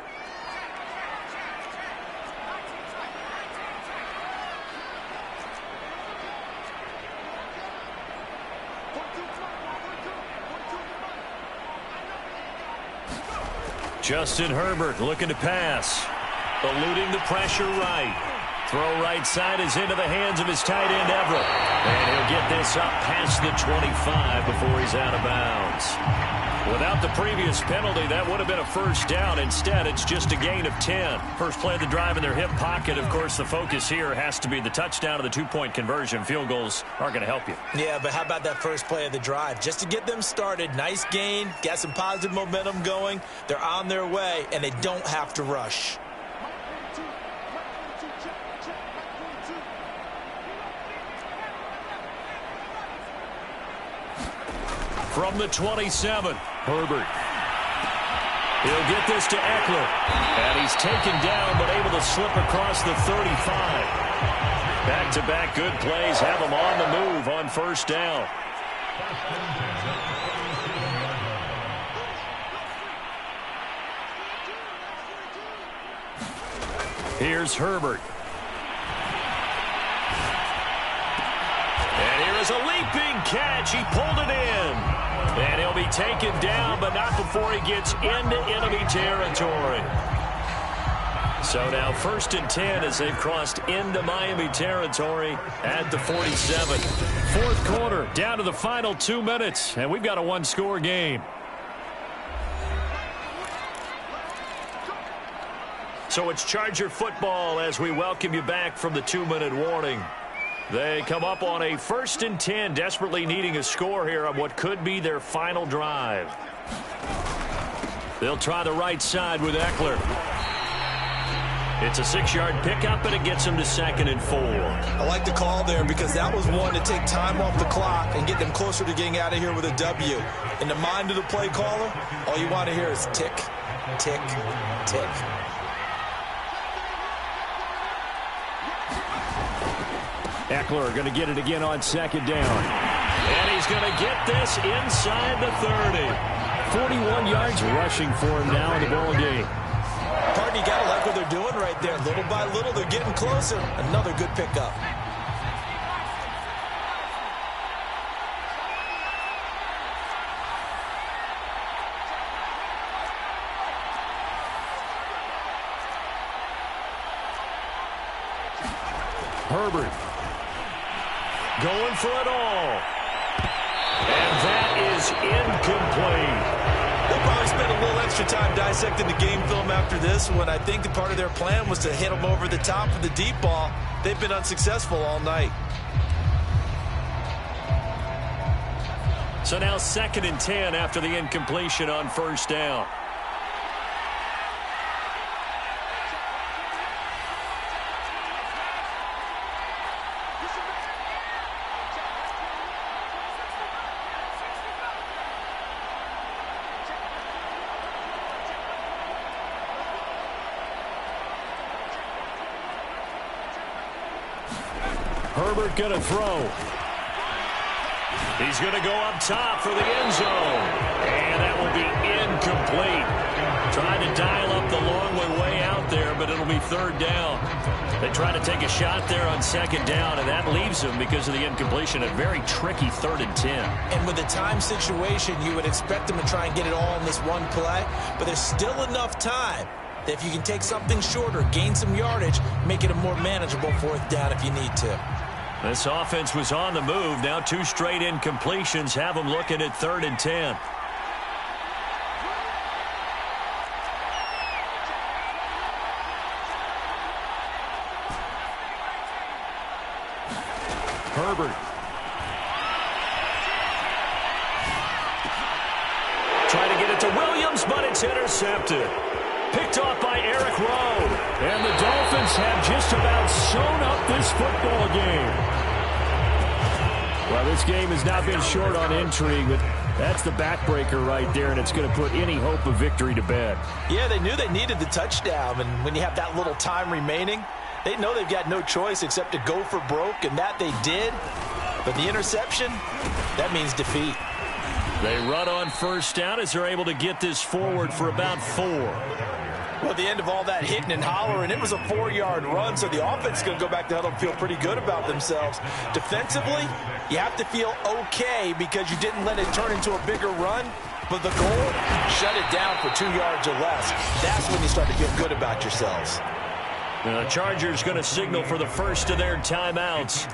Justin Herbert looking to pass. Eluding the pressure right. Throw right side is into the hands of his tight end, Everett. And he'll get this up past the 25 before he's out of bounds. Without the previous penalty, that would have been a 1st down. Instead, it's just a gain of 10. First play of the drive in their hip pocket. Of course, the focus here has to be the touchdown of the 2-point conversion. Field goals aren't going to help you. Yeah, but how about that first play of the drive? Just to get them started, nice gain, got some positive momentum going. They're on their way, and they don't have to rush. From the 27, Herbert. He'll get this to Eckler. And he's taken down, but able to slip across the 35. Back-to-back good plays have him on the move on 1st down. Here's Herbert. And here is a leaping catch. He pulled it in. And he'll be taken down, but not before he gets into enemy territory. So now 1st and 10 as they've crossed into Miami territory at the 47. 4th quarter, down to the final 2 minutes, and we've got a 1-score game. So it's Charger football as we welcome you back from the 2-minute warning. They come up on a 1st and 10, desperately needing a score here on what could be their final drive. They'll try the right side with Eckler. It's a 6-yard pickup, and it gets them to 2nd and 4. I like the call there because that was one to take time off the clock and get them closer to getting out of here with a W. In the mind of the play caller, all you want to hear is tick, tick, tick. Eckler going to get it again on 2nd down. And he's going to get this inside the 30. 41 yards rushing for him now in the ball game. Pardon, you got to like what they're doing right there. Little by little, they're getting closer. Another good pickup. Herbert going for it all. And that is incomplete. They'll probably spend a little extra time dissecting the game film after this one. I think that part of their plan was to hit them over the top of the deep ball. They've been unsuccessful all night. So now 2nd and 10 after the incompletion on 1st down. Herbert going to throw. He's going to go up top for the end zone. And that will be incomplete. Trying to dial up the long way out there, but it'll be 3rd down. They try to take a shot there on 2nd down, and that leaves them, because of the incompletion, a very tricky 3rd and 10. And with the time situation, you would expect them to try and get it all in this one play, but there's still enough time that if you can take something shorter, gain some yardage, make it a more manageable 4th down if you need to. This offense was on the move. Now 2 straight incompletions have them looking at 3rd and 10. Herbert. Trying to get it to Williams, but it's intercepted. Picked off by Eric Rowe. And the Dolphins have just about sewn up this football game. Well, this game has not been short on intrigue, but that's the backbreaker right there, and it's going to put any hope of victory to bed. Yeah, they knew they needed the touchdown, and when you have that little time remaining, they know they've got no choice except to go for broke, and that they did. But the interception, that means defeat. They run on 1st down as they're able to get this forward for about 4. Well, at the end of all that hitting and hollering, it was a 4-yard run, so the offense is going to go back to huddle and feel pretty good about themselves. Defensively, you have to feel okay because you didn't let it turn into a bigger run, but the goal, shut it down for 2 yards or less. That's when you start to feel good about yourselves. The Chargers going to signal for the first of their timeouts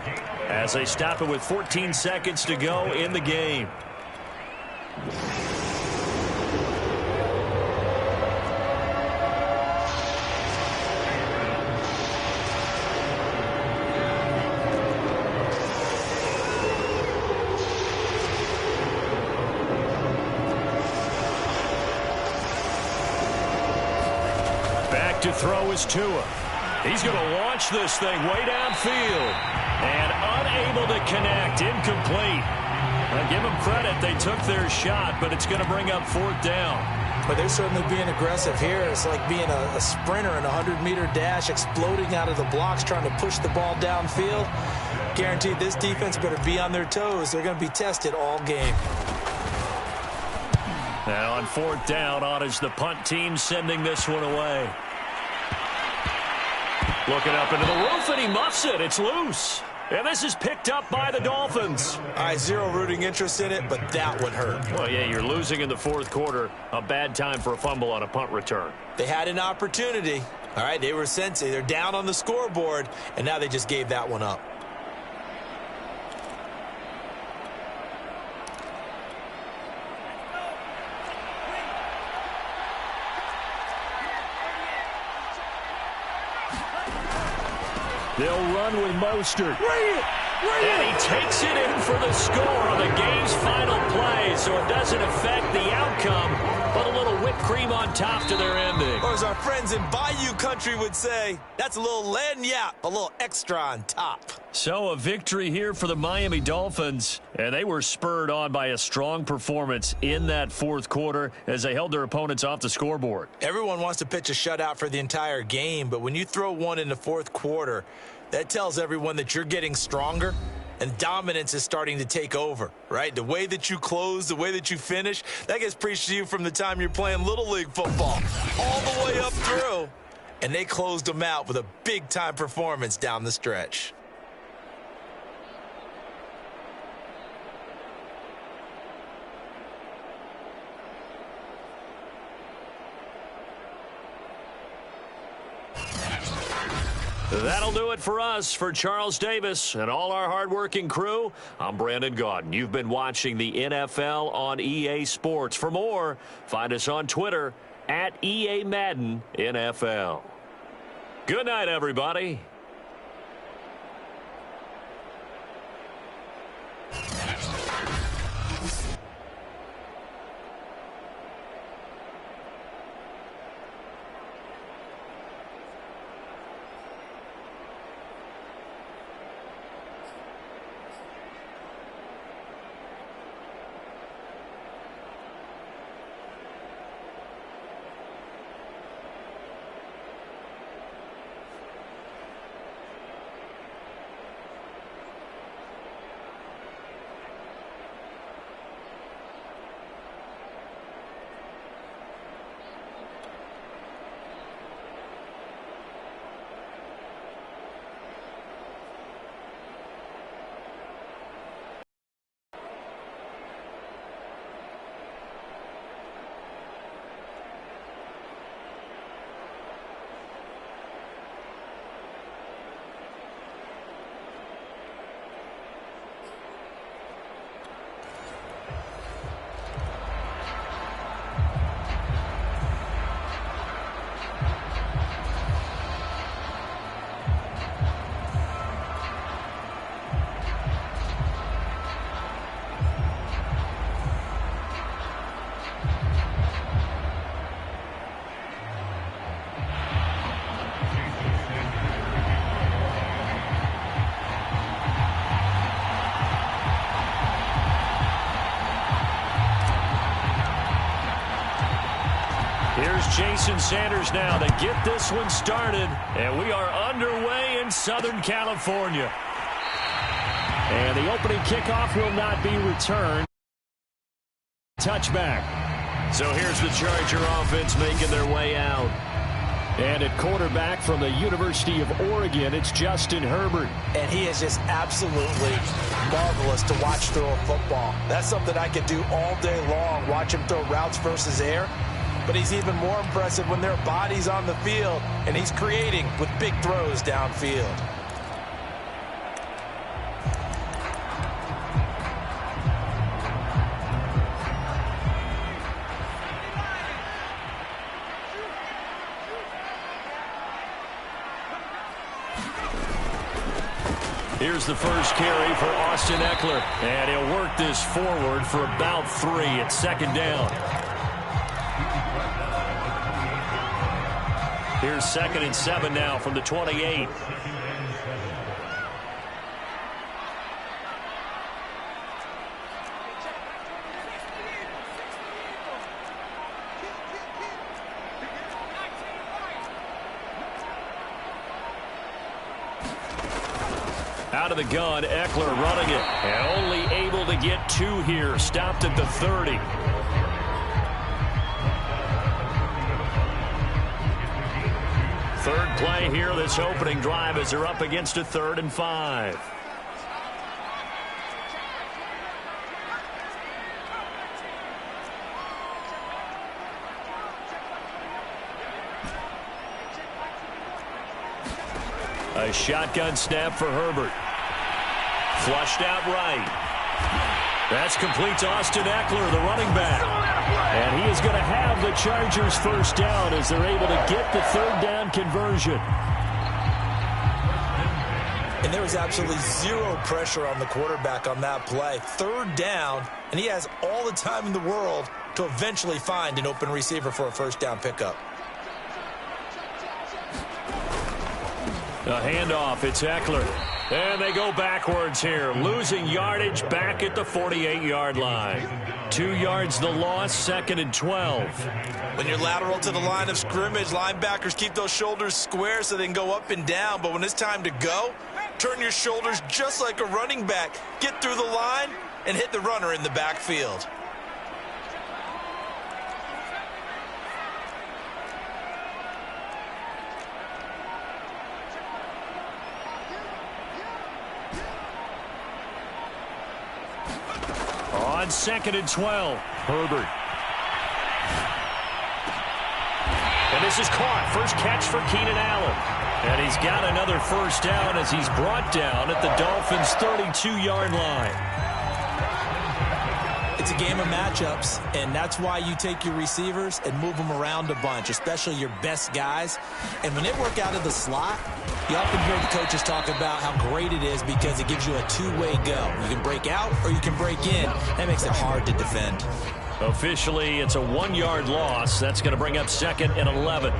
as they stop it with 14 seconds to go in the game. Back to throw is Tua. He's going to launch this thing way downfield. And unable to connect. Incomplete. I'll give them credit. They took their shot, but it's going to bring up 4th down. But they're certainly being aggressive here. It's like being a sprinter in a 100-meter dash, exploding out of the blocks, trying to push the ball downfield. Guaranteed this defense better be on their toes. They're going to be tested all game. Now on 4th down, on is the punt team sending this one away. Looking up into the roof, and he muffs it. It's loose. And this is picked up by the Dolphins. All right, zero rooting interest in it, but that one hurt. Well, yeah, you're losing in the 4th quarter. A bad time for a fumble on a punt return. They had an opportunity. All right, they were sensing. They're down on the scoreboard, and now they just gave that one up. They'll run with Mostert. And he takes it in for the score on the game's final play, so it doesn't affect the outcome, but a little whipped cream on top to their ending. Or as our friends in Bayou Country would say, that's a little lagniappe, a little extra on top. So a victory here for the Miami Dolphins, and they were spurred on by a strong performance in that fourth quarter as they held their opponents off the scoreboard. Everyone wants to pitch a shutout for the entire game, but when you throw one in the fourth quarter, that tells everyone that you're getting stronger and dominance is starting to take over, right? The way that you close, the way that you finish, that gets preached to you from the time you're playing Little League football all the way up through. And they closed them out with a big-time performance down the stretch. That'll do it for us. For Charles Davis and all our hardworking crew, I'm Brandon Gaudin. You've been watching the NFL on EA Sports. For more, find us on Twitter at EA Madden NFL. Good night, everybody. Here's Jason Sanders now to get this one started. And we are underway in Southern California. And the opening kickoff will not be returned. Touchback. So here's the Charger offense making their way out. And at quarterback from the University of Oregon, it's Justin Herbert. And he is just absolutely marvelous to watch throw a football. That's something I could do all day long, watch him throw routes versus air. But he's even more impressive when there are bodies on the field, and he's creating with big throws downfield. Here's the first carry for Austin Eckler. And he'll work this forward for about 3 at second down. Here's 2nd and 7 now from the 28. Out of the gun, Eckler running it. And only able to get 2 here. Stopped at the 30. Third play here, this opening drive, as they're up against a 3rd and 5. A shotgun snap for Herbert. Flushed out right. That's complete to Austin Eckler, the running back. And he is going to have the Chargers first down as they're able to get the 3rd down conversion. And there was absolutely zero pressure on the quarterback on that play. 3rd down, and he has all the time in the world to to eventually find an open receiver for a first down pickup. A handoff, it's Eckler. And they go backwards here, losing yardage back at the 48-yard line. 2 yards the loss, 2nd and 12. When you're lateral to the line of scrimmage, linebackers keep those shoulders square so they can go up and down. But when it's time to go, turn your shoulders just like a running back. Get through the line and hit the runner in the backfield. On 2nd and 12, Herbert. And this is caught. First catch for Keenan Allen. And he's got another first down as he's brought down at the Dolphins' 32-yard line. It's a game of matchups, and that's why you take your receivers and move them around a bunch, especially your best guys. And when they work out of the slot, you often hear the coaches talk about how great it is because it gives you a two-way go. You can break out or you can break in. That makes it hard to defend. Officially, it's a 1-yard loss. That's going to bring up 2nd and 11.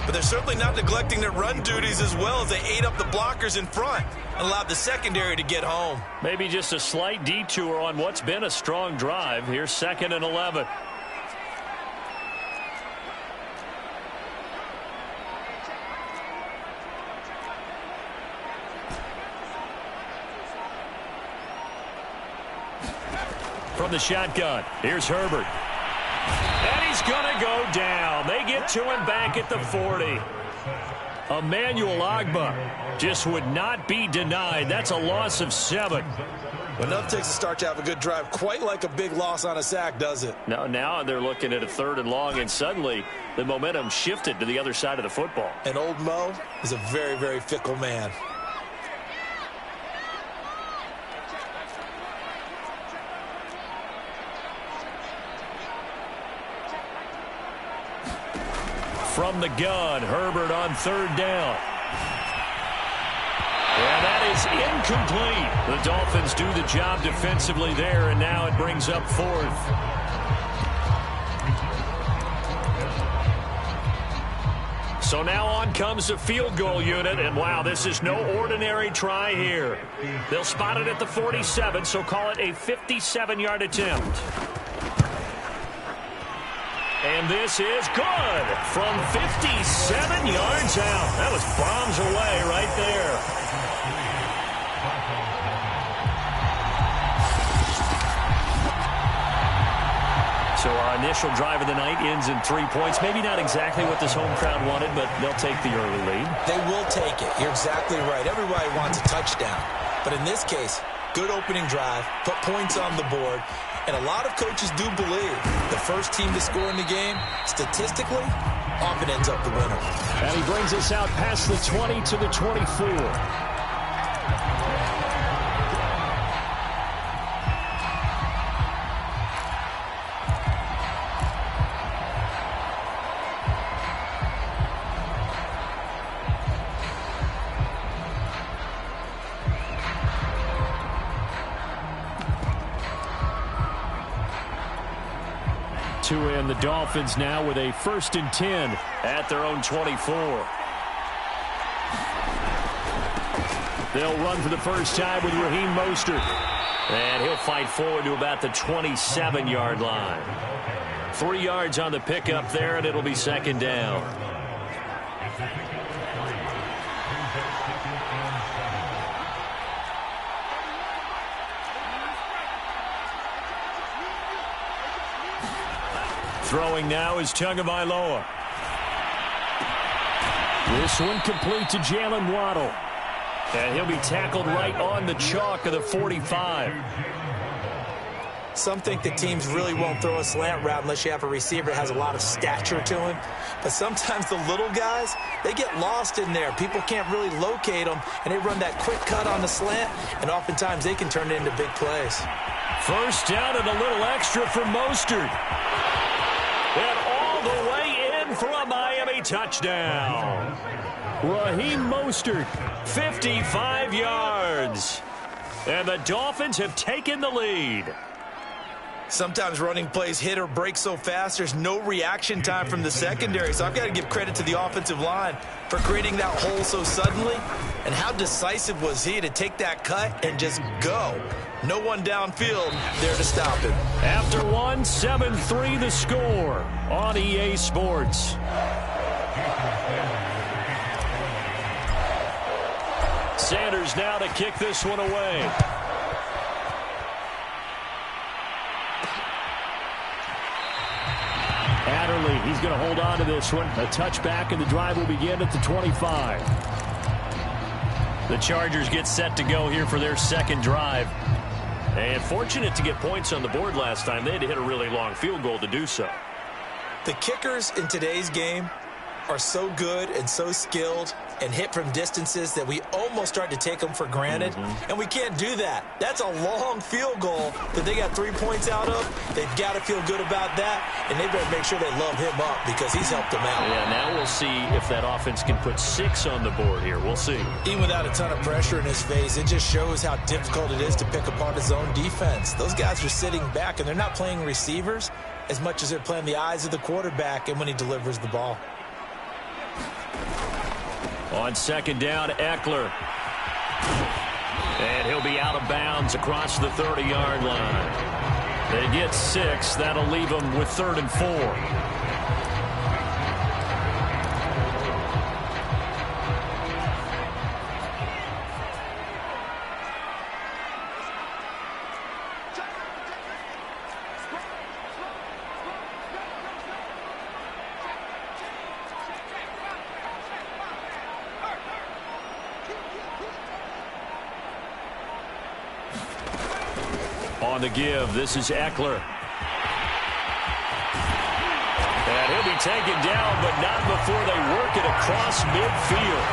But they're certainly not neglecting their run duties as well as they ate up the blockers in front and allowed the secondary to get home. Maybe just a slight detour on what's been a strong drive. Here's 2nd and 11. From the shotgun, here's Herbert. And he's going to go down. They get to him back at the 40. Emmanuel Ogbah just would not be denied. That's a loss of 7. Enough takes a start to have a good drive, quite like a big loss on a sack, does it? Now they're looking at a 3rd and long, and suddenly the momentum shifted to the other side of the football. And old Mo is a very, very fickle man. From the gun, Herbert on 3rd down. And that is incomplete. The Dolphins do the job defensively there, and now it brings up 4th. So now on comes the field goal unit, and wow, this is no ordinary try here. They'll spot it at the 47, so call it a 57-yard attempt. And this is good from 57 yards out. That was bombs away right there. So our initial drive of the night ends in 3 points. Maybe not exactly what this home crowd wanted, but they'll take the early lead. They will take it. You're exactly right. Everybody wants a touchdown. But in this case, good opening drive, put points on the board. And a lot of coaches do believe the first team to score in the game, statistically, often ends up the winner. And he brings us out past the 20 to the 24. And the Dolphins now with a 1st and 10 at their own 24. They'll run for the first time with Raheem Mostert. And he'll fight forward to about the 27-yard line. 3 yards on the pickup there, and it'll be 2nd down. Throwing now is Tagovailoa. This one complete to Jalen Waddle. And he'll be tackled right on the chalk of the 45. Some think that teams really won't throw a slant route unless you have a receiver that has a lot of stature to him. But sometimes the little guys, they get lost in there. People can't really locate them, and they run that quick cut on the slant, and oftentimes they can turn it into big plays. First down and a little extra for Mostert. And all the way in for a Miami touchdown. Raheem Mostert, 55 yards. And the Dolphins have taken the lead. Sometimes running plays hit or break so fast, there's no reaction time from the secondary. So I've got to give credit to the offensive line for creating that hole so suddenly. And how decisive was he to take that cut and just go? No one downfield there to stop him. After one, 7-3 the score on EA Sports. Sanders now to kick this one away. Adderley, he's going to hold on to this one. A touchback, and the drive will begin at the 25. The Chargers get set to go here for their second drive. And fortunate to get points on the board last time. They had to hit a really long field goal to do so. The kickers in today's game are so good and so skilled and hit from distances that we almost start to take them for granted. And we can't do that. That's a long field goal that they got 3 points out of. They've got to feel good about that, and they better make sure they love him up because he's helped them out. Yeah, now we'll see if that offense can put 6 on the board here. We'll see. Even without a ton of pressure in his face, it just shows how difficult it is to pick apart his own defense. Those guys are sitting back, and they're not playing receivers as much as they're playing the eyes of the quarterback and when he delivers the ball. On second down, Eckler. And he'll be out of bounds across the 30-yard line. They get 6. That'll leave them with 3rd and 4. On the give, this is Eckler. And he'll be taken down, but not before they work it across midfield.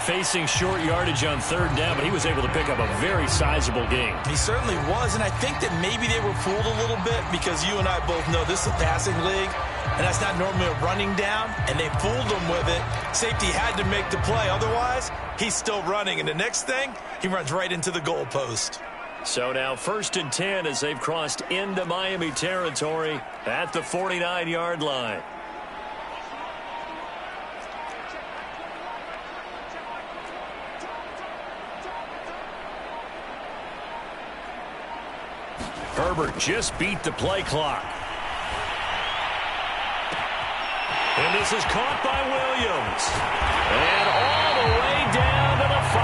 Facing short yardage on 3rd down, but he was able to pick up a very sizable gain. He certainly was, and I think that maybe they were fooled a little bit because you and I both know this is a passing league, and that's not normally a running down, and they fooled him with it. Safety had to make the play. Otherwise, he's still running, and the next thing, he runs right into the goalpost. So now 1st and 10 as they've crossed into Miami territory at the 49-yard line. Herbert just beat the play clock. And this is caught by Williams. And all the way down to the 5.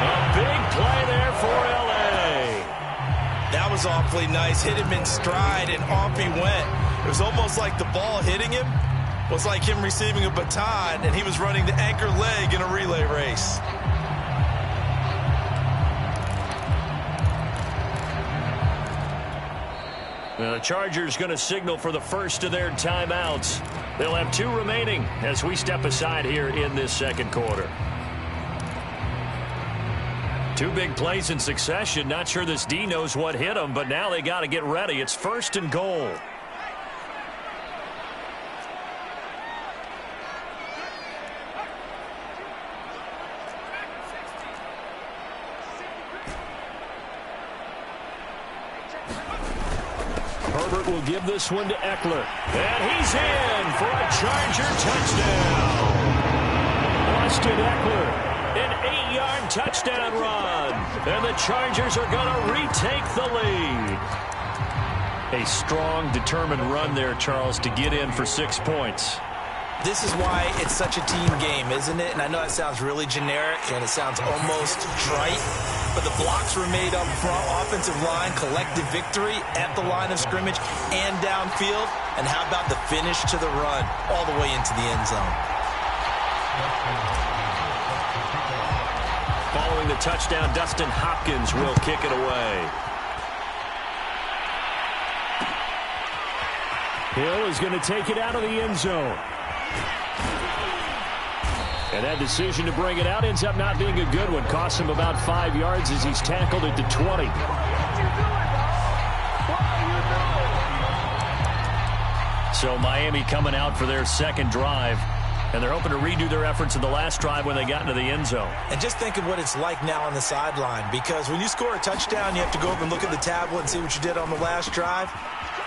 A big play there for L.A. That was awfully nice. Hit him in stride, and off he went. It was almost like the ball hitting him was like him receiving a baton, and he was running the anchor leg in a relay race. The Chargers going to signal for the first of their timeouts. They'll have 2 remaining as we step aside here in this second quarter. 2 big plays in succession. Not sure this D knows what hit them, but now they got to get ready. It's 1st and goal. Herbert will give this one to Eckler. And he's in for a Charger touchdown. Austin Eckler, an 8-yard touchdown run. And the Chargers are going to retake the lead. A strong, determined run there, Charles, to get in for 6 points. This is why it's such a team game, isn't it? And I know that sounds really generic, and it sounds almost trite. But the blocks were made up front, offensive line, collective victory at the line of scrimmage and downfield. And how about the finish to the run all the way into the end zone? Following the touchdown, Dustin Hopkins will kick it away. Hill is going to take it out of the end zone. And that decision to bring it out ends up not being a good one. Costs him about 5 yards as he's tackled at the 20. So Miami coming out for their second drive. And they're hoping to redo their efforts in the last drive when they got into the end zone. And just think of what it's like now on the sideline, because when you score a touchdown, you have to go over and look at the tablet and see what you did on the last drive.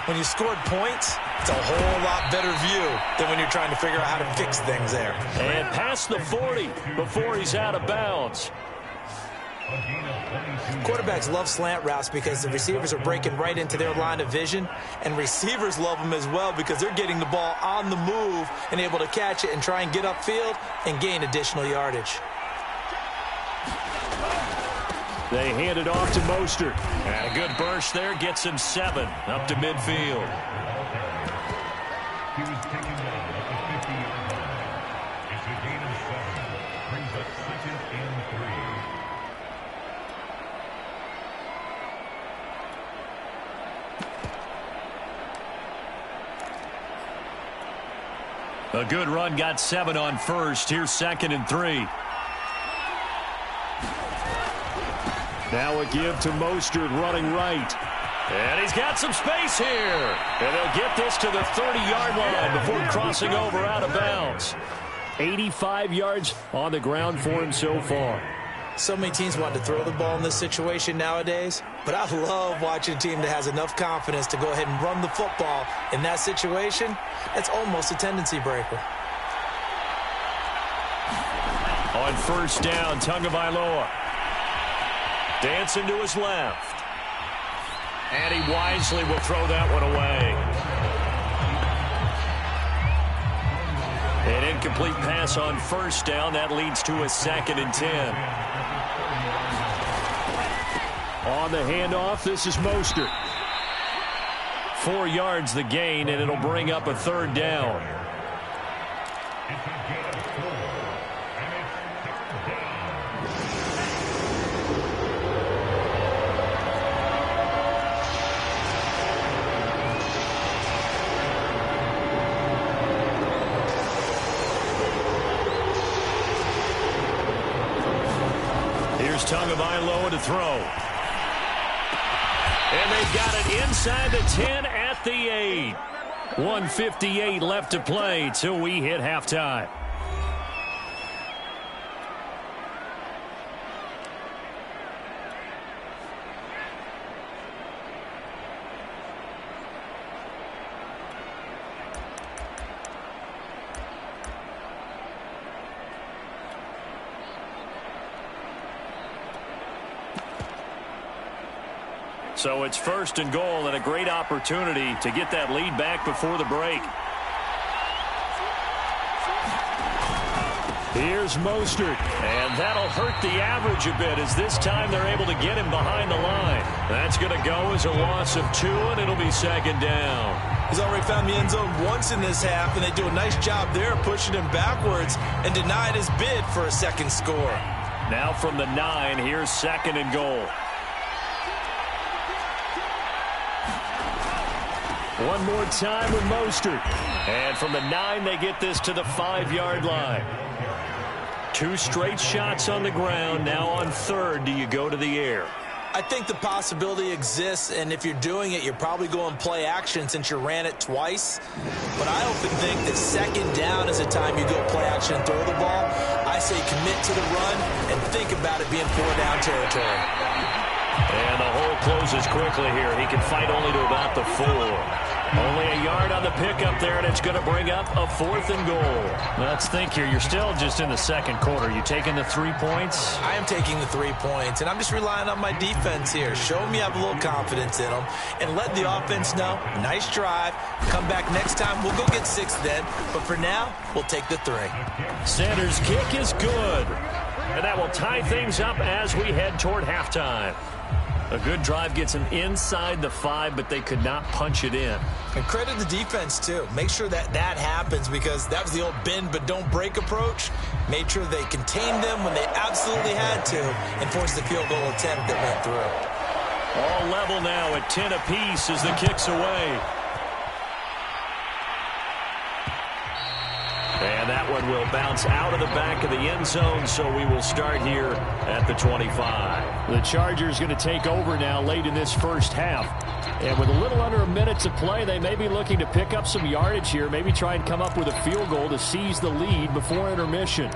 When you scored points, it's a whole lot better view than when you're trying to figure out how to fix things there. And past the 40 before he's out of bounds. Quarterbacks love slant routes because the receivers are breaking right into their line of vision, and receivers love them as well because they're getting the ball on the move and able to catch it and try and get upfield and gain additional yardage. They hand it off to Mostert. And a good burst there gets him 7 up to midfield. He was taken down at the 50-yard line. It's a gain of 7. Brings up 2nd and 3. A good run got 7 on first. Here's 2nd and 3. Now a give to Mostert running right. And he's got some space here. And they'll get this to the 30-yard line before crossing over out of bounds. 85 yards on the ground for him so far. So many teams want to throw the ball in this situation nowadays, but I love watching a team that has enough confidence to go ahead and run the football in that situation. That's almost a tendency breaker. On first down, Tagovailoa. Dancing to his left. And he wisely will throw that one away. An incomplete pass on first down. That leads to a 2nd and 10. On the handoff, this is Mostert. 4 yards the gain, and it'll bring up a 3rd down. Tagovailoa to throw. And they've got it inside the 10 at the 8. 1:58 left to play till we hit halftime. So it's 1st and goal and a great opportunity to get that lead back before the break. Here's Mostert, and that'll hurt the average a bit as this time they're able to get him behind the line. That's going to go as a loss of 2, and it'll be 2nd down. He's already found the end zone once in this half, and they do a nice job there pushing him backwards and denied his bid for a 2nd score. Now from the 9, here's 2nd and goal. One more time with Mostert. And from the 9, they get this to the 5-yard line. 2 straight shots on the ground. Now on 3rd, do you go to the air? I think the possibility exists, and if you're doing it, you're probably going play action since you ran it twice. But I often think that 2nd down is a time you go play action and throw the ball. I say commit to the run and think about it being 4-down territory. And the hole closes quickly here. He can fight only to about the 4. Only a yard on the pickup there, and it's going to bring up a 4th and goal. Let's think here. You're still just in the 2nd quarter. You taking the 3 points? I am taking the 3 points, and I'm just relying on my defense here. Show me I have a little confidence in them, and let the offense know, nice drive. Come back next time. We'll go get 6 then, but for now, we'll take the 3. Sanders' kick is good, and that will tie things up as we head toward halftime. A good drive gets them inside the 5, but they could not punch it in. And credit the defense, too. Make sure that happens because that was the old bend but don't break approach. Made sure they contained them when they absolutely had to and forced the field goal attempt that went through. All level now at 10 apiece as the kick's away. And that one will bounce out of the back of the end zone, so we will start here at the 25. The Chargers going to take over now late in this first half. And with a little under a minute to play, they may be looking to pick up some yardage here, maybe try and come up with a field goal to seize the lead before intermission.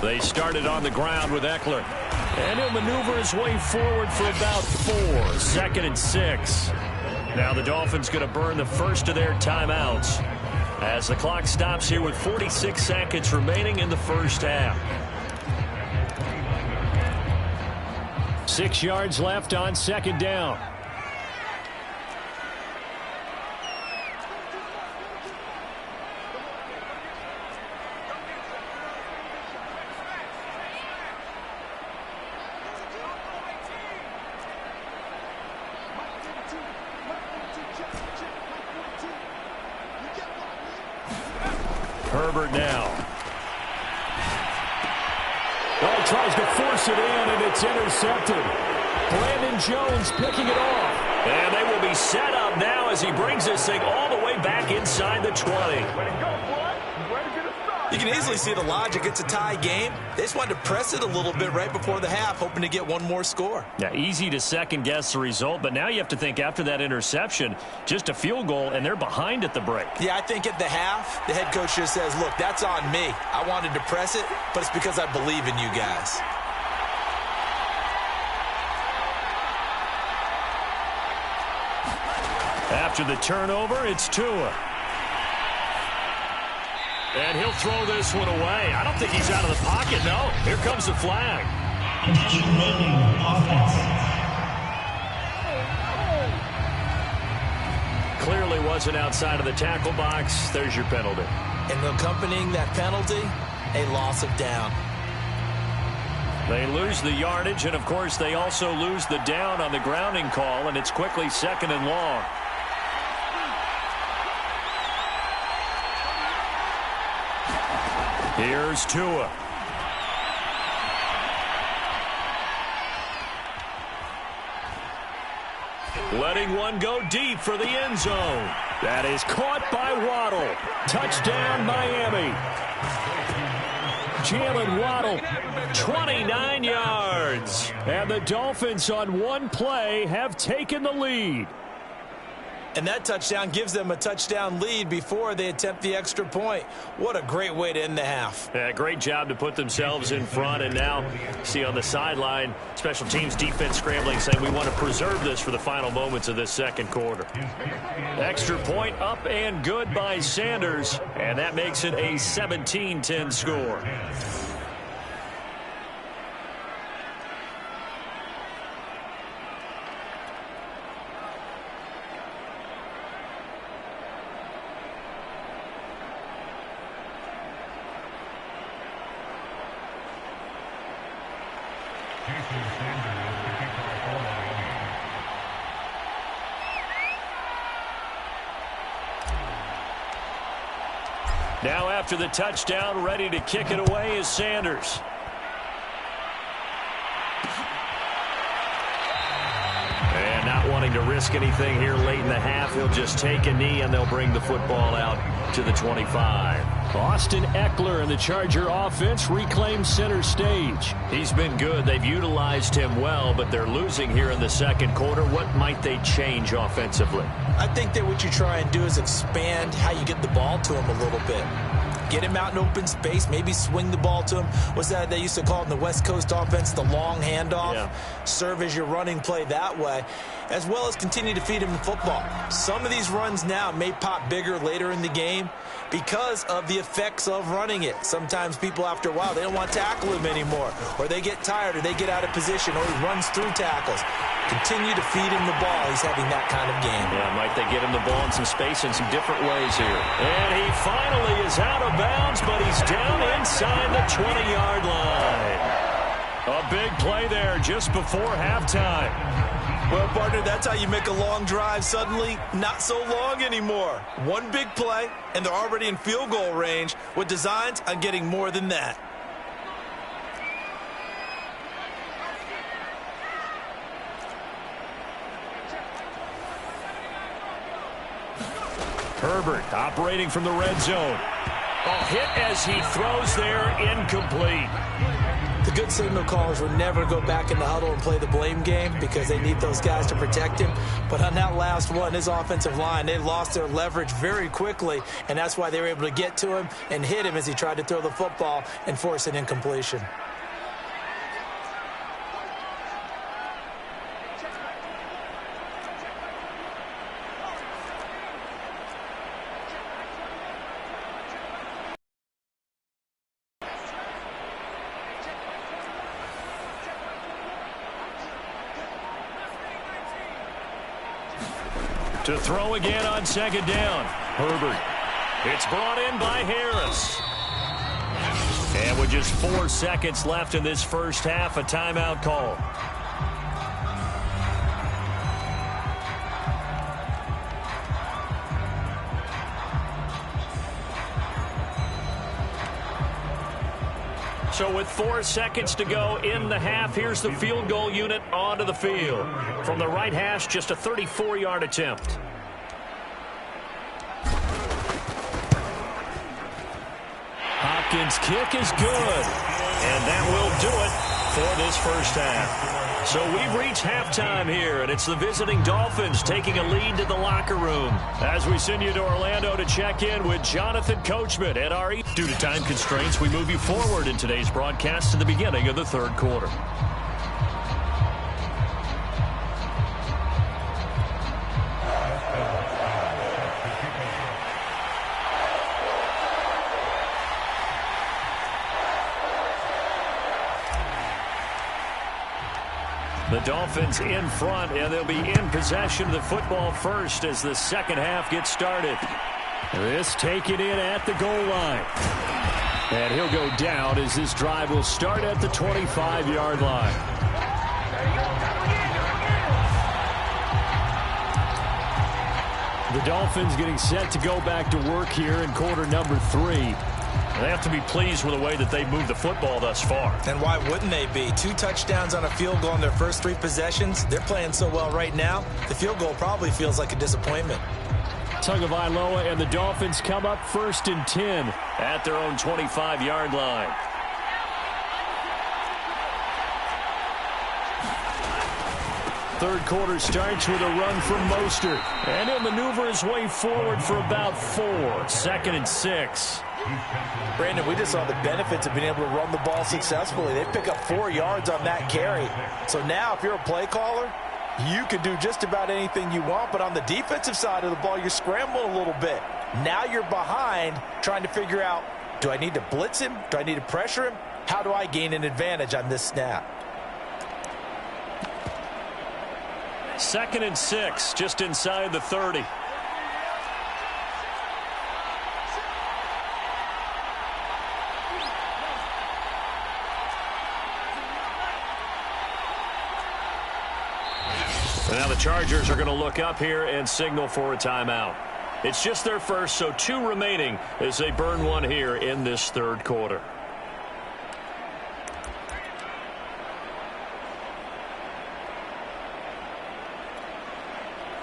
They started on the ground with Eckler. And he'll maneuver his way forward for about 4. 2nd and 6. Now the Dolphins going to burn the first of their timeouts as the clock stops here with 46 seconds remaining in the first half. 6 yards left on 2nd down. Herbert now. Oh, tries to force it in, and it's intercepted. Brandon Jones picking it off. And they will be set up now as he brings this thing all the way back inside the 20. You can easily see the logic. It's a tie game. They just wanted to press it a little bit right before the half, hoping to get one more score. Yeah, easy to second-guess the result, but now you have to think after that interception, just a field goal, and they're behind at the break. Yeah, I think at the half, the head coach just says, look, that's on me. I wanted to press it, but it's because I believe in you guys. After the turnover, it's Tua. And he'll throw this one away. I don't think he's out of the pocket, no. Here comes the flag. Intentional offense. Clearly wasn't outside of the tackle box. There's your penalty. And accompanying that penalty, a loss of down. They lose the yardage, and of course they also lose the down on the grounding call, and it's quickly 2nd and long. Here's Tua. Letting one go deep for the end zone. That is caught by Waddle. Touchdown, Miami. Jalen Waddle, 29 yards. and the Dolphins on one play have taken the lead. And that touchdown gives them a touchdown lead before they attempt the extra point. What a great way to end the half. Yeah, great job to put themselves in front. And now, see on the sideline, special teams defense scrambling, saying we want to preserve this for the final moments of this second quarter. Extra point up and good by Sanders. And that makes it a 17-10 score. Now after the touchdown, ready to kick it away is Sanders. And not wanting to risk anything here late in the half, he'll just take a knee and they'll bring the football out to the 25. Austin Eckler and the Charger offense reclaim center stage. He's been good. They've utilized him well, but they're losing here in the second quarter. What might they change offensively? I think that what you try and do is expand how you get the ball to him a little bit. Get him out in open space, maybe swing the ball to him. What's that they used to call it in the West Coast offense, the long handoff? Yeah. Serve as your running play that way, as well as continue to feed him the football. Some of these runs now may pop bigger later in the game because of the effects of running it. Sometimes people, after a while, they don't want to tackle him anymore, or they get tired, or they get out of position, or he runs through tackles. Continue to feed him the ball. He's having that kind of game. Yeah, might they get him the ball in some space in some different ways here. And he finally is out of bounds, but he's down inside the 20-yard line. A big play there just before halftime. Well, partner, that's how you make a long drive suddenly not so long anymore. One big play, and they're already in field goal range with designs on getting more than that. Herbert operating from the red zone. Oh, hit as he throws there, incomplete. The good signal callers would never go back in the huddle and play the blame game because they need those guys to protect him. But on that last one, his offensive line, they lost their leverage very quickly, and that's why they were able to get to him and hit him as he tried to throw the football and force an incompletion. To throw again on second down. Herbert. It's brought in by Harris. And with just 4 seconds left in this first half, a timeout call. So with 4 seconds to go in the half, here's the field goal unit onto the field. From the right hash, just a 34-yard attempt. Hopkins' kick is good. And that will do it for this first half. So we've reached halftime here, and it's the visiting Dolphins taking a lead to the locker room. As we send you to Orlando to check in with Jonathan Coachman at RE. Due to time constraints, we move you forward in today's broadcast to the beginning of the third quarter. The Dolphins in front, and they'll be in possession of the football first as the second half gets started. This taken in at the goal line. And he'll go down as this drive will start at the 25-yard line. The Dolphins getting set to go back to work here in quarter number 3. They have to be pleased with the way that they've moved the football thus far. And why wouldn't they be? 2 touchdowns on a field goal in their first 3 possessions. They're playing so well right now, the field goal probably feels like a disappointment. Tagovailoa and the Dolphins come up 1st and 10 at their own 25-yard line. Third quarter starts with a run from Mostert. And he'll maneuver his way forward for about 4. 2nd and 6. Brandon, we just saw the benefits of being able to run the ball successfully. They pick up 4 yards on that carry. So now if you're a play caller, you can do just about anything you want. But on the defensive side of the ball, you're scrambling a little bit. Now you're behind trying to figure out, do I need to blitz him? Do I need to pressure him? How do I gain an advantage on this snap? 2nd and 6, just inside the 30. Now the Chargers are going to look up here and signal for a timeout. It's just their first, so 2 remaining as they burn one here in this third quarter.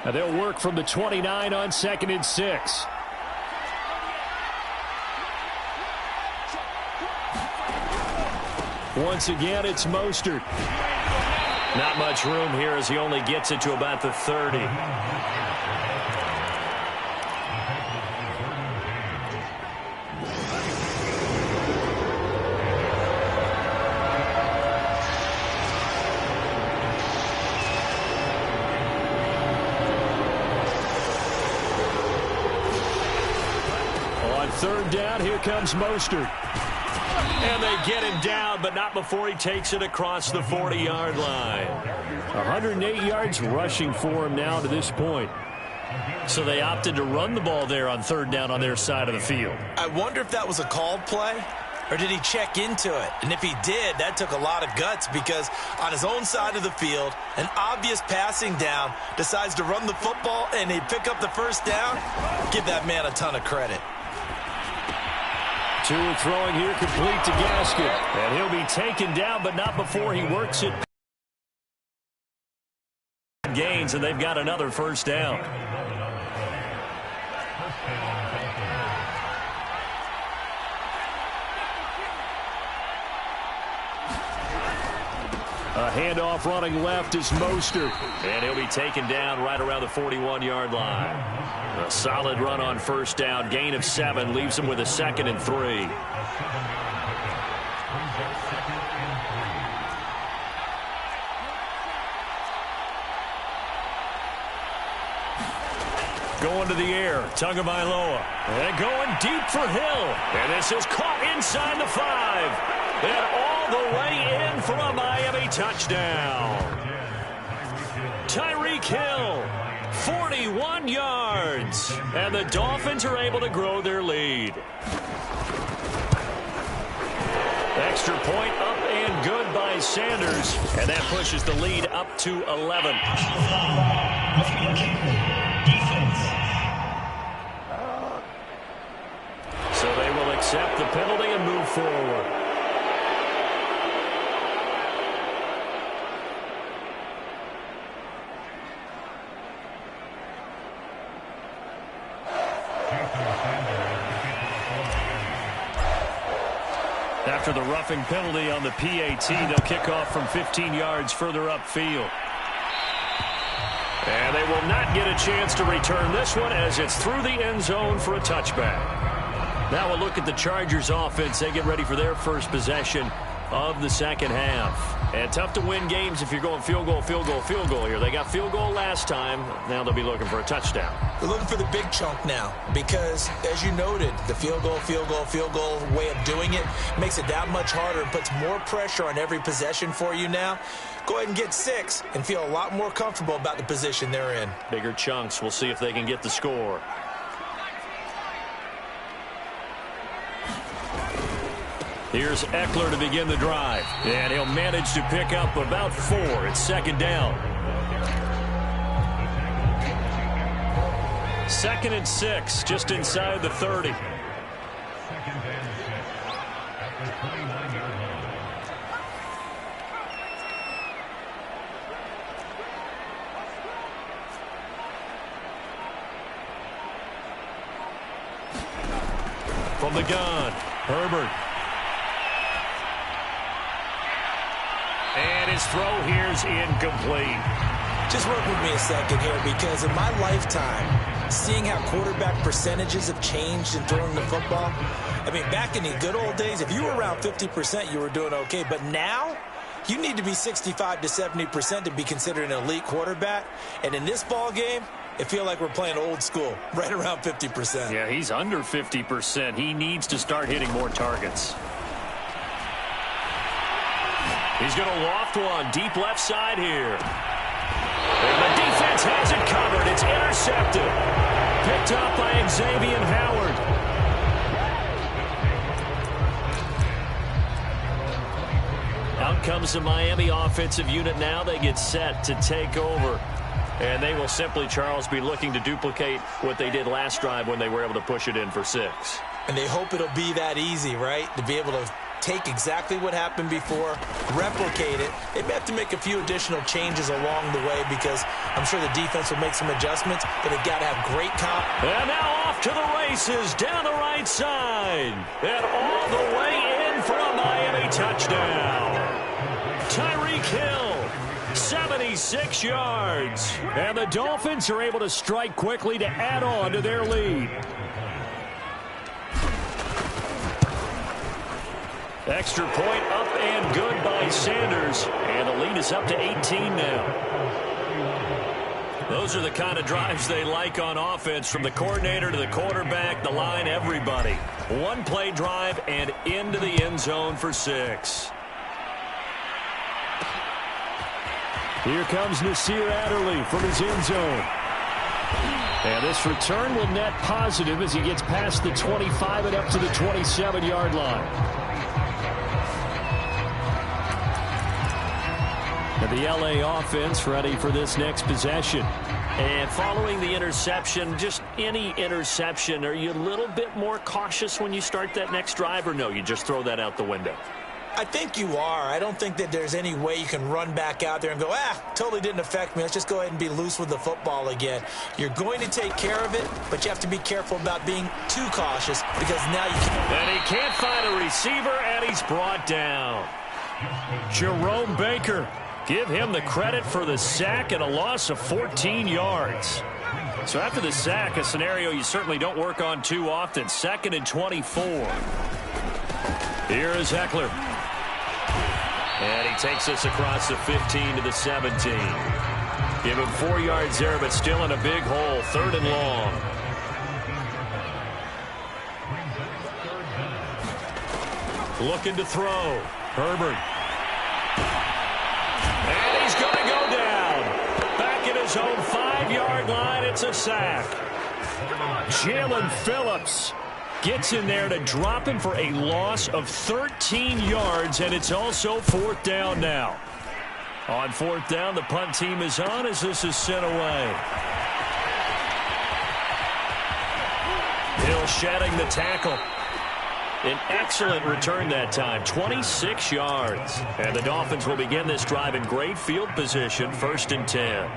Now they'll work from the 29 on 2nd and 6. Once again, it's Mostert. Not much room here as he only gets it to about the 30. On 3rd down, here comes Mostert. And they get him down, but not before he takes it across the 40-yard line. 108 yards rushing for him now to this point. So they opted to run the ball there on 3rd down on their side of the field. I wonder if that was a called play. or did he check into it? And if he did, that took a lot of guts because on his own side of the field, an obvious passing down, decides to run the football and he pick up the first down. Give that man a ton of credit. Tua throwing here, complete to Gaskin. And he'll be taken down, but not before he works it. Gains, and they've got another first down. A handoff running left is Mostert. And he'll be taken down right around the 41-yard line. A solid run on first down. Gain of 7 leaves him with a 2nd and 3. Going to the air, Tagovailoa. And going deep for Hill. And this is caught inside the 5. And all the way in for a Miami touchdown. Tyreek Hill, 41 yards. And the Dolphins are able to grow their lead. Extra point up and good by Sanders. And that pushes the lead up to 11. So they will accept the penalty and move forward. After the roughing penalty on the PAT, they'll kick off from 15 yards further upfield. And they will not get a chance to return this one as it's through the end zone for a touchback. Now we'll look at the Chargers offense. They get ready for their first possession of the second half. And tough to win games if you're going field goal, field goal, field goal here. They got field goal last time. Now they'll be looking for a touchdown. They're looking for the big chunk now because, as you noted, the field goal way of doing it makes it that much harder and puts more pressure on every possession for you now. Go ahead and get 6 and feel a lot more comfortable about the position they're in. Bigger chunks. We'll see if they can get the score. Here's Eckler to begin the drive. And he'll manage to pick up about 4. It's second down. 2nd and 6, just inside the 30. From the gun, Herbert. And his throw here's incomplete. Just work with me a second here because in my lifetime, seeing how quarterback percentages have changed in throwing the football, I mean, back in the good old days, if you were around 50%, you were doing okay. But now, you need to be 65 to 70% to be considered an elite quarterback. And in this ball game, it feels like we're playing old school, right around 50%. Yeah, he's under 50%. He needs to start hitting more targets. He's going to loft one deep left side here. And the defense has it covered. It's intercepted. Picked up by Xavier Howard. Out comes the Miami offensive unit now. They get set to take over. And they will simply, Charles, be looking to duplicate what they did last drive when they were able to push it in for 6. And they hope it'll be that easy, right? To be able to take exactly what happened before, replicate it. They may have to make a few additional changes along the way because I'm sure the defense will make some adjustments, but they've got to have great And now off to the races down the right side. And all the way in for a Miami touchdown. Tyreek Hill, 76 yards. And the Dolphins are able to strike quickly to add on to their lead. Extra point up and good by Sanders. And the lead is up to 18 now. Those are the kind of drives they like on offense, from the coordinator to the quarterback, the line, everybody. One play drive and into the end zone for 6. Here comes Nasir Adderley from his end zone. And this return will net positive as he gets past the 25 and up to the 27-yard line. The LA offense ready for this next possession. And following the interception, just any interception, are you a little bit more cautious when you start that next drive, or no, you just throw that out the window? I think you are. I don't think that there's any way you can run back out there and go, totally didn't affect me. Let's just go ahead and be loose with the football again. You're going to take care of it, but you have to be careful about being too cautious because now you can't. And he can't find a receiver, and he's brought down. Jerome Baker, give him the credit for the sack and a loss of 14 yards. So after the sack, a scenario you certainly don't work on too often. 2nd and 24. Here is Eckler. And he takes us across the 15 to the 17. Give him 4 yards there, but still in a big hole. 3rd and long. Looking to throw. Herbert. And he's going to go down. Back at his own 5-yard line. It's a sack. Jalen Phillips gets in there to drop him for a loss of 13 yards, and it's also 4th down now. On 4th down, the punt team is on as this is sent away. Hill shedding the tackle. An excellent return that time, 26 yards. And the Dolphins will begin this drive in great field position, 1st and 10.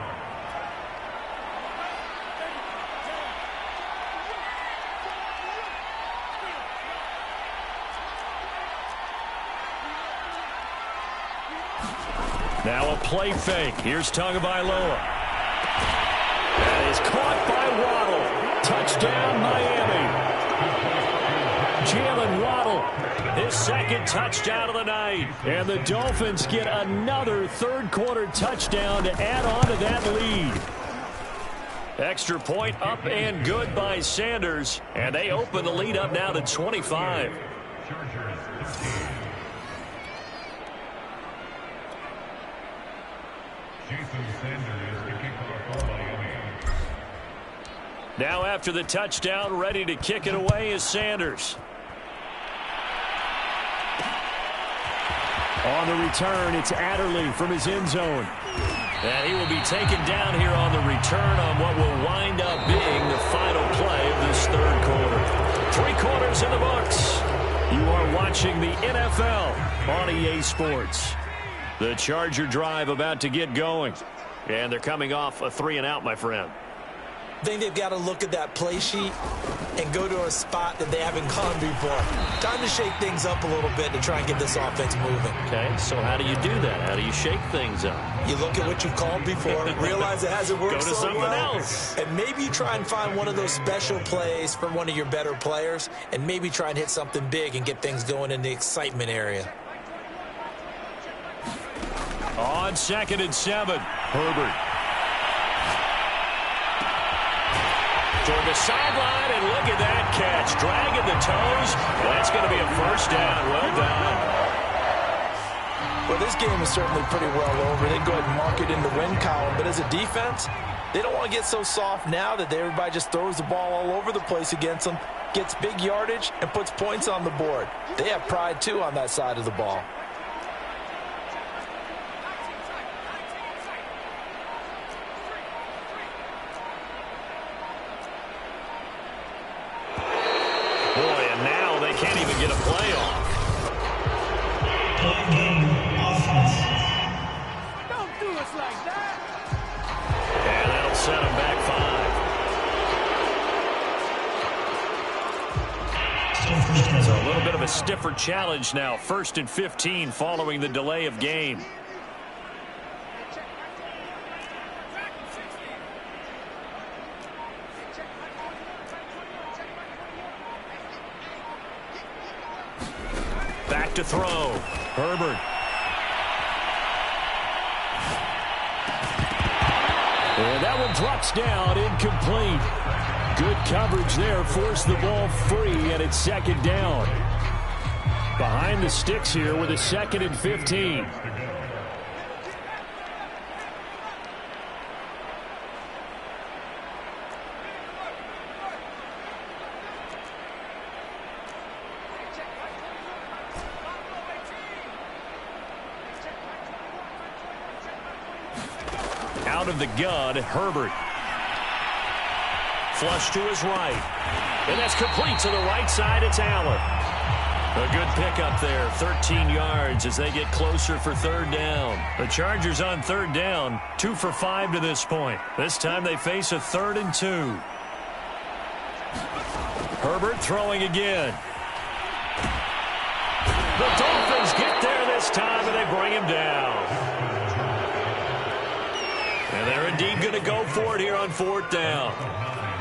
Now a play fake. Here's Tagovailoa. That is caught by Waddle. Touchdown, Miami. Jalen Waddle, his 2nd touchdown of the night. And the Dolphins get another 3rd-quarter touchdown to add on to that lead. Extra point up and good by Sanders. And they open the lead up now to 25. Now after the touchdown, ready to kick it away is Sanders. On the return, it's Adderley from his end zone. And he will be taken down here on the return on what will wind up being the final play of this 3rd quarter. 3 quarters in the books. You are watching the NFL on EA Sports. The Charger drive about to get going. And they're coming off a 3-and-out, my friend. I think they've got to look at that play sheet and go to a spot that they haven't gone before. Time to shake things up a little bit to try and get this offense moving. Okay, so how do you do that? How do you shake things up? You look at what you've called before, realize it hasn't worked so so well, else. and maybe you try and find one of those special plays from one of your better players, and maybe try and hit something big and get things going in the excitement area. On 2nd and 7, Herbert. Toward the sideline, and look at that catch. Dragging the toes. That's going to be a 1st down. Well done. Well, this game is certainly pretty well over. They go ahead and mark it in the win column. But as a defense, they don't want to get so soft now that everybody just throws the ball all over the place against them, gets big yardage, and puts points on the board. They have pride, too, on that side of the ball. Can't even get a play off. Don't do us like that. And that'll set him back 5. So a little bit of a stiffer challenge now. 1st and 15 following the delay of game. Back to throw. Herbert. And that one drops down, incomplete. Good coverage there, forced the ball free, and it's 2nd down. Behind the sticks here with a 2nd and 15. out of the gun, Herbert. Flush to his right. And that's complete to the right side. It's Allen. A good pickup there, 13 yards as they get closer for third down. The Chargers on third down, 2 for 5 to this point. This time they face a 3rd and 2. Herbert throwing again. The Dolphins get there this time, and they bring him down. And they're indeed going to go for it here on 4th down.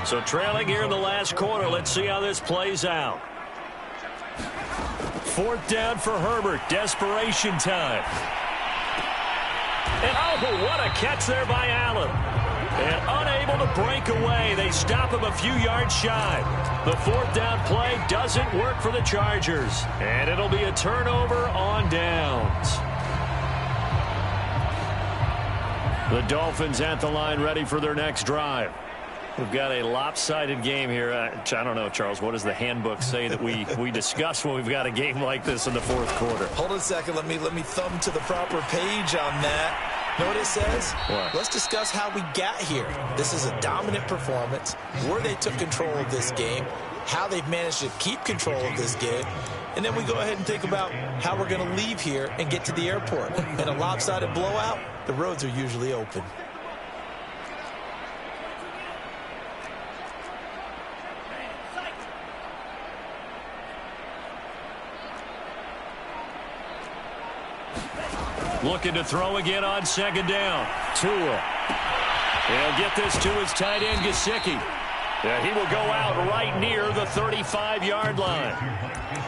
So trailing here in the last quarter, let's see how this plays out. 4th down for Herbert. Desperation time. And oh, what a catch there by Allen. And unable to break away. They stop him a few yards shy. The 4th down play doesn't work for the Chargers. And it'll be a turnover on downs. The Dolphins at the line ready for their next drive. We've got a lopsided game here. I don't know, Charles, what does the handbook say that we discuss when we've got a game like this in the 4th quarter? Hold on a second. Let me thumb to the proper page on that. Know what it says? What? Let's discuss how we got here. This is a dominant performance, where they took control of this game, how they've managed to keep control of this game, and then we go ahead and think about how we're going to leave here and get to the airport. In a lopsided blowout, the roads are usually open. Looking to throw again on 2nd down. Tua. He'll get this to his tight end, Gesicki. Yeah, he will go out right near the 35-yard line.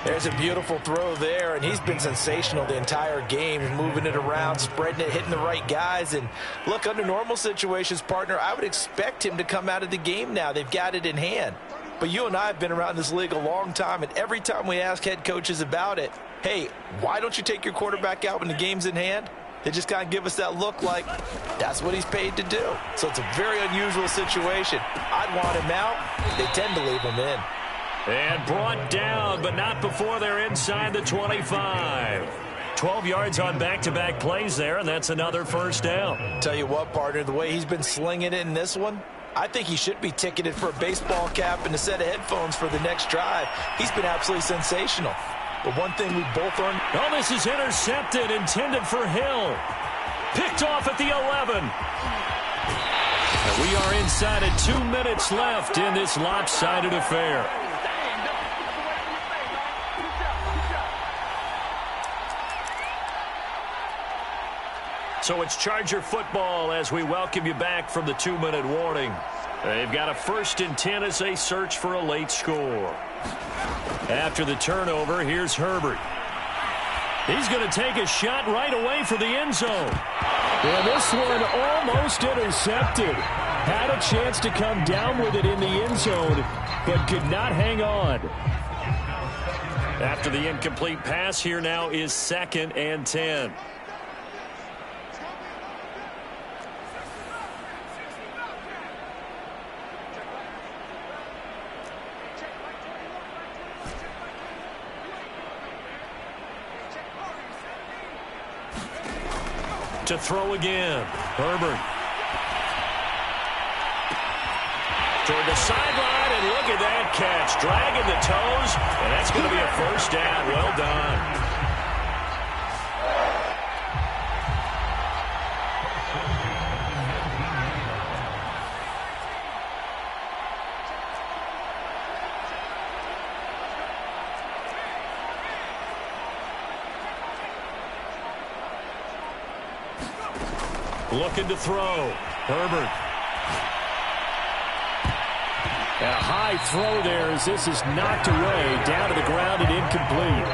There's a beautiful throw there, and he's been sensational the entire game, moving it around, spreading it, hitting the right guys. And look, under normal situations, partner, I would expect him to come out of the game now. They've got it in hand. But you and I have been around this league a long time, and every time we ask head coaches about it, hey, why don't you take your quarterback out when the game's in hand? They just kind of give us that look like that's what he's paid to do. So it's a very unusual situation. I'd want him out. They tend to leave him in. And brought down, but not before they're inside the 25. 12 yards on back-to-back plays there, and that's another 1st down. Tell you what, partner, the way he's been slinging it in this one, I think he should be ticketed for a baseball cap and a set of headphones for the next drive. He's been absolutely sensational. But one thing we both learned. Oh, this is intercepted, intended for Hill. Picked off at the 11. And we are inside of 2 minutes left in this lopsided affair. So it's Charger football as we welcome you back from the 2-minute warning. They've got a 1st and 10 as they search for a late score. After the turnover, here's Herbert. He's going to take a shot right away for the end zone. And this one almost intercepted. Had a chance to come down with it in the end zone, but could not hang on. After the incomplete pass, here now is 2nd and 10. To throw again. Herbert. Toward the sideline, and look at that catch. Dragging the toes, and that's going to be a 1st down. Well done. Looking to throw. Herbert. And a high throw there as this is knocked away, down to the ground and incomplete.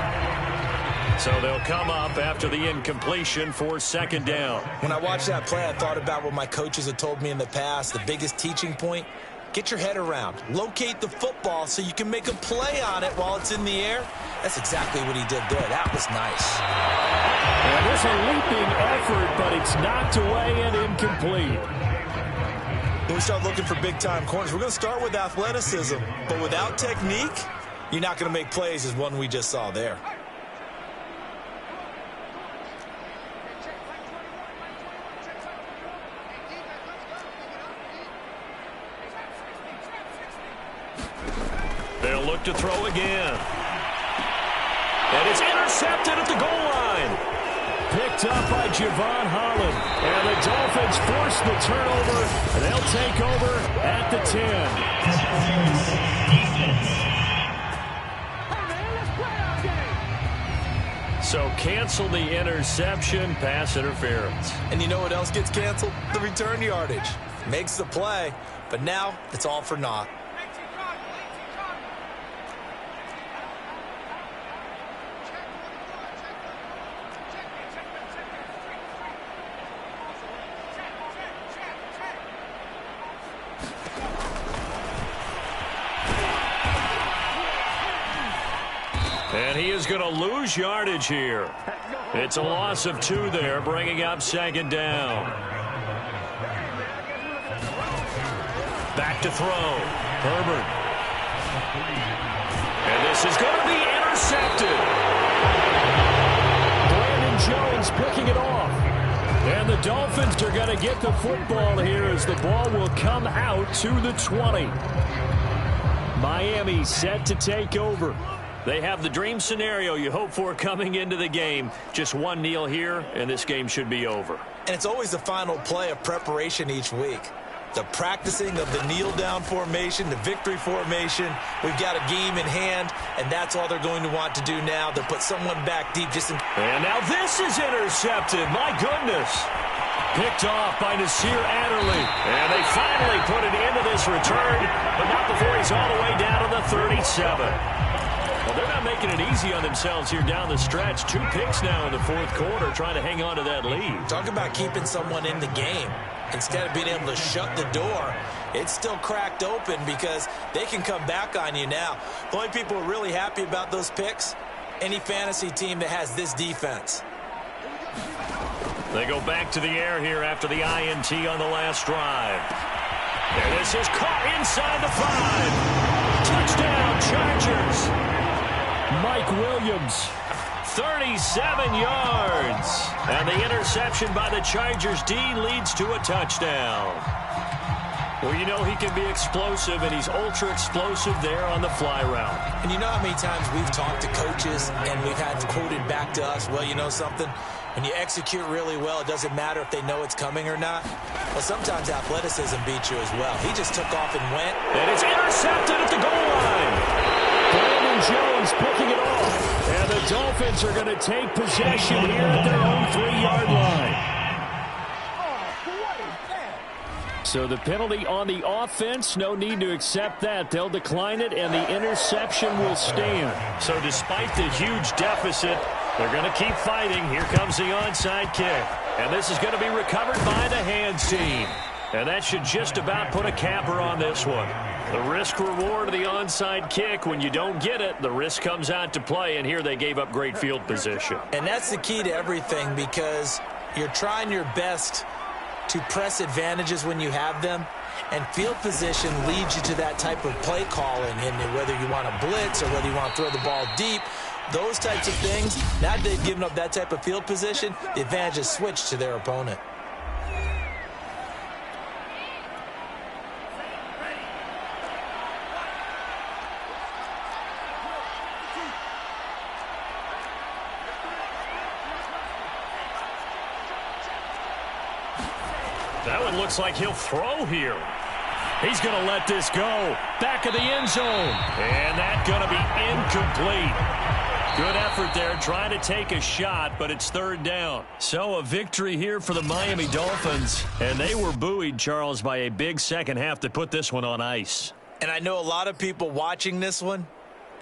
So they'll come up after the incompletion for 2nd down. When I watched that play, I thought about what my coaches had told me in the past. The biggest teaching point, get your head around. Locate the football so you can make a play on it while it's in the air. That's exactly what he did there. That was nice. And there's a leaping effort, but it's knocked away and incomplete. When we start looking for big-time corners, we're going to start with athleticism. But without technique, you're not going to make plays as one we just saw there. They'll look to throw again. And it's intercepted at the goal line. Picked up by Javon Holland. And the Dolphins force the turnover. And they'll take over at the 10. So cancel the interception, pass interference. And you know what else gets canceled? The return yardage. Makes the play, but now it's all for naught. And he is going to lose yardage here. It's a loss of 2 there, bringing up second down. Back to throw. Herbert. And this is going to be intercepted. Brandon Jones picking it off. And the Dolphins are going to get the football here as the ball will come out to the 20. Miami set to take over. They have the dream scenario you hope for coming into the game. Just one kneel here, and this game should be over. And it's always the final play of preparation each week. The practicing of the kneel-down formation, the victory formation. We've got a game in hand, and that's all they're going to want to do now. They'll put someone back deep just in... And now this is intercepted. My goodness. Picked off by Nasir Adderley. And they finally put it into this return, but not before he's all the way down to the 37. Well, they're not making it easy on themselves here down the stretch. 2 picks now in the fourth quarter, trying to hang on to that lead. Talk about keeping someone in the game. Instead of being able to shut the door, it's still cracked open because they can come back on you now. The only people who are really happy about those picks, any fantasy team that has this defense. They go back to the air here after the INT on the last drive. And this is caught inside the 5. Touchdown, Chargers. Mike Williams, 37 yards. And the interception by the Chargers D leads to a touchdown. Well, you know he can be explosive, and he's ultra-explosive there on the fly route. And you know how many times we've talked to coaches and we've had quoted back to us, well, you know something? When you execute really well, it doesn't matter if they know it's coming or not. Well, sometimes athleticism beats you as well. He just took off and went. And it's intercepted at the goal line. Brandon Jones picking it off. And the Dolphins are going to take possession here at their own 3-yard line. So the penalty on the offense, no need to accept that. They'll decline it, and the interception will stand. So despite the huge deficit, they're going to keep fighting. Here comes the onside kick. And this is going to be recovered by the hands team. And that should just about put a capper on this one. The risk-reward of the onside kick, when you don't get it, the risk comes out to play, and here they gave up great field position. And that's the key to everything, because you're trying your best to press advantages when you have them, and field position leads you to that type of play calling, and whether you want to blitz or whether you want to throw the ball deep, those types of things. Now that they've given up that type of field position, the advantage is switched to their opponent. That one looks like he'll throw here. He's going to let this go. Back of the end zone. And that's going to be incomplete. Good effort there, trying to take a shot, but it's 3rd down. So a victory here for the Miami Dolphins. And they were buoyed, Charles, by a big second half to put this one on ice. And I know a lot of people watching this one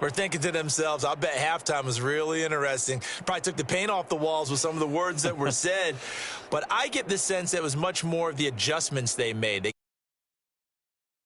were thinking to themselves, I bet halftime was really interesting. Probably took the paint off the walls with some of the words that were said. But I get the sense that it was much more of the adjustments they made.